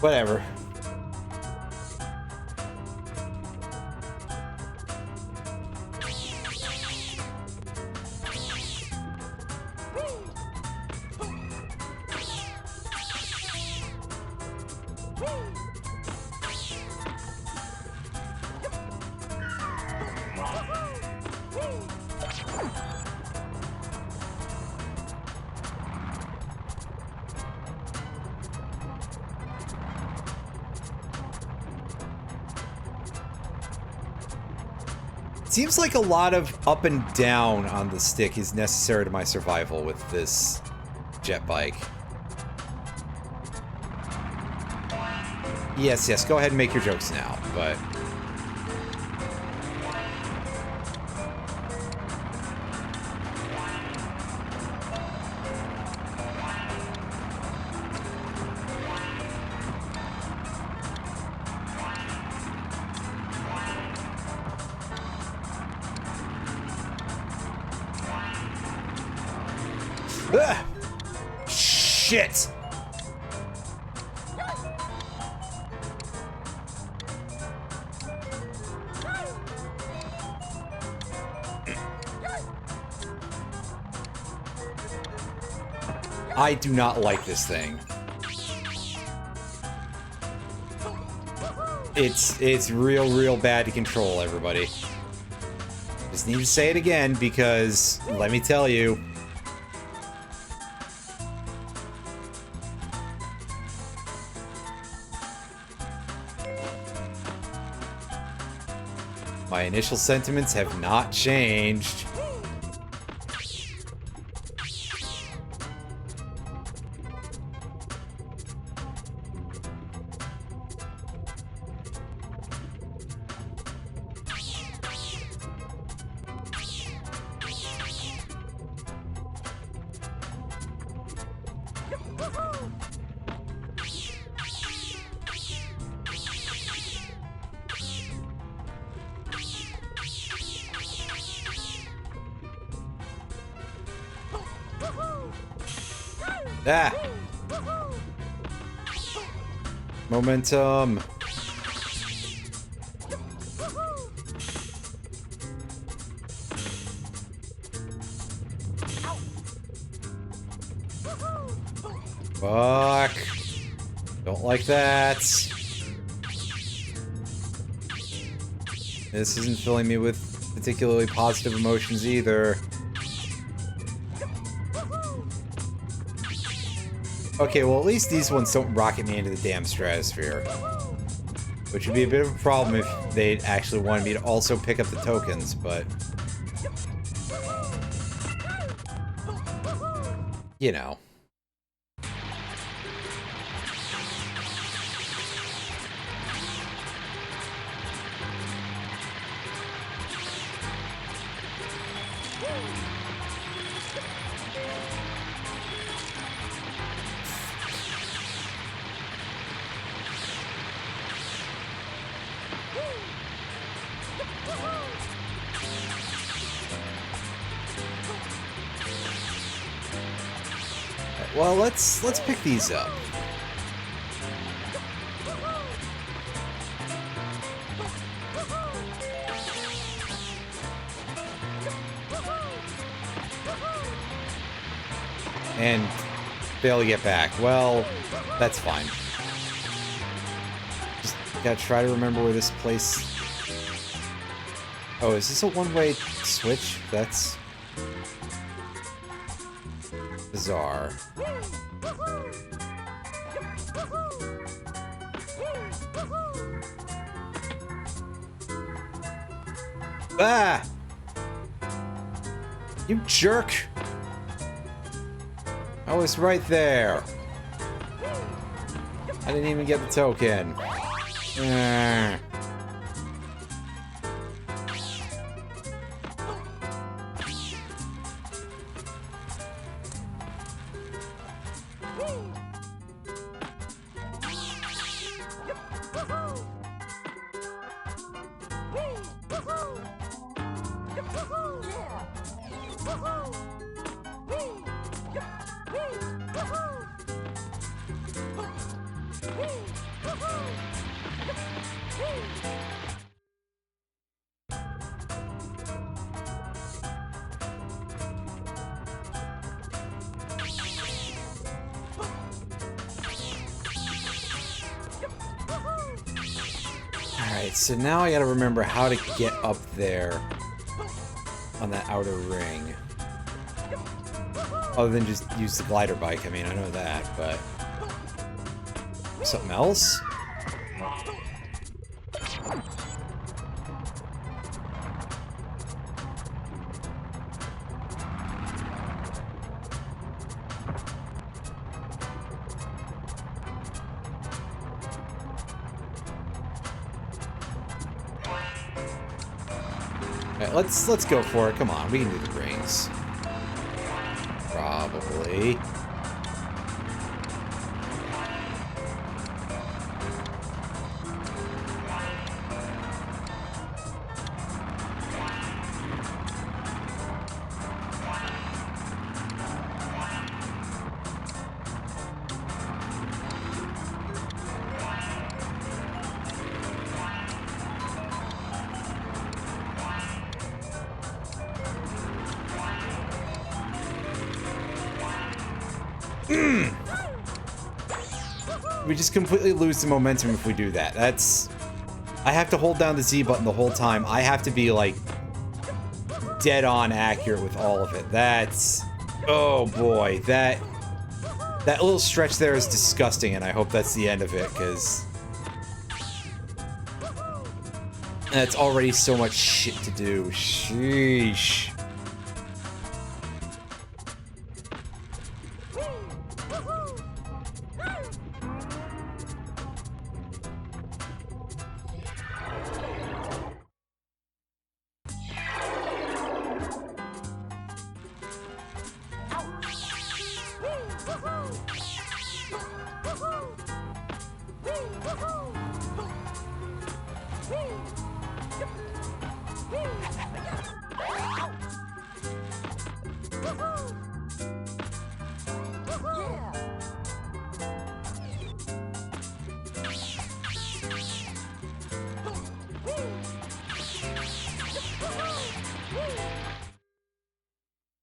whatever. Seems like a lot of up and down on the stick is necessary to my survival with this jet bike. Yes, go ahead and make your jokes now, but... Ugh! Shit! I do not like this thing. It's real bad to control, everybody. Just need to say it again because, let me tell you, my initial sentiments have not changed. Ah! Momentum! Fuck! Don't like that. This isn't filling me with particularly positive emotions either. Okay, well, at least these ones don't rocket me into the damn stratosphere. Which would be a bit of a problem if they actually wanted me to also pick up the tokens, but... you know. Well, let's pick these up. And fail to get back. Well, that's fine. Just gotta try to remember where this place... Oh, is this a one-way switch? That's... bizarre. Ah! You jerk! I was right there. I didn't even get the token. Alright, so now I gotta remember how to get up there on that outer ring. Other than just use the glider bike, I mean, I know that, but... something else? Let's go for it. Come on, we can do the rings. Probably. We just completely lose the momentum if we do that. That's... I have to hold down the Z button the whole time. I have to be, like, dead-on accurate with all of it. That's... oh, boy. That little stretch there is disgusting, and I hope that's the end of it, because... that's already so much shit to do. Sheesh.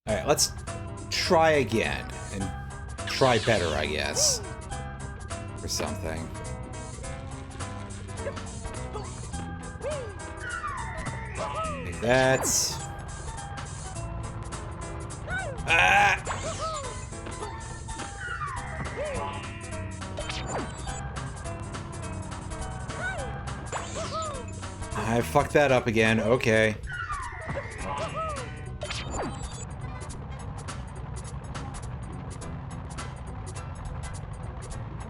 Alright, let's try again. And try better, I guess. Or something. Like that. Ah! I fucked that up again. Okay.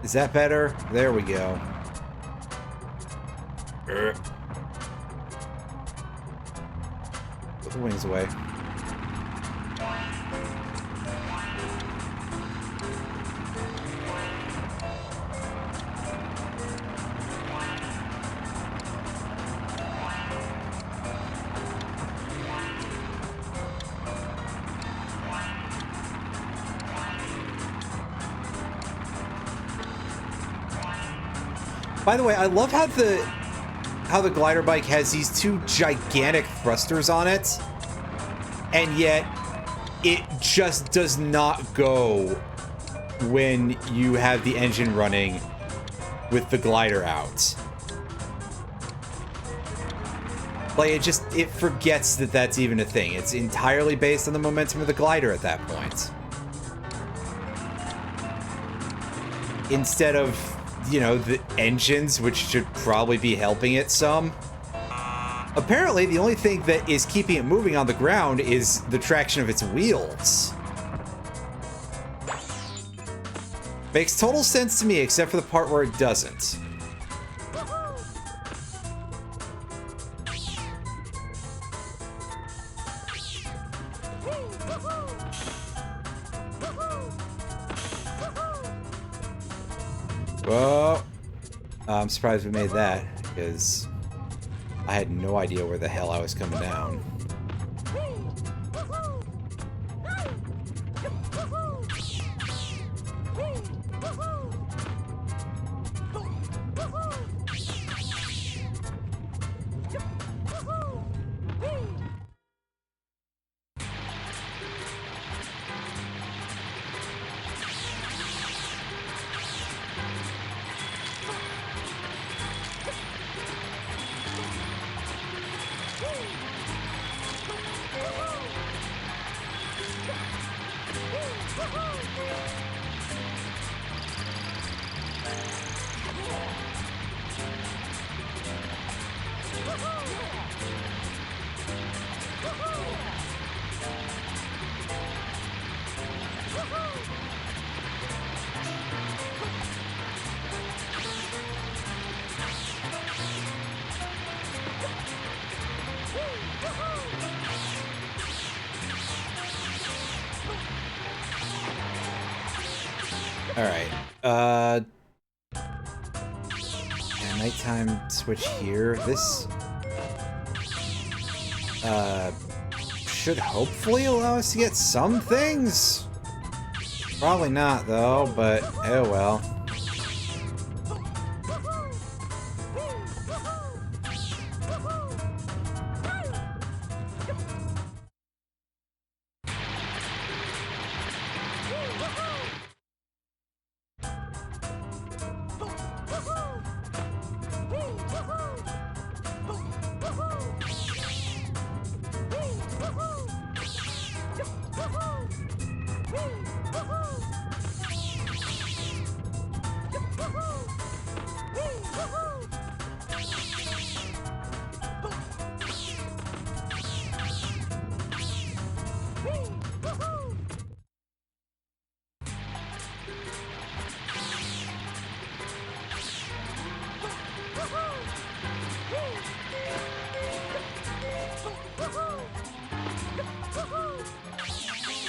Is that better? There we go. Put the wings away. By the way, I love how the glider bike has these two gigantic thrusters on it, and yet it just does not go when you have the engine running with the glider out. Like, it forgets that that's even a thing. It's entirely based on the momentum of the glider at that point. Instead of, you know, the engines, which should probably be helping it some. Apparently, the only thing that is keeping it moving on the ground is the traction of its wheels. Makes total sense to me, except for the part where it doesn't. Whoa. I'm surprised we made that, because I had no idea where the hell I was coming down. Alright, nighttime switch here. This, should hopefully allow us to get some things. Probably not, though, but oh well.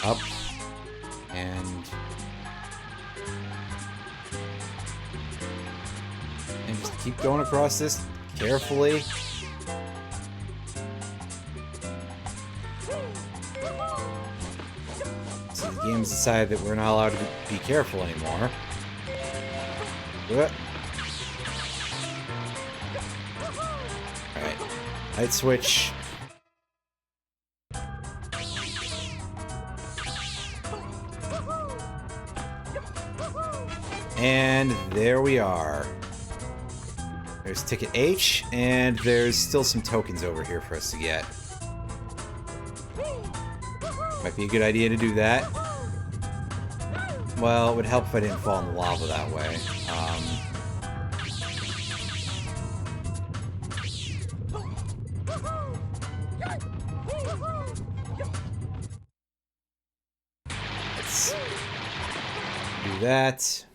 Up and just keep going across this carefully. So the game's decided that we're not allowed to be careful anymore. Alright, light switch. And there we are. There's ticket H, and there's still some tokens over here for us to get. Might be a good idea to do that. Well, it would help if I didn't fall in the lava that way. Do that.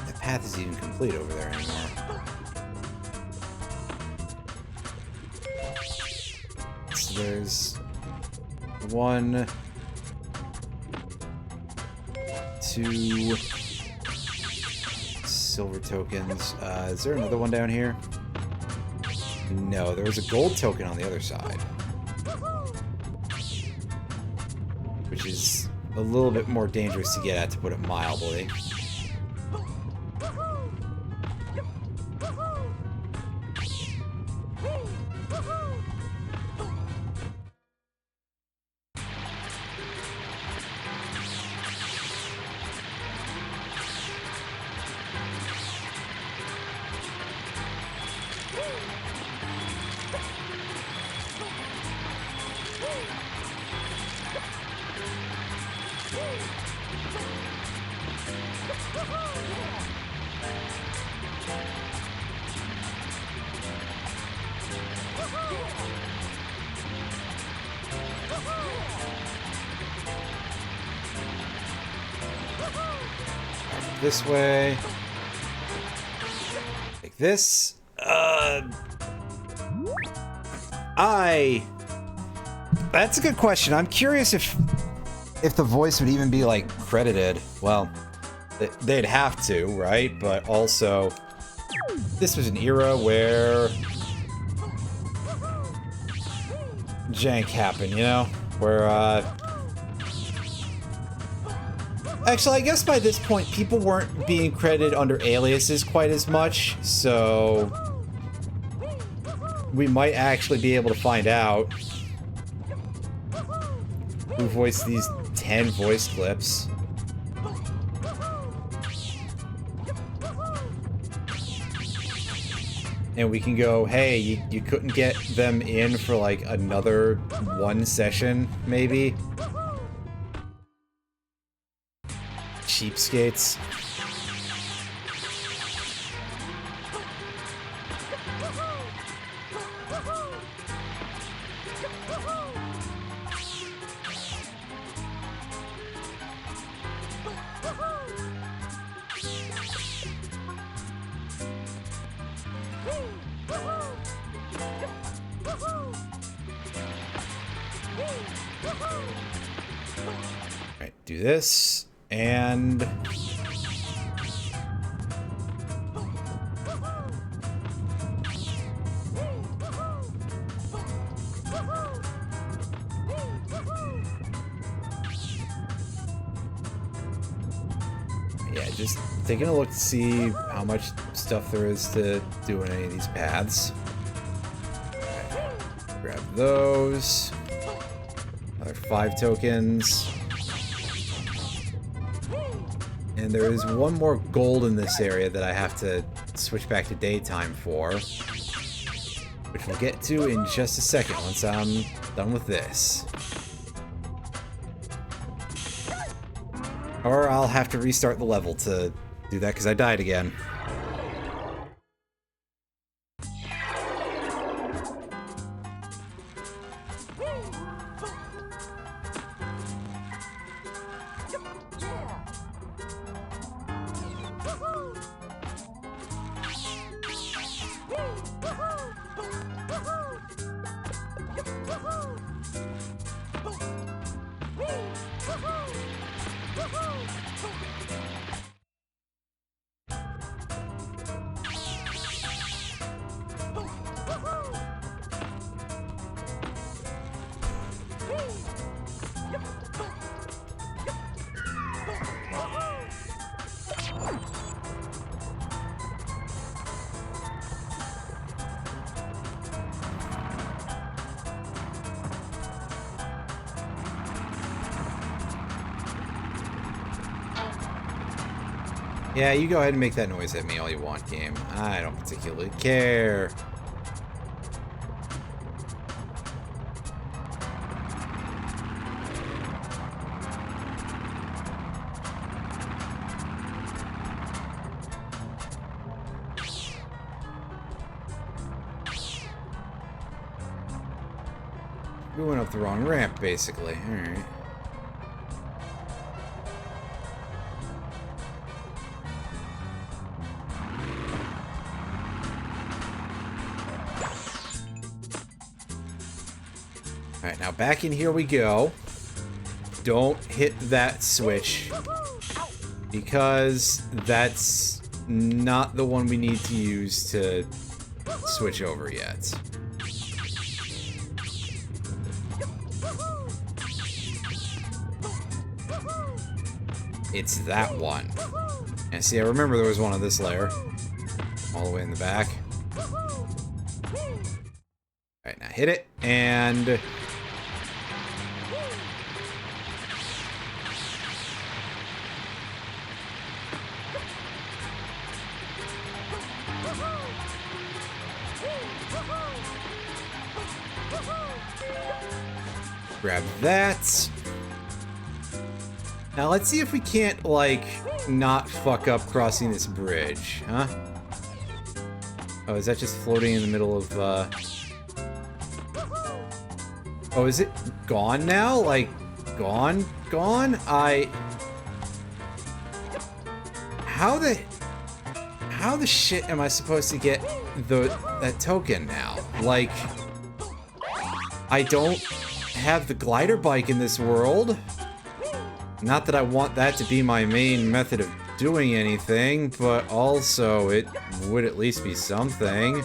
The path isn't even complete over there anymore. So there's 1, 2 silver tokens. Is there another one down here? No, there was a gold token on the other side. Which is a little bit more dangerous to get at, to put it mildly. This way. Like this. That's a good question. I'm curious if the voice would even be, like, credited. Well, they'd have to, right? But also, this was an era where jank happened, you know? Where, actually, I guess by this point, people weren't being credited under aliases quite as much, so we might actually be able to find out who voiced these 10 voice clips. And we can go, hey, you couldn't get them in for like another 1 session, maybe? Cheapskates. Alright, do this, and... yeah, just taking a look to see how much stuff there is to do in any of these paths. Okay. Grab those. Another 5 tokens. And there is one more gold in this area that I have to switch back to daytime for, which we'll get to in just a second once I'm done with this. Or I'll have to restart the level to do that because I died again. Yeah, you go ahead and make that noise at me all you want, game. I don't particularly care. We went up the wrong ramp, basically. Alright. Alright, now back in here we go. Don't hit that switch, because that's not the one we need to use to switch over yet. It's that one. And see, I remember there was one on this layer. All the way in the back. Alright, now hit it, and... grab that. Now let's see if we can't, like, not fuck up crossing this bridge, huh? Oh, is that just floating in the middle of, Oh, is it gone now? Like, gone? Gone? How the shit am I supposed to get that token now? Like, I don't have the glider bike in this world. Not that I want that to be my main method of doing anything, but also it would at least be something.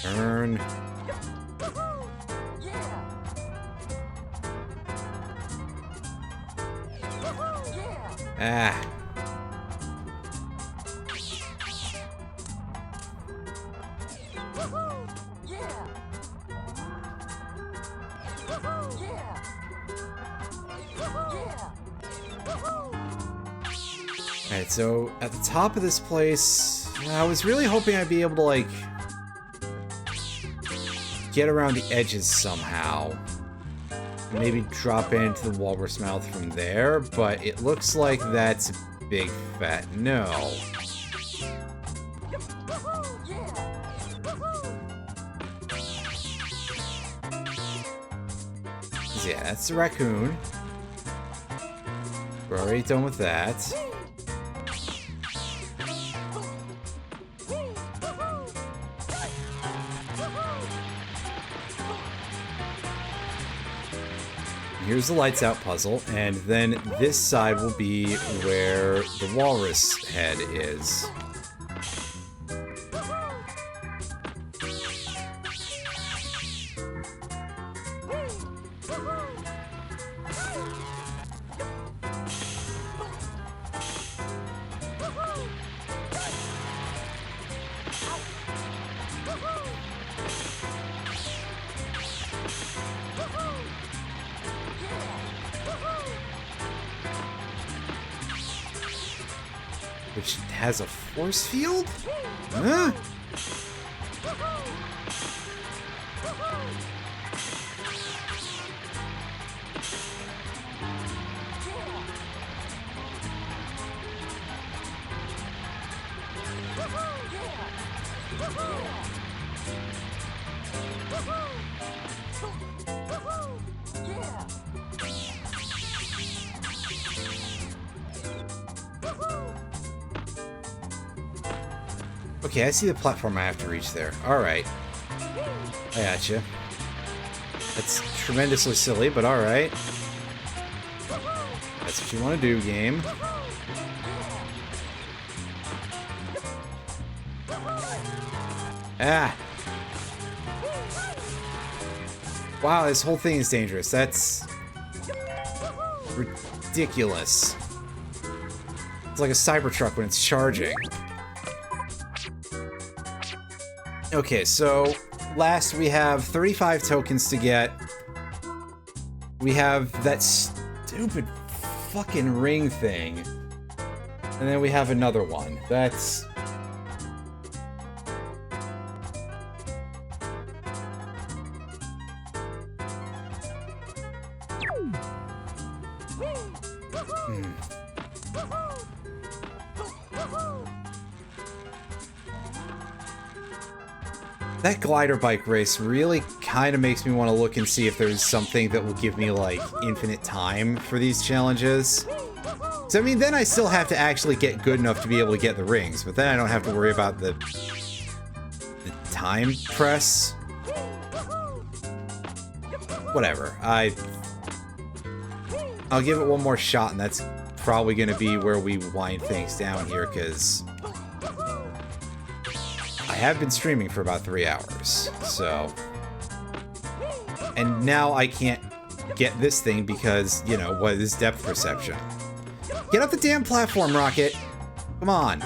Turn. Ah. Alright, so at the top of this place, I was really hoping I'd be able to, like, get around the edges somehow. Maybe drop into the walrus mouth from there, but it looks like that's a big fat no. Yeah, that's the raccoon. We're already done with that. Here's the lights out puzzle, and then this side will be where the walrus head is. Which has a force field? Huh? Okay, I see the platform I have to reach there. Alright. I gotcha. That's tremendously silly, but alright. That's what you want to do, game. Ah! Wow, this whole thing is dangerous. That's ridiculous. It's like a Cybertruck when it's charging. Okay, so last we have 35 tokens to get. We have that stupid fucking ring thing. And then we have another one. That's... That glider bike race really kind of makes me want to look and see if there's something that will give me, like, infinite time for these challenges. So, I mean, then I still have to actually get good enough to be able to get the rings, but then I don't have to worry about the time press. Whatever. I'll give it one more shot, and that's probably going to be where we wind things down here, because I have been streaming for about 3 hours, so... And now I can't get this thing because, you know, what is depth perception? Get off the damn platform, Rocket! Come on.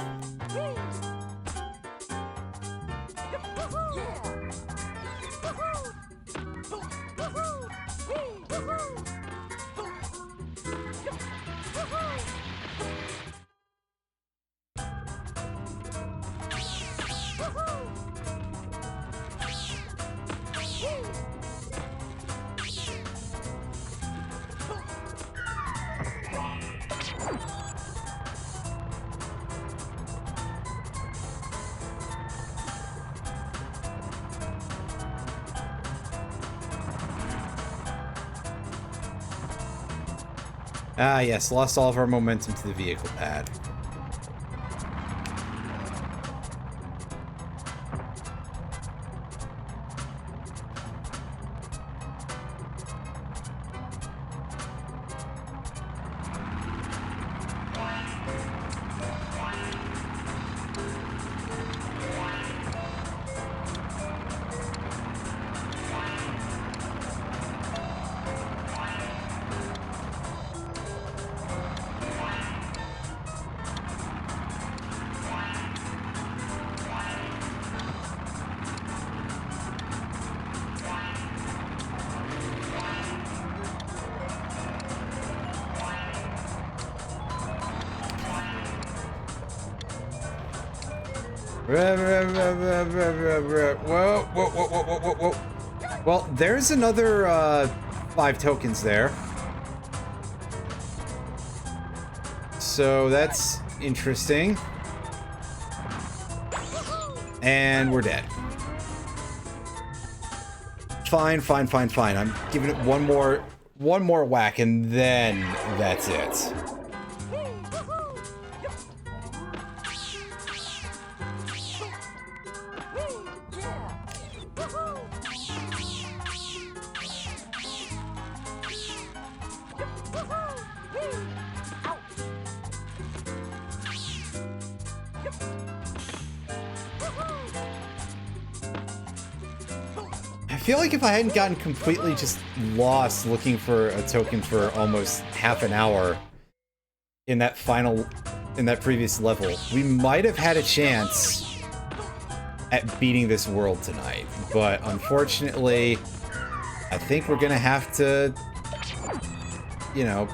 Ah, yes, lost all of our momentum to the vehicle pad. Whoa, whoa, whoa, whoa, whoa, whoa, whoa. Well, there's another 5 tokens there. So that's interesting. And we're dead. Fine, fine, fine, fine. I'm giving it one more whack, and then that's it. I feel like if I hadn't gotten completely just lost looking for a token for almost half an hour in that previous level, we might have had a chance at beating this world tonight. But unfortunately, I think we're gonna have to, you know,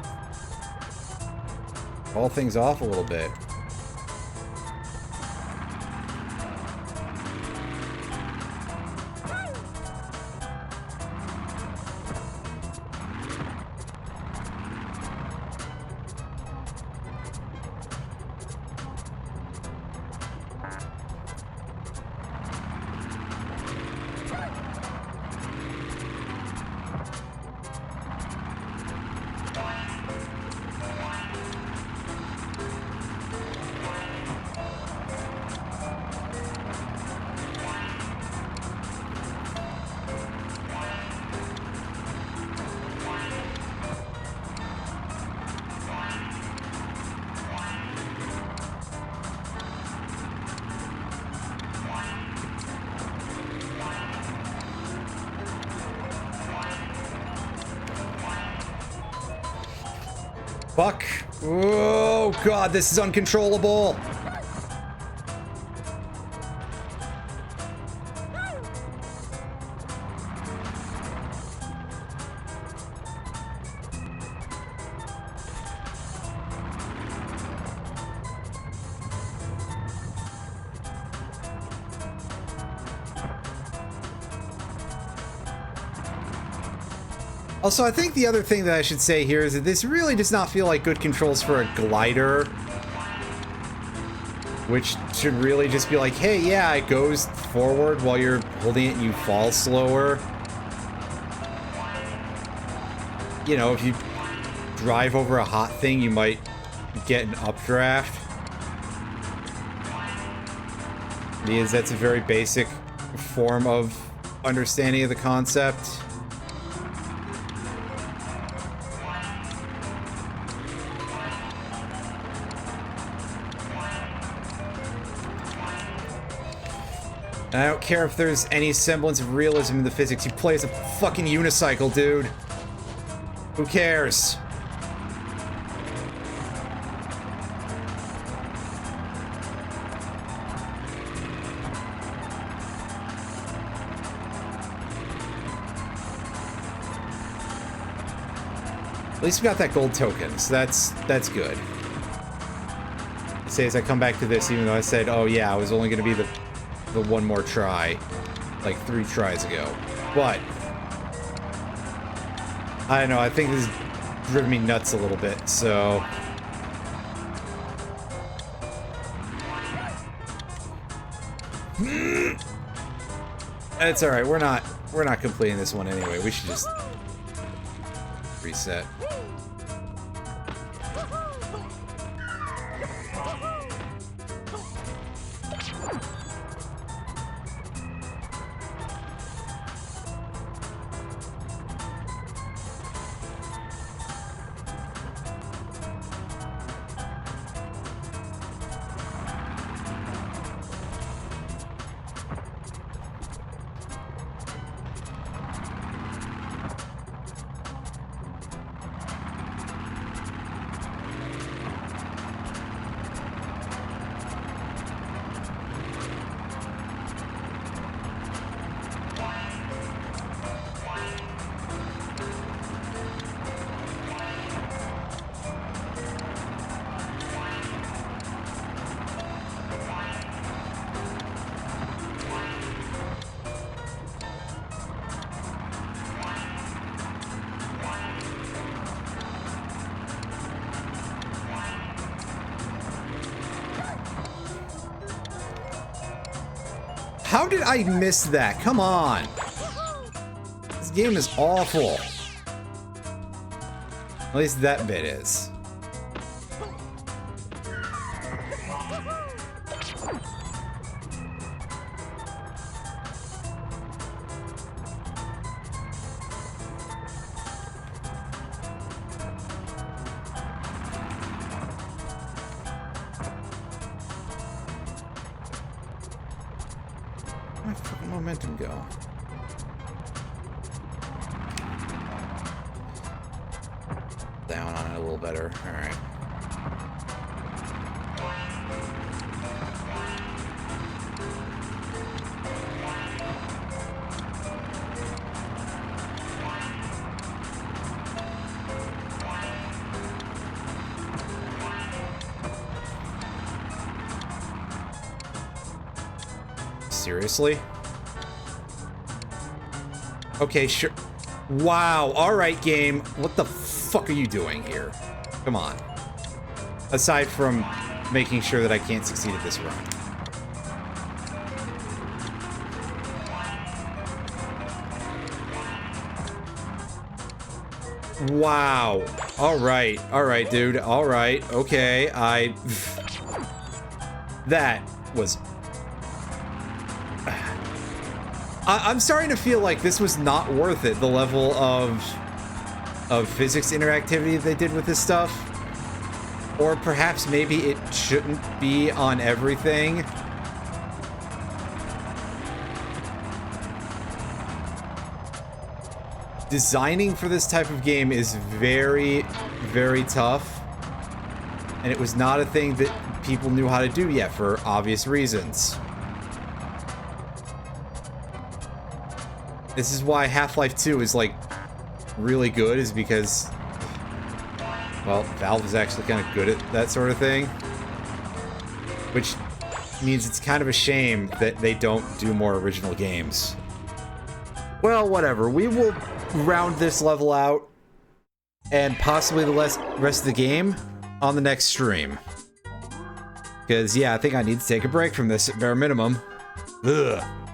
call things off a little bit. Fuck. Oh, God, this is uncontrollable. Also, I think the other thing that I should say here is that this really does not feel like good controls for a glider. Which should really just be like, hey, yeah, it goes forward while you're holding it and you fall slower. You know, if you drive over a hot thing, you might get an updraft. Because that's a very basic form of understanding of the concept. And I don't care if there's any semblance of realism in the physics. You play as a fucking unicycle, dude. Who cares? At least we got that gold token, so that's good. Say as I come back to this, even though I said, oh yeah, I was only going to be the one more try, like 3 tries ago. But I don't know, I think this has driven me nuts a little bit, so it's all right. We're not completing this one anyway. We should just reset. How did I miss that? Come on. This game is awful. At least that bit is. Where'd my fucking momentum go? Down on it a little better. All right. Seriously? Okay, sure. Wow. All right, game. What the fuck are you doing here? Come on. Aside from making sure that I can't succeed at this run. Wow. All right, dude. All right. Okay. That was... I'm starting to feel like this was not worth it, the level of physics interactivity they did with this stuff. Or perhaps maybe it shouldn't be on everything. Designing for this type of game is very, very tough. And it was not a thing that people knew how to do yet for obvious reasons. This is why Half-Life 2 is, like, really good, is because, well, Valve is actually kind of good at that sort of thing. Which means it's kind of a shame that they don't do more original games. Well, whatever. We will round this level out and possibly the rest of the game on the next stream. Because, yeah, I think I need to take a break from this at bare minimum. Ugh.